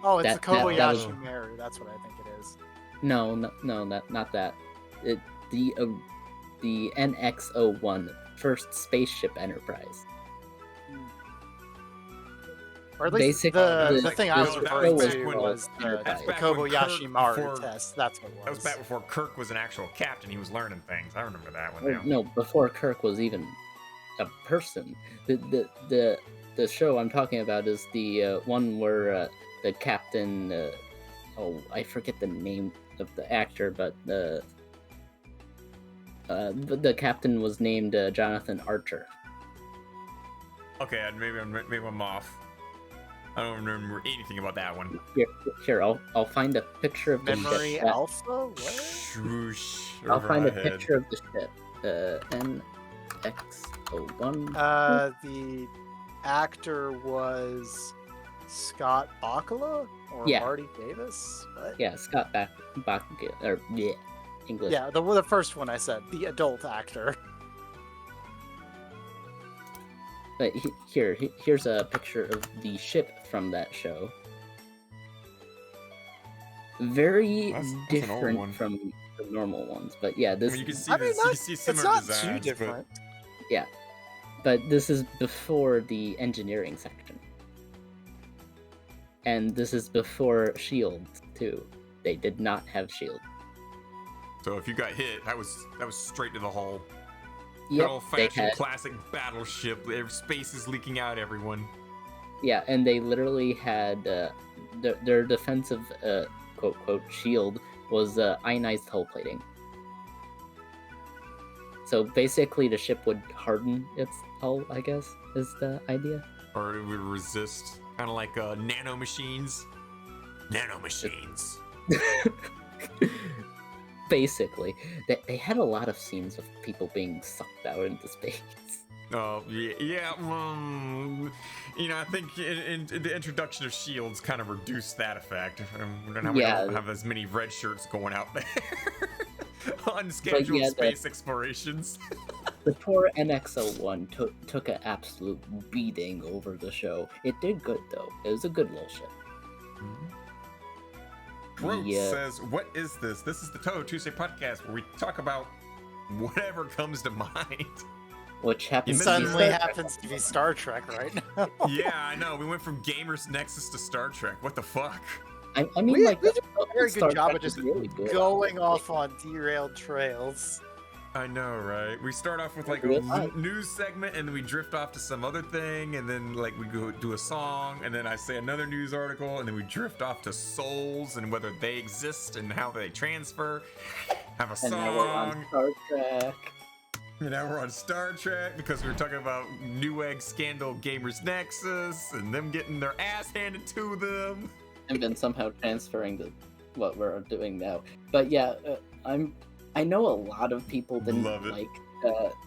S2: Oh, it's
S3: that-
S2: the
S3: that-
S2: Kobayashi Maru. That's what I think it is.
S3: No, not that. The NX-01 first spaceship Enterprise.
S2: Or at least
S3: Basically,
S2: the thing I was
S1: that
S2: referring
S1: was
S2: to
S1: back when-
S2: was the
S1: that's back when
S2: Kobayashi
S1: Kirk
S2: Maru
S1: before-
S2: test. That's what it was.
S1: That was back before Kirk was an actual captain. He was learning things. I remember that one now.
S3: No, before Kirk was even a person. The show I'm talking about is the one where the captain. I forget the name of the actor, but the captain was named Jonathan Archer.
S1: Okay, maybe I'm off. I don't remember anything about that one.
S3: Here, I'll find a picture of the
S2: Memory
S3: ship.
S2: Alpha? What?
S1: Swoosh
S3: I'll
S1: over
S3: find
S1: my
S3: a
S1: head.
S3: picture of the ship. NX-01.
S2: The actor was Scott Bakula or
S3: Yeah.
S2: Marty Davis? What?
S3: Yeah, Scott English.
S2: Yeah, the first one I said, the adult actor.
S3: But here's a picture of the ship from that show. Very
S1: That's an old
S3: different
S1: one.
S3: from the normal ones, but yeah, this.
S1: I mean, you can see
S2: I mean,
S1: this. You can see
S2: it's
S1: similar
S2: not
S1: designs,
S2: too
S1: but-
S2: different.
S3: But this is before the engineering section, and this is before shields too. They did not have shields.
S1: So if you got hit, that was straight to the hull.
S3: Yep,
S1: Old
S3: they
S1: fashioned
S3: had.
S1: classic battleship. Space is leaking out, everyone.
S3: Yeah, and they literally had their defensive quote quote shield was ionized hull plating. So basically, the ship would harden its hull, I guess, is the idea.
S1: Or it would resist, kind of like nanomachines. Nanomachines.
S3: Basically, they had a lot of scenes of people being sucked out into space.
S1: Oh yeah. You know, I think in the introduction of shields kind of reduced that effect. We don't have as many red shirts going out there on scheduled space explorations.
S3: The poor NX-01 took an absolute beating over the show. It did good though. It was a good little ship.
S1: Roach says, "What is this? This is the Touhou Tuesday podcast where we talk about whatever comes to mind."
S3: Which happens
S2: It
S3: to be
S2: suddenly
S3: Star Trek.
S2: happens to be Star Trek right now.
S1: Yeah, I know. We went from Gamers Nexus to Star Trek. What the fuck?
S3: I mean,
S2: We
S3: like,
S2: did a very
S3: Star
S2: good job
S3: Trek
S2: of just
S3: is really good.
S2: going off on derailed trails.
S1: I know, right? We start off with like
S3: Real
S1: a
S3: life.
S1: news segment, and then we drift off to some other thing, and then like we go do a song, and then I say another news article, and then we drift off to souls and whether they exist and how they transfer. Have a
S3: And now we're on
S1: song.
S3: Star Trek.
S1: And now we're on Star Trek because we were talking about Newegg Scandal Gamers Nexus and them getting their ass handed to them.
S3: And then somehow transferring to what we're doing now. But yeah, I know a lot of people didn't
S1: Love it.
S3: like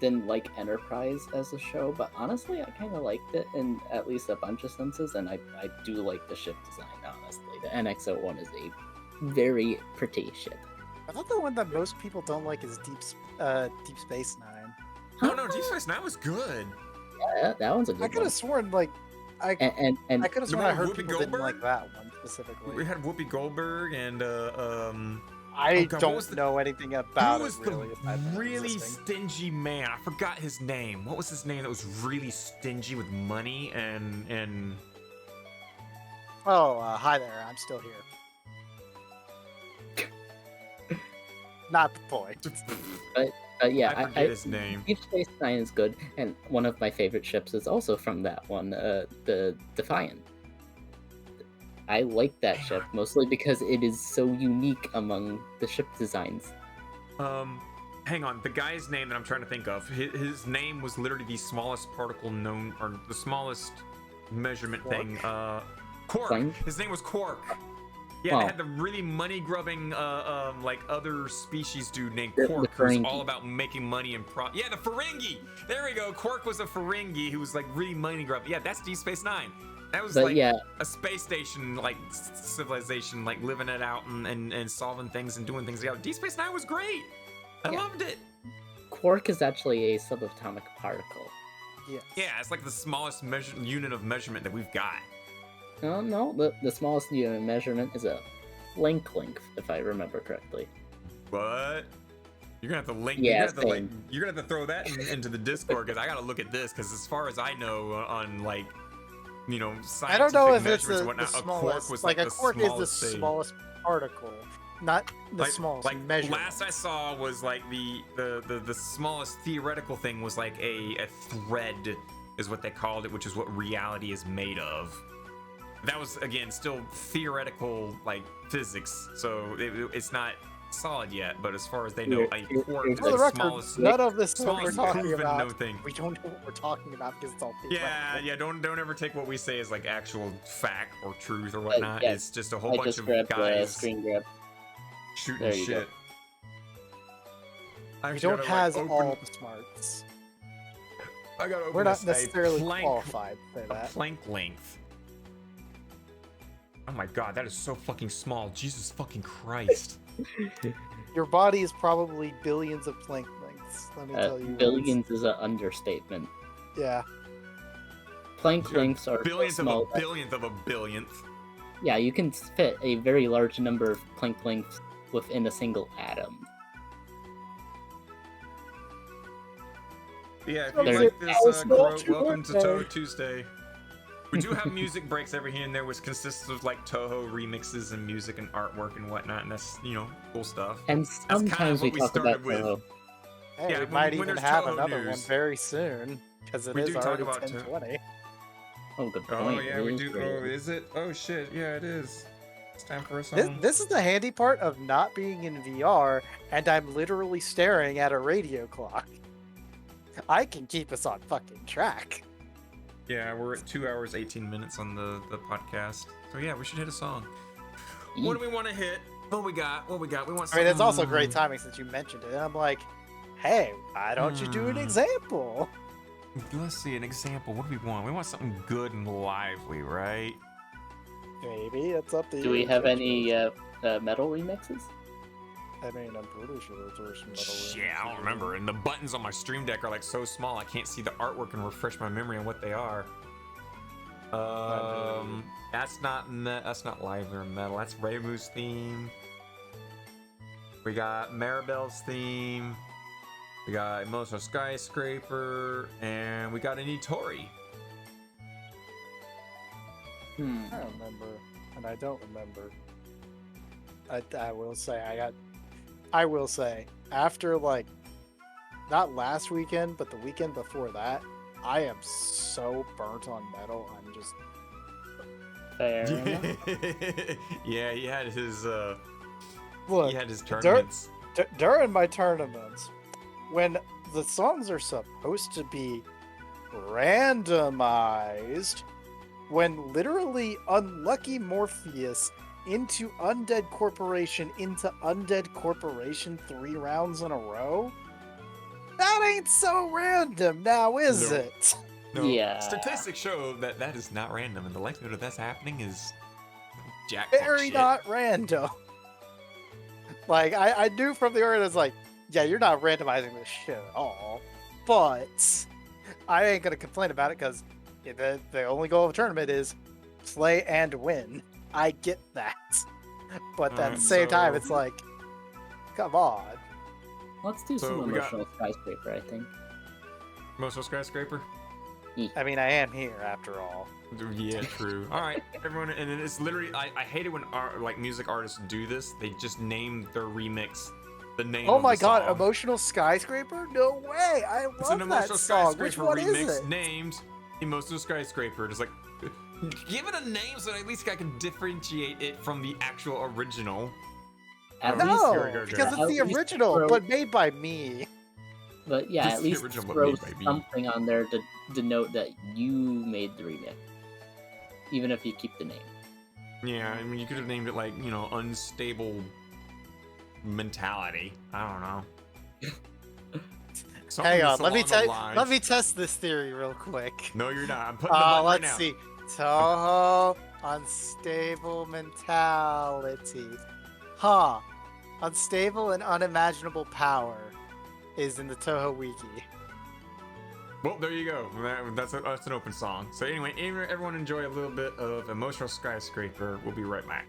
S3: didn't like Enterprise as a show, but honestly, I kind of liked it in at least a bunch of senses, and I do like the ship design. Honestly, the NX-01 is a very pretty ship.
S2: I thought the one that most people don't like is Deep Space Nine.
S1: No, Deep Space Nine was good.
S3: Yeah, that one's a good
S2: I could
S3: one.
S2: have sworn like I
S3: And
S2: could have sworn
S1: one
S2: I heard
S1: with Whoopi
S2: people didn't like
S1: Goldberg?
S2: that one specifically.
S1: We had Whoopi Goldberg and
S2: I
S1: God, what
S2: don't
S1: was the-
S2: know anything about
S1: who
S2: it
S1: was
S2: really.
S1: the
S2: aside from it
S1: really
S2: existing.
S1: stingy man? I forgot his name. What was his name that was really stingy with money and
S2: Oh, hi there. I'm still here. Not the point.
S3: yeah,
S1: I forget his name.
S3: Deep Space Nine is good, and one of my favorite ships is also from that one, the Defiant. I like that ship mostly because it is so unique among the ship designs.
S1: Hang on. The guy's name that I'm trying to think of. His name was literally the smallest particle known, or the smallest measurement thing. Quark.
S3: Fine.
S1: His name was Quark. Yeah,
S3: Wow.
S1: they had the really money-grubbing, like other species dude named
S3: The
S1: Quark, who's
S3: Ferengi.
S1: all about making money and Yeah, the Ferengi. There we go. Quark was a Ferengi who was like really money-grubbing. Yeah, that's Deep Space Nine. That was
S3: But
S1: like
S3: yeah,
S1: a space station, like civilization, like living it out and solving things and doing things together. Deep Space Nine was great. I
S3: Yeah.
S1: loved it.
S3: Quark is actually a subatomic particle.
S2: Yes.
S1: Yeah, it's like the smallest unit of measurement that we've got.
S3: No, the smallest unit of measurement is a length, if I remember correctly.
S1: What? You're gonna have to link.
S3: Yeah,
S1: you're gonna have to throw that into the Discord because I gotta look at this because as far as I know on like, you know, scientific
S2: I don't know if it's
S1: measurements and
S2: the
S1: whatnot,
S2: smallest.
S1: a quark was
S2: like
S1: like
S2: a
S1: the
S2: quark is the
S1: smallest thing.
S2: smallest particle, not the
S1: Like-
S2: smallest
S1: like
S2: measurement.
S1: last I saw was like the smallest theoretical thing was like a thread is what they called it, which is what reality is made of. That was again still theoretical like physics, so it's not solid yet. But as far as they know, a quark is
S2: For the
S1: the
S2: record,
S1: smallest,
S2: none of this is what we're
S1: smallest
S2: talking
S1: proven
S2: about.
S1: known thing.
S2: We don't know what we're talking about because it's all theoretical.
S1: Yeah, don't ever take what we say as like actual fact or truth or whatnot.
S3: yeah,
S1: It's just a whole
S3: I
S1: bunch
S3: just
S1: of
S3: grabbed the
S1: guys
S3: screen grab.
S1: shooting
S3: There you go.
S1: shit. I
S2: We
S1: actually
S2: don't
S1: gotta,
S2: have
S1: like,
S2: all the smarts.
S1: I gotta open
S2: We're not
S1: a
S2: necessarily
S1: plank,
S2: qualified for
S1: a
S2: that.
S1: plank length. Oh my god, that is so fucking small. Jesus fucking Christ.
S2: Your body is probably billions of plank lengths. Let me tell you.
S3: Billions is an understatement.
S2: Yeah.
S3: Plank lengths are so
S1: Billions of
S3: small
S1: a
S3: that-
S1: billionth of a billionth.
S3: Yeah, you can fit a very large number of Planck lengths within a single atom.
S1: Yeah, if
S2: There
S1: you
S2: you
S1: like
S2: go.
S1: this quote,
S2: Happy
S1: welcome to
S2: birthday.
S1: Touhou Tuesday. We do have music breaks every here and there, which consists of like Touhou remixes and music and artwork and whatnot, and that's, you know, cool stuff.
S3: And
S1: kind of
S3: sometimes we
S1: what we
S3: talk about
S1: started with.
S3: Touhou.
S2: Hey,
S1: Yeah,
S2: we
S1: when-
S2: might
S1: when
S2: even
S1: there's
S2: have
S1: Touhou
S2: another one
S1: news.
S2: very soon because it
S1: We
S2: is
S1: do talk
S2: already
S1: about
S2: 10:20.
S3: Oh, good point.
S1: Oh yeah,
S3: it
S1: we
S3: is
S1: do.
S3: great.
S1: Oh, is it? Oh shit, yeah, it is. It's time for a
S2: This,
S1: song.
S2: this is the handy part of not being in VR, and I'm literally staring at a radio clock. I can keep us on fucking track.
S1: Yeah, we're at 2 hours 18 minutes on the podcast. So yeah, we should hit a song.
S3: Yeet.
S1: What do we want to hit? What we got? What we got? We want.
S2: I mean, it's also
S1: something-
S2: great timing since you mentioned it. And I'm like, hey, why don't you do an example?
S1: Let's see an example. What do we want? We want something good and lively, right?
S2: Maybe it's up to you.
S3: Do we have
S2: Judge
S3: any
S2: Rose.
S3: metal remixes?
S2: I mean, I'm pretty sure there's some metal.
S1: Yeah, I don't remember. And the buttons on my Stream Deck are like so small, I can't see the artwork and refresh my memory on what they are. That's not lively or metal. That's Reimu's theme. We got Maribel's theme. We got Emotional Skyscraper, and we got an Itori.
S3: Hmm.
S2: I don't remember, and I don't remember. I will say, after like, not last weekend, but the weekend before that, I am so burnt on metal. I'm just
S3: Fair enough.
S1: Yeah, he had his
S2: look
S1: he had his tournaments.
S2: during my tournaments when the songs are supposed to be randomized. When literally Unlucky Morpheus into Undead Corporation 3 rounds in a row, That ain't so random now, is
S1: No.
S2: it?
S1: No,
S3: Yeah.
S1: Statistics show that that is not random, and the likelihood of that's happening is jackpot
S2: Very
S1: shit.
S2: not random. Like, I knew from the order that's like, yeah, you're not randomizing this shit at all. But I ain't gonna complain about it because the only goal of a tournament is play and win. I get that. But at
S1: Alright,
S2: the same time,
S1: so-
S2: it's like, come on.
S3: Let's do
S1: So
S3: some
S1: we got-
S3: emotional skyscraper, I think.
S1: Emotional skyscraper.
S2: I mean, I am here after all.
S1: Yeah, true. All right, everyone, and it's literally I hate it when music artists do this. They just name their remix the name.
S2: Oh
S1: of
S2: my
S1: the
S2: god,
S1: song.
S2: emotional skyscraper? No way! I
S1: It's an
S2: love that
S1: emotional
S2: song.
S1: skyscraper
S2: Which one
S1: remix
S2: is it?
S1: named Emotional Skyscraper. Just like give it a name so that at least I can differentiate it from the actual original.
S3: At
S1: No,
S3: least,
S2: No,
S1: Here we go,
S2: because
S1: Jared.
S2: it's the
S3: At least
S2: original,
S3: throw-
S2: but made by me.
S3: but yeah,
S1: This
S3: at
S1: is the
S3: least
S1: original, but
S3: throw
S1: made by me.
S3: something on there to denote that you made the remix, even if you keep the name.
S1: Yeah, I mean you could have named it like unstable mentality. I don't know. Something
S2: Hang on,
S1: that's
S2: let me
S1: along the lines-
S2: let me test this theory real quick.
S1: No, you're not. I'm putting the button right
S2: Let's
S1: now.
S2: see. Touhou, unstable mentality. Huh. Unstable and unimaginable power is in the Touhou wiki.
S1: Well, there you go. That's an open song. So anyway, everyone enjoy a little bit of Emotional Skyscraper. We'll be right back.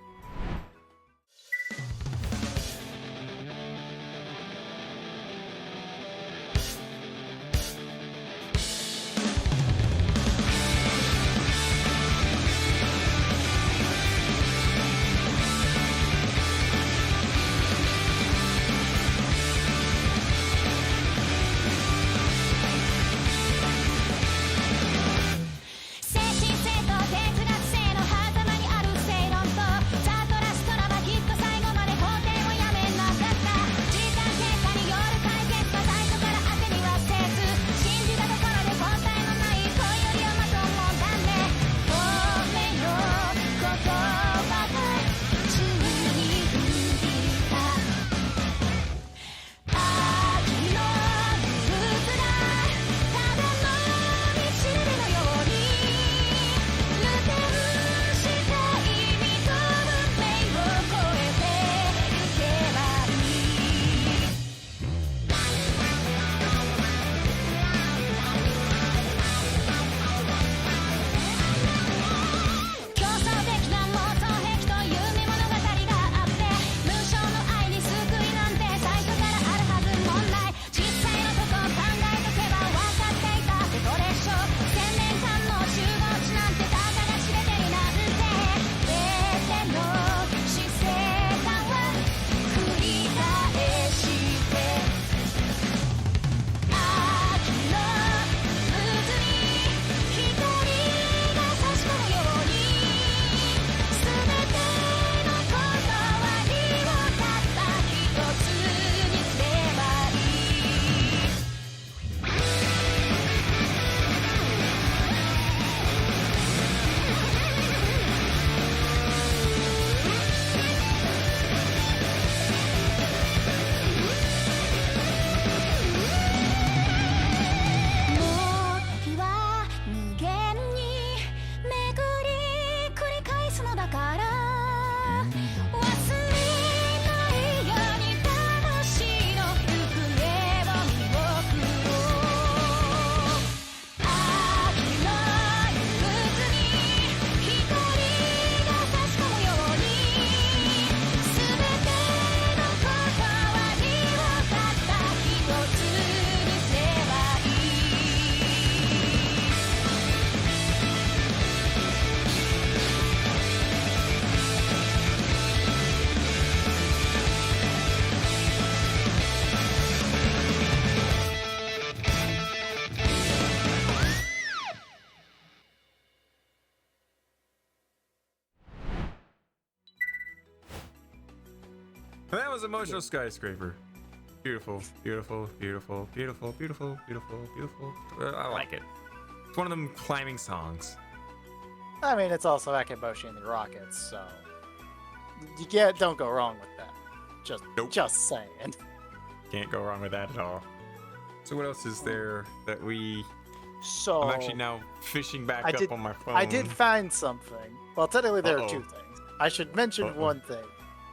S1: That was Emotional Skyscraper. Beautiful, beautiful, beautiful, beautiful, beautiful, beautiful, beautiful. I like it. It's one of them climbing songs.
S2: I mean, it's also Akeboshi and the Rockets, so don't go wrong with that.
S1: Nope.
S2: Just saying.
S1: Can't go wrong with that at all. So what else is there that we...
S2: So
S1: I'm actually now fishing back
S2: I
S1: up
S2: did-
S1: on my phone.
S2: I did find something. Well, technically there are two things. I should mention one thing.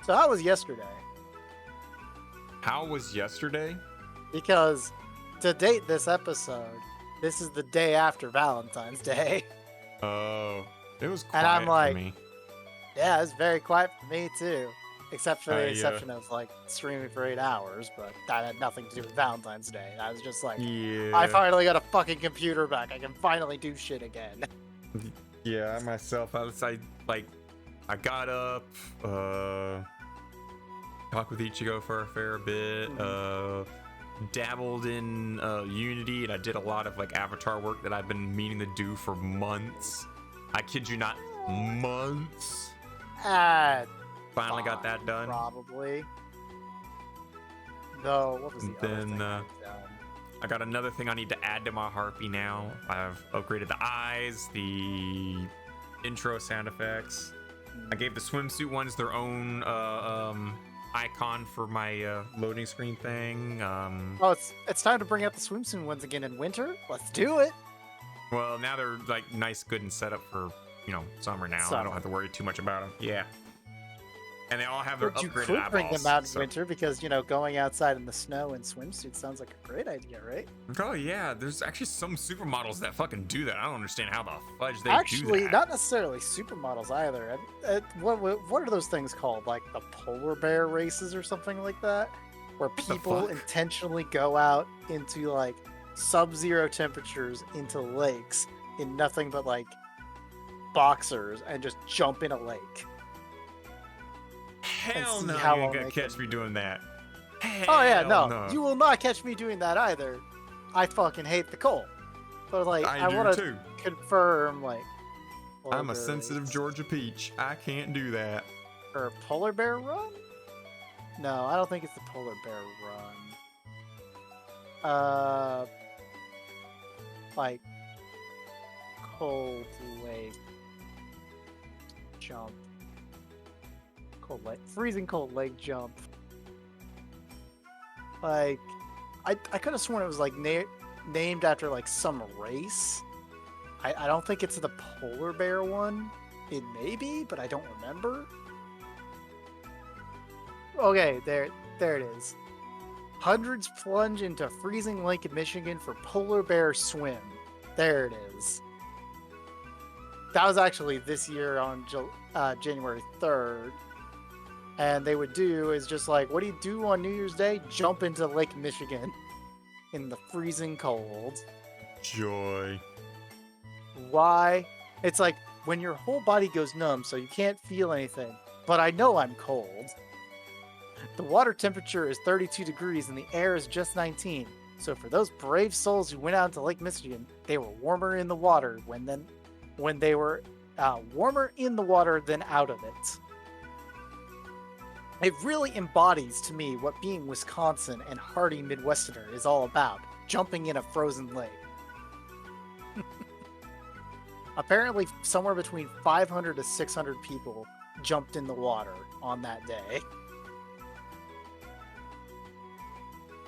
S2: So how was yesterday?
S1: How was yesterday?
S2: Because to date this episode, this is the day after Valentine's Day.
S1: Oh, it was quiet
S2: And I'm like,
S1: for me.
S2: Yeah, it's very quiet for me too. Except for the
S1: Yeah.
S2: exception of like streaming for 8 hours, but that had nothing to do with Valentine's Day. I was just like,
S1: Yeah.
S2: I finally got a fucking computer back. I can finally do shit again.
S1: Yeah, I myself, I got up, talked with Ichigo for a fair bit, dabbled in Unity, and I did a lot of like avatar work that I've been meaning to do for months. I kid you not, months. Finally got that done.
S2: Probably. Though, what was the
S1: And
S2: other
S1: then,
S2: thing I've done?
S1: I got another thing I need to add to my Harpy now. I've upgraded the eyes, the intro sound effects. I gave the swimsuit ones their own icon for my loading screen thing.
S2: Oh, it's time to bring out the swimsuit ones again in winter. Let's do it.
S1: Well, now they're like nice, good, and set up for, you know, summer now. I don't have to worry too much about them. Yeah. And they all have their
S2: But you
S1: upgraded
S2: could
S1: eyeballs.
S2: bring them out in
S1: so-
S2: winter because, you know, going outside in the snow in swimsuits sounds like a great idea, right?
S1: Oh yeah, there's actually some supermodels that fucking do that. I don't understand how the fudge they
S2: Actually,
S1: do that.
S2: not necessarily supermodels either. What are those things called? Like the polar bear races or something like that? Where
S1: the
S2: people
S1: fuck?
S2: intentionally go out into like sub-zero temperatures into lakes in nothing but like boxers and just jump in a lake.
S1: Hell
S2: see
S1: no,
S2: how
S1: you ain't
S2: long
S1: gonna
S2: they
S1: catch
S2: can-
S1: me doing that.
S2: Oh yeah,
S1: Hell
S2: no, you will not catch me doing that either. I fucking hate the cold. But like, I
S1: do
S2: want to
S1: too.
S2: confirm like.
S1: I'm
S2: polar
S1: a
S2: bear
S1: sensitive
S2: race.
S1: Georgia peach. I can't do that.
S2: Or polar bear run? No, I don't think it's the polar bear run. Like cold lake jump. Cold lake, freezing cold lake jump. Like, I could have sworn it was like named after like some race. I don't think it's the polar bear one. It may be, but I don't remember. Okay, there it is. Hundreds plunge into freezing lake in Michigan for polar bear swim. There it is. That was actually this year on January 3rd. And they would do is just like, what do you do on New Year's Day? Jump into Lake Michigan in the freezing cold.
S1: Joy.
S2: Why? It's like when your whole body goes numb, so you can't feel anything. But I know I'm cold. The water temperature is 32 degrees and the air is just 19. So for those brave souls who went out into Lake Michigan, they were warmer in the water when they were warmer in the water than out of it. It really embodies to me what being Wisconsin and hardy Midwesterner is all about, jumping in a frozen lake. Apparently, somewhere between 500 to 600 people jumped in the water on that day.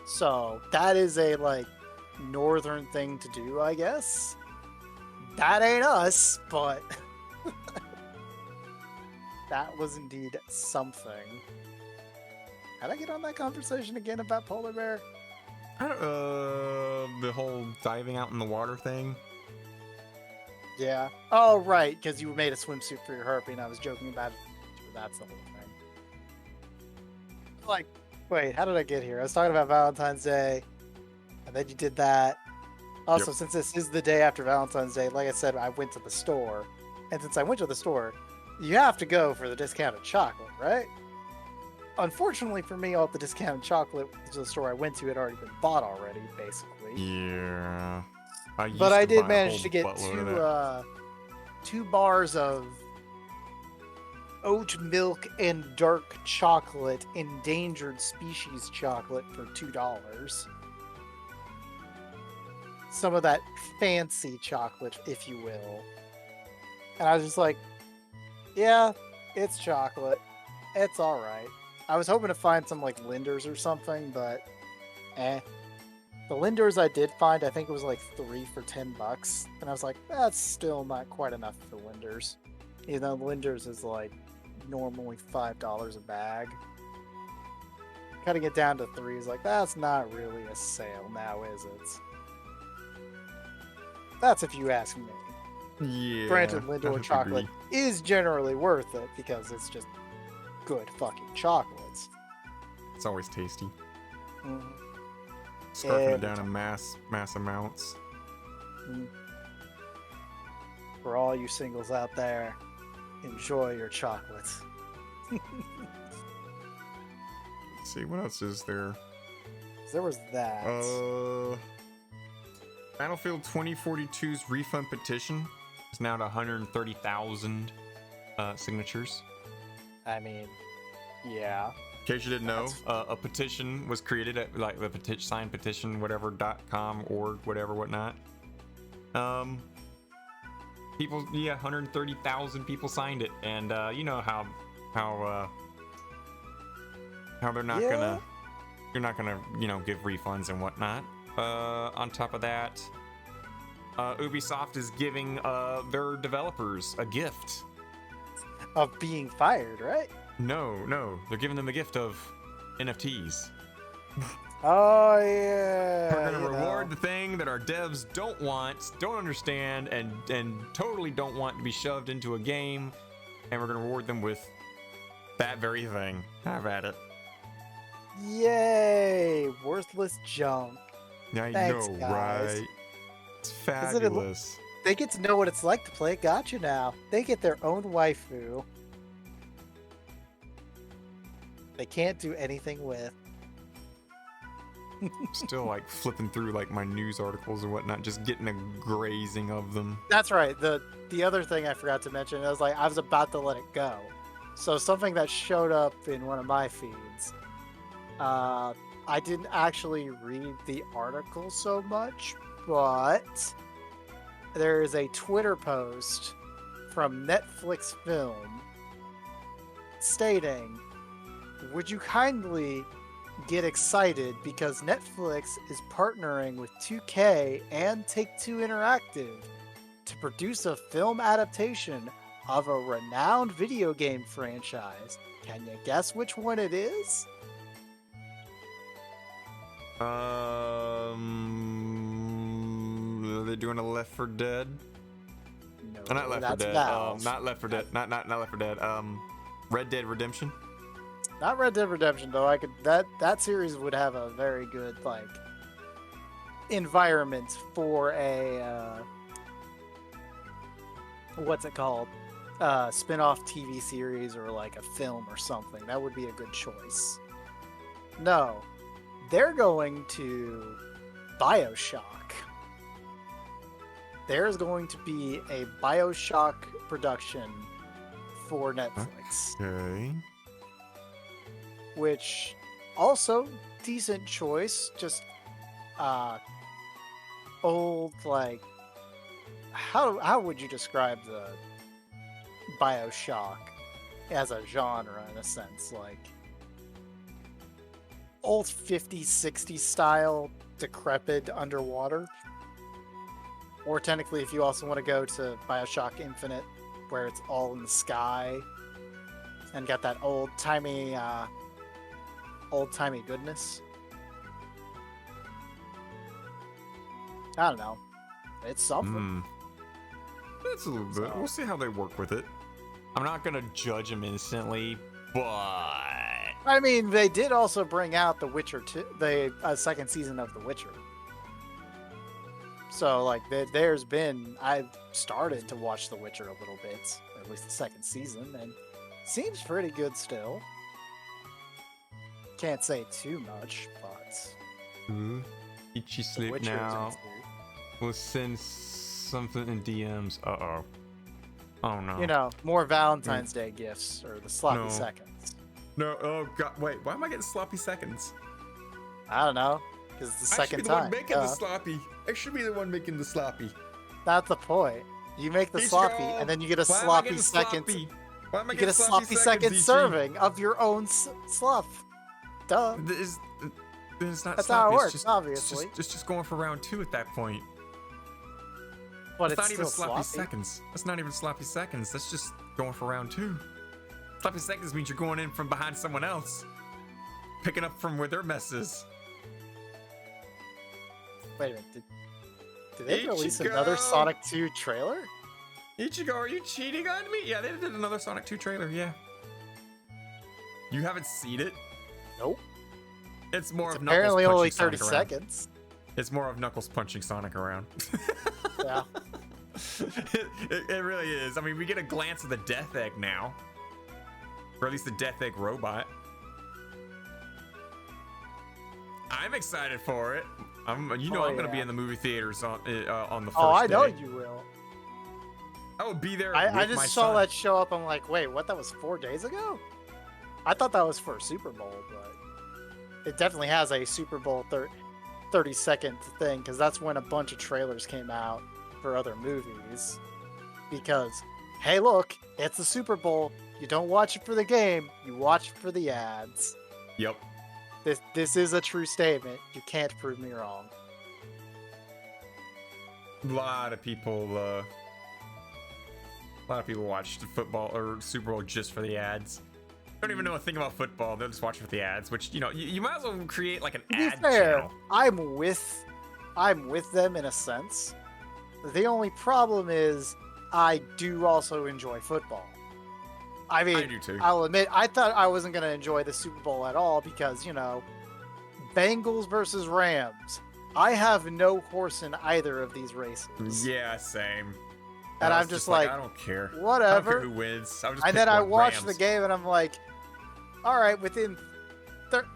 S2: So, that is a, like, northern thing to do, I guess. That ain't us, but... that was indeed something. How'd I get on that conversation again about polar bear?
S1: The whole diving out in the water thing.
S2: Yeah. Oh, right, because you made a swimsuit for your harpy, and I was joking about it. That's the whole thing. Like, wait, how did I get here? I was talking about Valentine's Day, and then you did that. Also, since this is the day after Valentine's Day, like I said, I went to the store. And since I went to the store, you have to go for the discounted chocolate, right? Unfortunately for me, all the discounted chocolate to the store I went to had already been bought already, basically.
S1: Yeah.
S2: But I did manage to get two bars of oat milk and dark chocolate, endangered species chocolate for $2. Some of that fancy chocolate, if you will. And I was just like, yeah, it's chocolate. It's alright. I was hoping to find some like Linders or something, but The Lindors I did find, I think it was like 3 for $10, and I was like, that's still not quite enough for Lindors. Even though Lindors is like normally $5 a bag. Cutting it down to 3 is like, that's not really a sale now, is it? That's if you ask me.
S1: Yeah.
S2: Granted,
S1: I
S2: Lindor
S1: would
S2: chocolate
S1: agree.
S2: is generally worth it because it's just good fucking chocolates.
S1: It's always tasty.
S2: Mhm.
S1: Scarfing it
S2: Every
S1: down in mass amounts.
S2: For all you singles out there, enjoy your chocolates.
S1: Let's see, what else is there?
S2: There was that.
S1: Battlefield 2042's refund petition is now at 130,000 signatures.
S2: I mean, yeah.
S1: In case you didn't know, a petition was created at like the signed petition, whatever .com, org, whatever, whatnot. People, 130,000 people signed it, and you know how they're not you're not gonna, give refunds and whatnot. On top of that, Ubisoft is giving their developers a gift.
S2: Of being fired, right?
S1: No, they're giving them a gift of NFTs.
S2: Oh, yeah.
S1: We're gonna reward the thing that our devs don't want, don't understand, and totally don't want to be shoved into a game, and we're gonna reward them with that very thing. Have at it.
S2: Yay! Worthless junk.
S1: I
S2: Thanks,
S1: know,
S2: guys.
S1: right? It's fabulous.
S2: They get to know what it's like to play Gotcha now. They get their own waifu. They can't do anything with.
S1: Still like flipping through like my news articles and whatnot, just getting a grazing of them.
S2: That's right. The other thing I forgot to mention, I was about to let it go. So something that showed up in one of my feeds. I didn't actually read the article so much, but there is a Twitter post from Netflix Film stating, would you kindly get excited because Netflix is partnering with 2K and Take-Two Interactive to produce a film adaptation of a renowned video game franchise. Can you guess which one it is?
S1: Are they doing a Left 4 Dead?
S2: No,
S1: Not Left 4
S2: that's
S1: Dead.
S2: Valve.
S1: Not Left 4 Dead. Not Left 4 Dead. Red Dead Redemption.
S2: Not Red Dead Redemption though. That series would have a very good environment for a what's it called? Spin-off TV series or like a film or something. That would be a good choice. No. They're going to BioShock. There's going to be a BioShock production for Netflix.
S1: Okay.
S2: Which also decent choice, just old how would you describe the BioShock as a genre in a sense, old 50s 60s style decrepit underwater? Or technically, if you also want to go to BioShock Infinite where it's all in the sky and got that old-timey goodness. I don't know. It's something.
S1: It's a little bit.
S2: So-
S1: We'll see how they work with it. I'm not gonna judge them instantly, but
S2: I mean, they did also bring out The Witcher 2, the second season of The Witcher. So, I've started to watch The Witcher a little bit, at least the second season, and seems pretty good still. Can't say too much, but
S1: Eat you
S2: The
S1: sleep
S2: Witcher is
S1: now.
S2: good.
S1: We'll send something in DMs. Uh-oh. Oh no.
S2: You know, more Valentine's Day gifts or the sloppy
S1: No.
S2: seconds.
S1: No, oh god, wait, why am I getting sloppy seconds?
S2: I don't know, because it's the
S1: I should
S2: second
S1: be the one
S2: time.
S1: making the sloppy. I should be the one making the sloppy.
S2: That's the point. You make the
S1: Each
S2: sloppy,
S1: go.
S2: and then you get a
S1: Why am I
S2: sloppy
S1: getting
S2: second.
S1: sloppy? Why am I
S2: You get a
S1: getting
S2: sloppy second
S1: Ichi?
S2: serving of your own slough. Duh.
S1: Then it's not
S2: That's
S1: sloppy.
S2: how it
S1: It's
S2: works, obviously.
S1: It's just going for round 2 at that point.
S2: But
S1: It's
S2: it's
S1: not even
S2: still
S1: sloppy
S2: sloppy.
S1: seconds. That's not even sloppy seconds. That's just going for round 2. Sloppy seconds means you're going in from behind someone else, picking up from where their mess is.
S2: Wait a minute. Did they release
S1: Ichigo!
S2: another Sonic 2 trailer?
S1: Ichigo, are you cheating on me? Yeah, they did another Sonic 2 trailer, yeah. You haven't seen it?
S2: Nope.
S1: It's more
S2: It's
S1: of Knuckles
S2: apparently
S1: punching
S2: only 30
S1: Sonic around.
S2: seconds.
S1: It's more of Knuckles punching Sonic around.
S2: Yeah.
S1: It really is. I mean, we get a glance of the Death Egg now. Or at least the Death Egg robot. I'm excited for it. I'm going to be in the movie theaters on the first
S2: Oh, I know
S1: day.
S2: you will.
S1: I will be there
S2: I
S1: with my
S2: just saw
S1: son.
S2: that show up. I'm like, wait, what? That was 4 days ago? I thought that was for Super Bowl, but it definitely has a Super Bowl 30-second thing because that's when a bunch of trailers came out for other movies. Because, hey, look, it's the Super Bowl. You don't watch it for the game. You watch it for the ads.
S1: Yep.
S2: This is a true statement. You can't prove me wrong.
S1: A lot of people watch the football or Super Bowl just for the ads. Don't even know a thing about football. They'll just watch it for the ads, which, you might as well create like an
S2: To be
S1: ad
S2: fair,
S1: channel.
S2: I'm with them in a sense. The only problem is I do also enjoy football. I mean,
S1: I do too.
S2: I'll admit, I thought I wasn't going to enjoy the Super Bowl at all because, Bengals versus Rams. I have no horse in either of these races.
S1: Yeah, same.
S2: And
S1: I
S2: I'm
S1: was
S2: just
S1: I
S2: like,
S1: don't care. I don't
S2: whatever.
S1: care who wins. I'll just
S2: And
S1: pick
S2: then I
S1: one,
S2: watched the
S1: Rams.
S2: game and I'm like, all right, within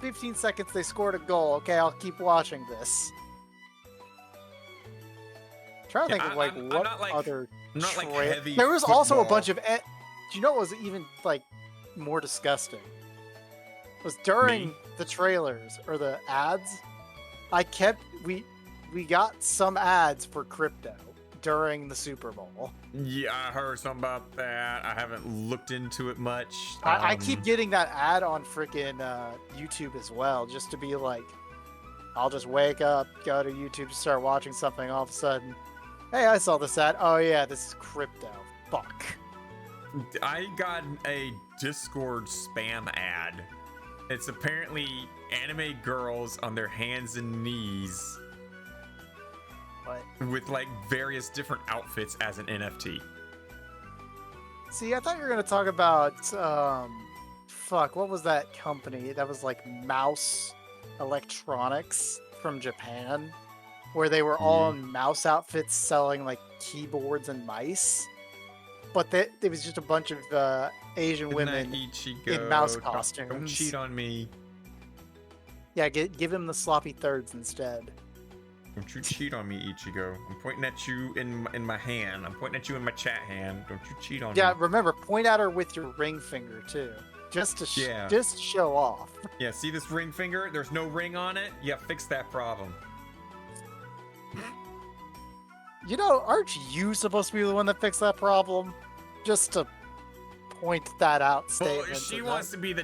S2: 15 seconds they scored a goal. Okay, I'll keep watching this. Trying to
S1: Yeah,
S2: think of
S1: I'm
S2: what
S1: not, like-
S2: other
S1: I'm not like
S2: tra-
S1: heavy.
S2: There was also a
S1: football.
S2: bunch of. Do you know what was even like more disgusting? Was during
S1: Me?
S2: the trailers or the ads, we got some ads for crypto during the Super Bowl.
S1: Yeah, I heard something about that. I haven't looked into it much.
S2: I keep getting that ad on freaking YouTube as well, just to be like, I'll just wake up, go to YouTube, start watching something, all of a sudden, hey, I saw this ad. Oh yeah, this is crypto. Fuck.
S1: I got a Discord spam ad. It's apparently anime girls on their hands and knees
S2: But
S1: with like various different outfits as an NFT.
S2: see, I thought you were gonna talk about fuck, what was that company? That was like Mouse Electronics from Japan, where they were all in mouse outfits selling like keyboards and mice. But it was just a bunch of Asian
S1: Isn't
S2: women.
S1: that Ichigo?
S2: in mouse
S1: Don't
S2: costumes.
S1: cheat on me.
S2: Yeah, give him the sloppy thirds instead.
S1: Don't you cheat on me, Ichigo. I'm pointing at you in my hand. I'm pointing at you in my chat hand. Don't you cheat on
S2: Yeah,
S1: me.
S2: remember, point at her with your ring finger too, just to
S1: Yeah.
S2: just show off.
S1: Yeah, see this ring finger? There's no ring on it. Yeah, fix that problem.
S2: Aren't you supposed to be the one that fixed that problem? Just to point that out.
S1: Well,
S2: Statement.
S1: she wants to be the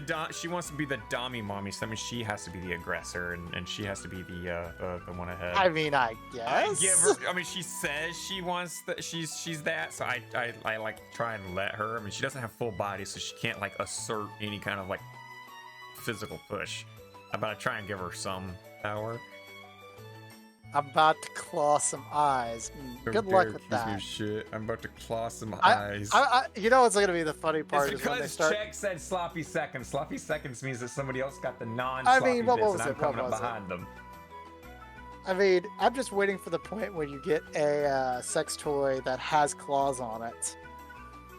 S1: dommy mommy, so that means she has to be the aggressor, and she has to be the one ahead.
S2: I mean, I
S1: I
S2: guess.
S1: give her. I mean, she says she wants that. She's that. So I like try and let her. I mean, she doesn't have full body, so she can't like assert any kind of like physical push. But I try and give her some power.
S2: I'm about to claw some eyes.
S1: Don't
S2: Good luck
S1: dare
S2: with
S1: accuse me
S2: that.
S1: of shit. I'm about to claw some
S2: I-
S1: eyes.
S2: You know what's gonna be the funny part
S1: It's
S2: is when they
S1: because
S2: start.
S1: Check said sloppy seconds. Sloppy seconds means that somebody else got the non-sloppy
S2: what
S1: bits,
S2: was
S1: and I'm
S2: it? What
S1: coming up
S2: was it?
S1: behind them.
S2: I mean, I'm just waiting for the point where you get a sex toy that has claws on it,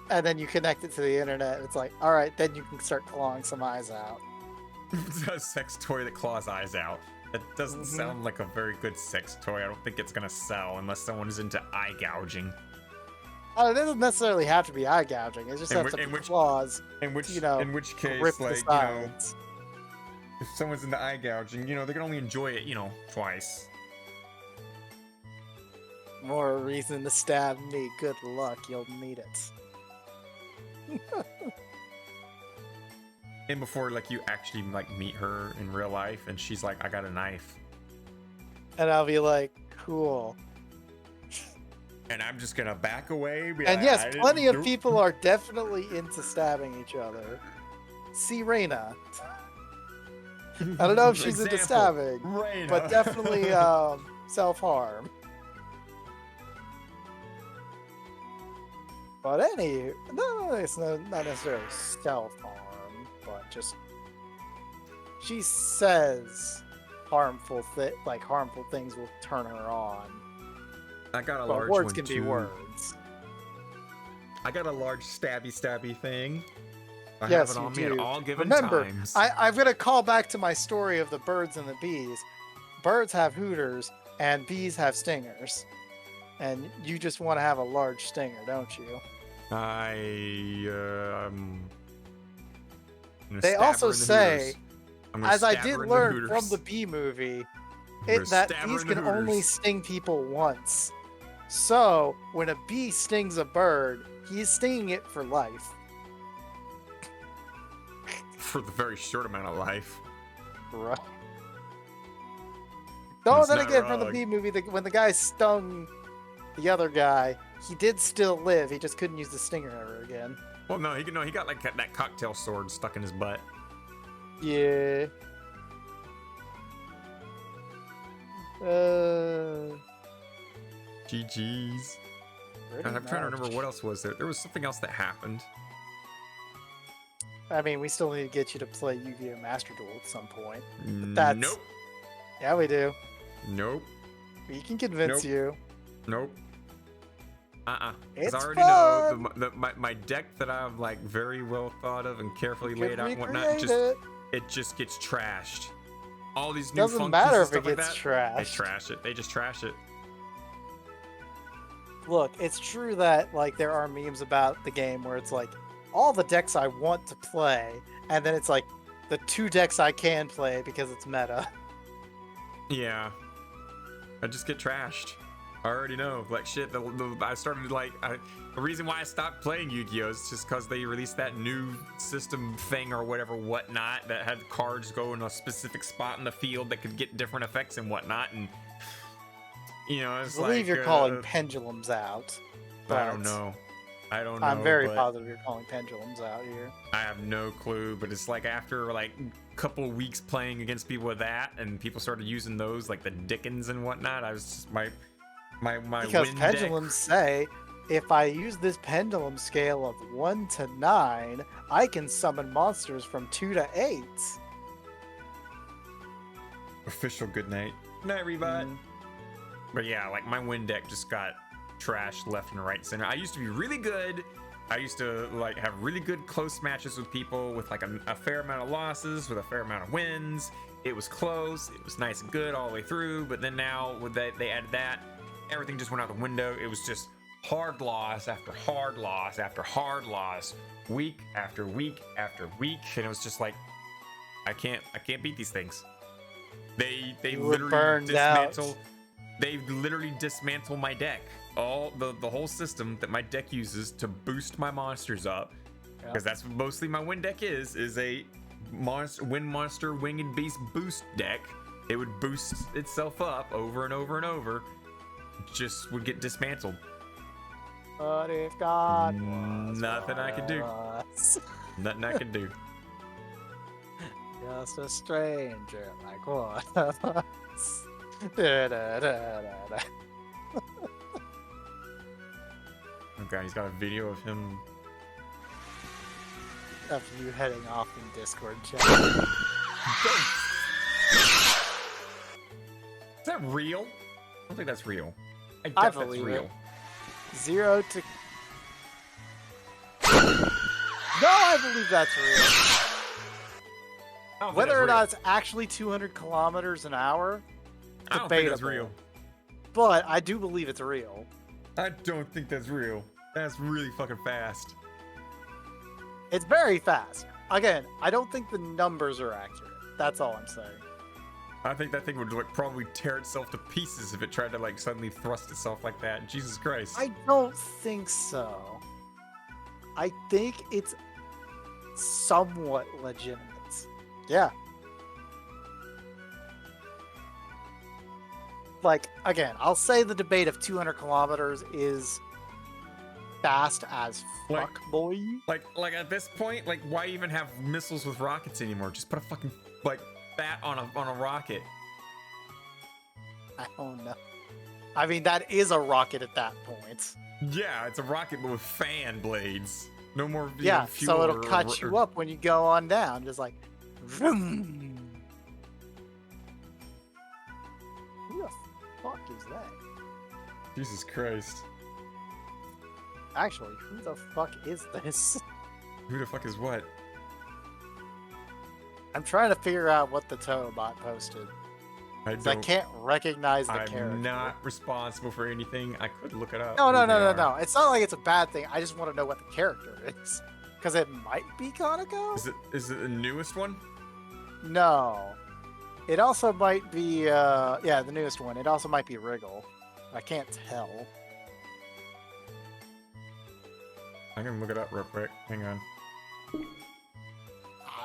S2: and then you connect it to the internet. And it's like, all right, then you can start clawing some eyes out.
S1: It's a sex toy that claws eyes out. That doesn't
S2: Mhm.
S1: sound like a very good sex toy. I don't think it's gonna sell unless someone is into eye gouging.
S2: Oh, it doesn't necessarily have to be eye gouging. It just
S1: In
S2: has
S1: whi-
S2: to
S1: in
S2: be
S1: which-
S2: claws.
S1: In which,
S2: You know,
S1: in which case,
S2: Rip the
S1: like
S2: sides.
S1: if someone's into eye gouging, they can only enjoy it, twice.
S2: More reason to stab me. Good luck. You'll need it.
S1: And before like you actually like meet her in real life, and she's like, "I got a knife,"
S2: And I'll be like, cool.
S1: and I'm just gonna back away. Be
S2: And
S1: like,
S2: yes,
S1: "I didn't
S2: plenty of
S1: do-"
S2: people are definitely into stabbing each other. See Reina. I don't know if she's into
S1: Example,
S2: stabbing,
S1: Reina.
S2: but definitely self-harm. But no, it's not necessarily self-harm, but just she says harmful things will turn her on.
S1: I got a
S2: But
S1: large
S2: words
S1: one
S2: can be
S1: too.
S2: words.
S1: I got a large stabby thing. I
S2: Yes,
S1: have it on
S2: you
S1: me at
S2: do.
S1: all given
S2: Remember,
S1: times.
S2: I'm gonna call back to my story of the birds and the bees. Birds have hooters, and bees have stingers. And you just want to have a large stinger, don't you? They also say, as I did learn from the bee movie, that bees can only sting people once. So when a bee stings a bird, he's stinging it for life.
S1: For the very short amount of life.
S2: Right. Though
S1: That's
S2: then
S1: not
S2: again, from the
S1: wrong.
S2: bee movie, when the guy stung the other guy, he did still live. He just couldn't use the stinger ever again.
S1: Well, no, he got like that cocktail sword stuck in his butt.
S2: Yeah.
S1: GG's. And I'm trying to remember what else was there. There was something else that happened.
S2: I mean, we still need to get you to play Yu-Gi-Oh! Master Duel at some point. That's...
S1: Nope.
S2: Yeah, we do.
S1: Nope.
S2: We can convince
S1: Nope.
S2: you.
S1: Nope. Because
S2: It's
S1: I already know my deck that I've like very well thought of and carefully
S2: You
S1: laid
S2: can
S1: out and whatnot.
S2: recreate
S1: It just gets trashed. All these new
S2: Doesn't
S1: functions
S2: matter
S1: and
S2: if
S1: stuff
S2: it
S1: like
S2: gets
S1: that,
S2: trashed.
S1: They trash it. They just trash it.
S2: Look, it's true that like there are memes about the game where it's like all the decks I want to play, and then it's like the 2 decks I can play because it's meta.
S1: Yeah. I just get trashed. I already know. Like shit. I started like the reason why I stopped playing Yu-Gi-Oh is just because they released that new system thing or whatnot that had cards go in a specific spot in the field that could get different effects and whatnot, and you know, it's
S2: I believe
S1: like,
S2: you're calling pendulums out.
S1: I don't know. I don't know.
S2: I'm very
S1: but
S2: positive you're calling pendulums out here.
S1: I have no clue, but it's like after like a couple weeks playing against people with that, and people started using those like the Dickens and whatnot. I was just my
S2: Because
S1: win
S2: pendulums say, if I use this pendulum scale of 1 to 9, I can summon monsters from 2 to 8.
S1: Official good night. Night, Rebot. But yeah, like my win deck just got trashed left and right center. I used to be really good. I used to like have really good close matches with people with like a fair amount of losses with a fair amount of wins. It was close. It was nice and good all the way through. But then now with that, they added that, everything just went out the window. It was just hard loss after hard loss after hard loss, week after week after week, and it was just like I can't beat these things. They literally dismantle. They literally dismantle my deck. All the whole system that my deck uses to boost my monsters up, because that's what mostly my win deck is a monster winged beast boost deck. It would boost itself up over and over and over. Just would get dismantled.
S2: But if God was
S1: Nothing I could do.
S2: us,
S1: Nothing I can do.
S2: just a stranger like one of us. Da, da, da, da, da.
S1: Oh god, he's got a video of him.
S2: After you heading off in Discord chat.
S1: Is that real? I don't think that's real. I
S2: I
S1: doubt that's
S2: believe
S1: real.
S2: it. 0 to... No, I believe that's real.
S1: I don't think
S2: Whether
S1: that's
S2: or
S1: real.
S2: not it's actually 200 kilometers an hour,
S1: I don't think that's
S2: debatable.
S1: real.
S2: But I do believe it's real.
S1: I don't think that's real. That's really fucking fast.
S2: It's very fast. Again, I don't think the numbers are accurate. That's all I'm saying.
S1: I think that thing would like probably tear itself to pieces if it tried to like suddenly thrust itself like that. Jesus Christ.
S2: I don't think so. I think it's somewhat legitimate. Yeah. Like, again, I'll say the debate of 200 kilometers is fast as fuck, boy.
S1: Like at this point, like why even have missiles with rockets anymore? Just put a fucking like that on a rocket.
S2: I don't know. I mean, that is a rocket at that point.
S1: Yeah, it's a rocket but with fan blades. No more.
S2: Yeah,
S1: fuel
S2: so it'll cut you up when you go on down, just like. Vroom. Who the fuck is that?
S1: Jesus Christ.
S2: Actually, who the fuck is this?
S1: Who the fuck is what?
S2: I'm trying to figure out what the Touhou bot posted. I can't recognize the character.
S1: I'm not responsible for anything. I could look it up.
S2: No. It's not like it's a bad thing. I just want to know what the character is. Because it might be Kaneko?
S1: Is it the newest one?
S2: No. It also might be, yeah, the newest one. It also might be Wriggle. I can't tell.
S1: I'm gonna look it up real quick. Hang on.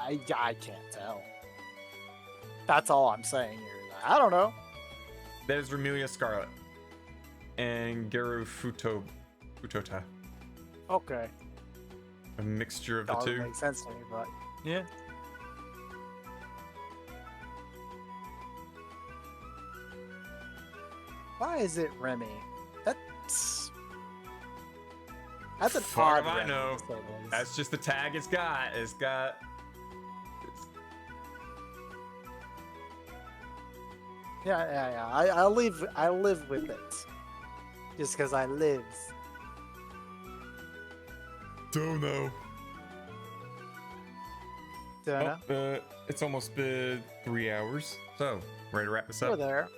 S2: I can't tell. That's all I'm saying here. I don't know.
S1: There's Remelia Scarlet and Geru Futota.
S2: Okay.
S1: A mixture of the
S2: Doesn't
S1: two.
S2: make sense to me, but yeah. Why is it Remy? That's an
S1: Far
S2: odd
S1: do I
S2: Remy,
S1: know.
S2: to say the least.
S1: That's just the tag it's got.
S2: Yeah. I live with it. Just because I live.
S1: Don't know.
S2: Don't know.
S1: It's almost been 3 hours. So, ready to wrap this
S2: We're
S1: up?
S2: there.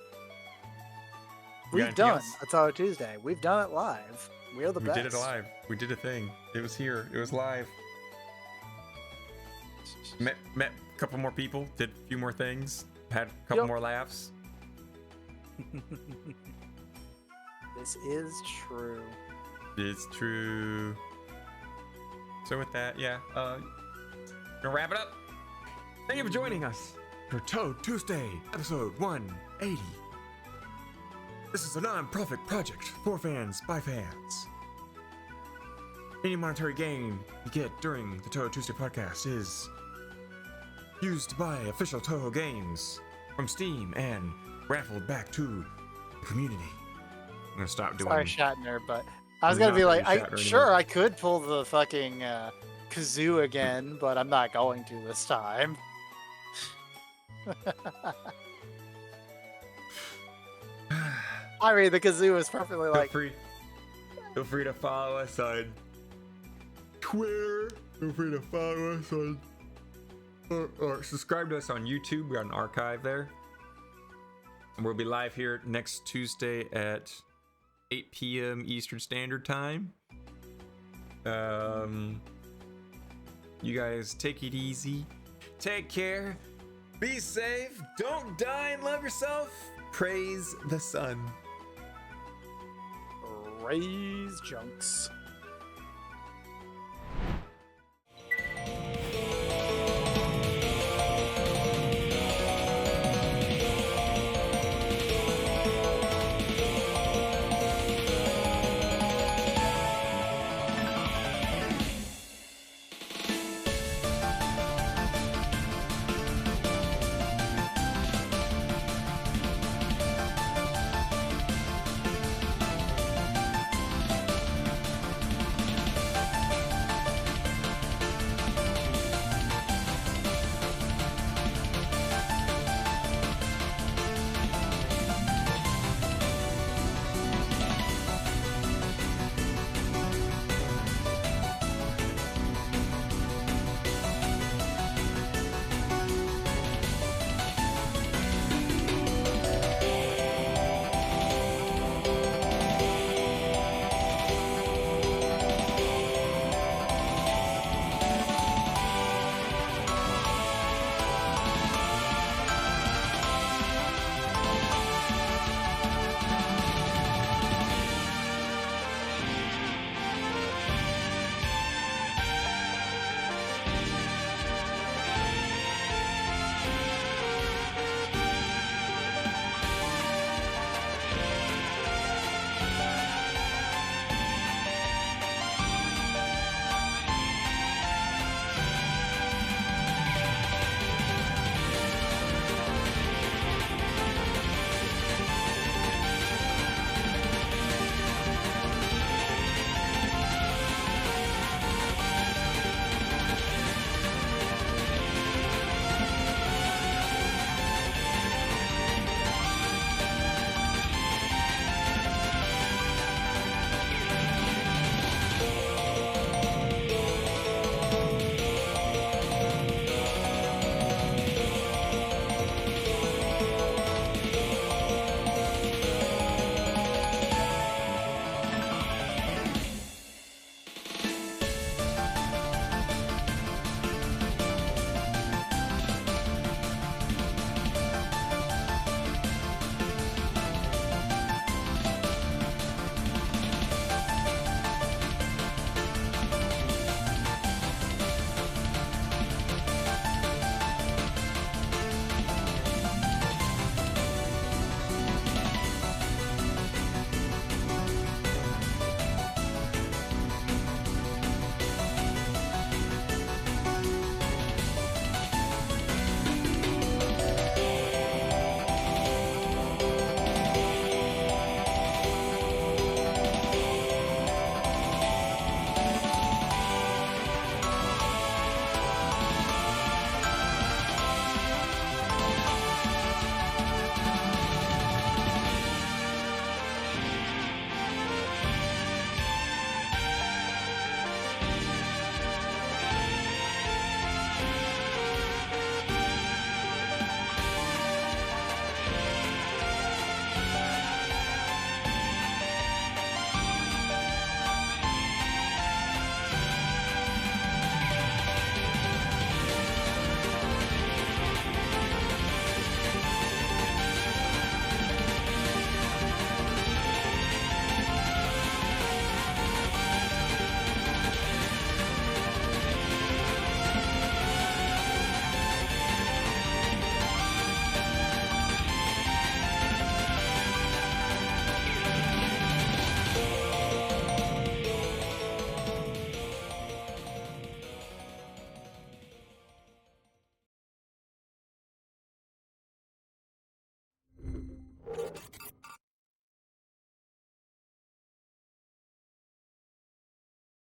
S1: You got
S2: We've
S1: anything
S2: done
S1: else?
S2: a Touhou Tuesday. We've done it live. We're the
S1: We
S2: best.
S1: did it live. We did a thing. It was here. It was live. Met a couple more people. Did a few more things. Had a couple
S2: Yep.
S1: more laughs.
S2: This is true.
S1: It's true. So with that, yeah, gonna wrap it up. Thank you for joining us for Touhou Tuesday, episode 180. This is a non-profit project for fans by fans. Any monetary gain you get during the Touhou Tuesday podcast is used by official Touhou games from Steam and raffled back to the community. I'm gonna stop doing.
S2: Sorry, Shatner, but I was
S1: I'm
S2: gonna
S1: not
S2: be like,
S1: really Shatner
S2: sure,
S1: anymore.
S2: I could pull the fucking kazoo again, but I'm not going to this time. I mean, the kazoo is perfectly like.
S1: Feel free to follow us on Twitter. Feel free to follow us on or subscribe to us on YouTube. We got an archive there. And we'll be live here next Tuesday at 8 p.m. Eastern Standard Time. You guys take it easy. Take care. Be safe. Don't die and love yourself. Praise the sun.
S2: Raise junks.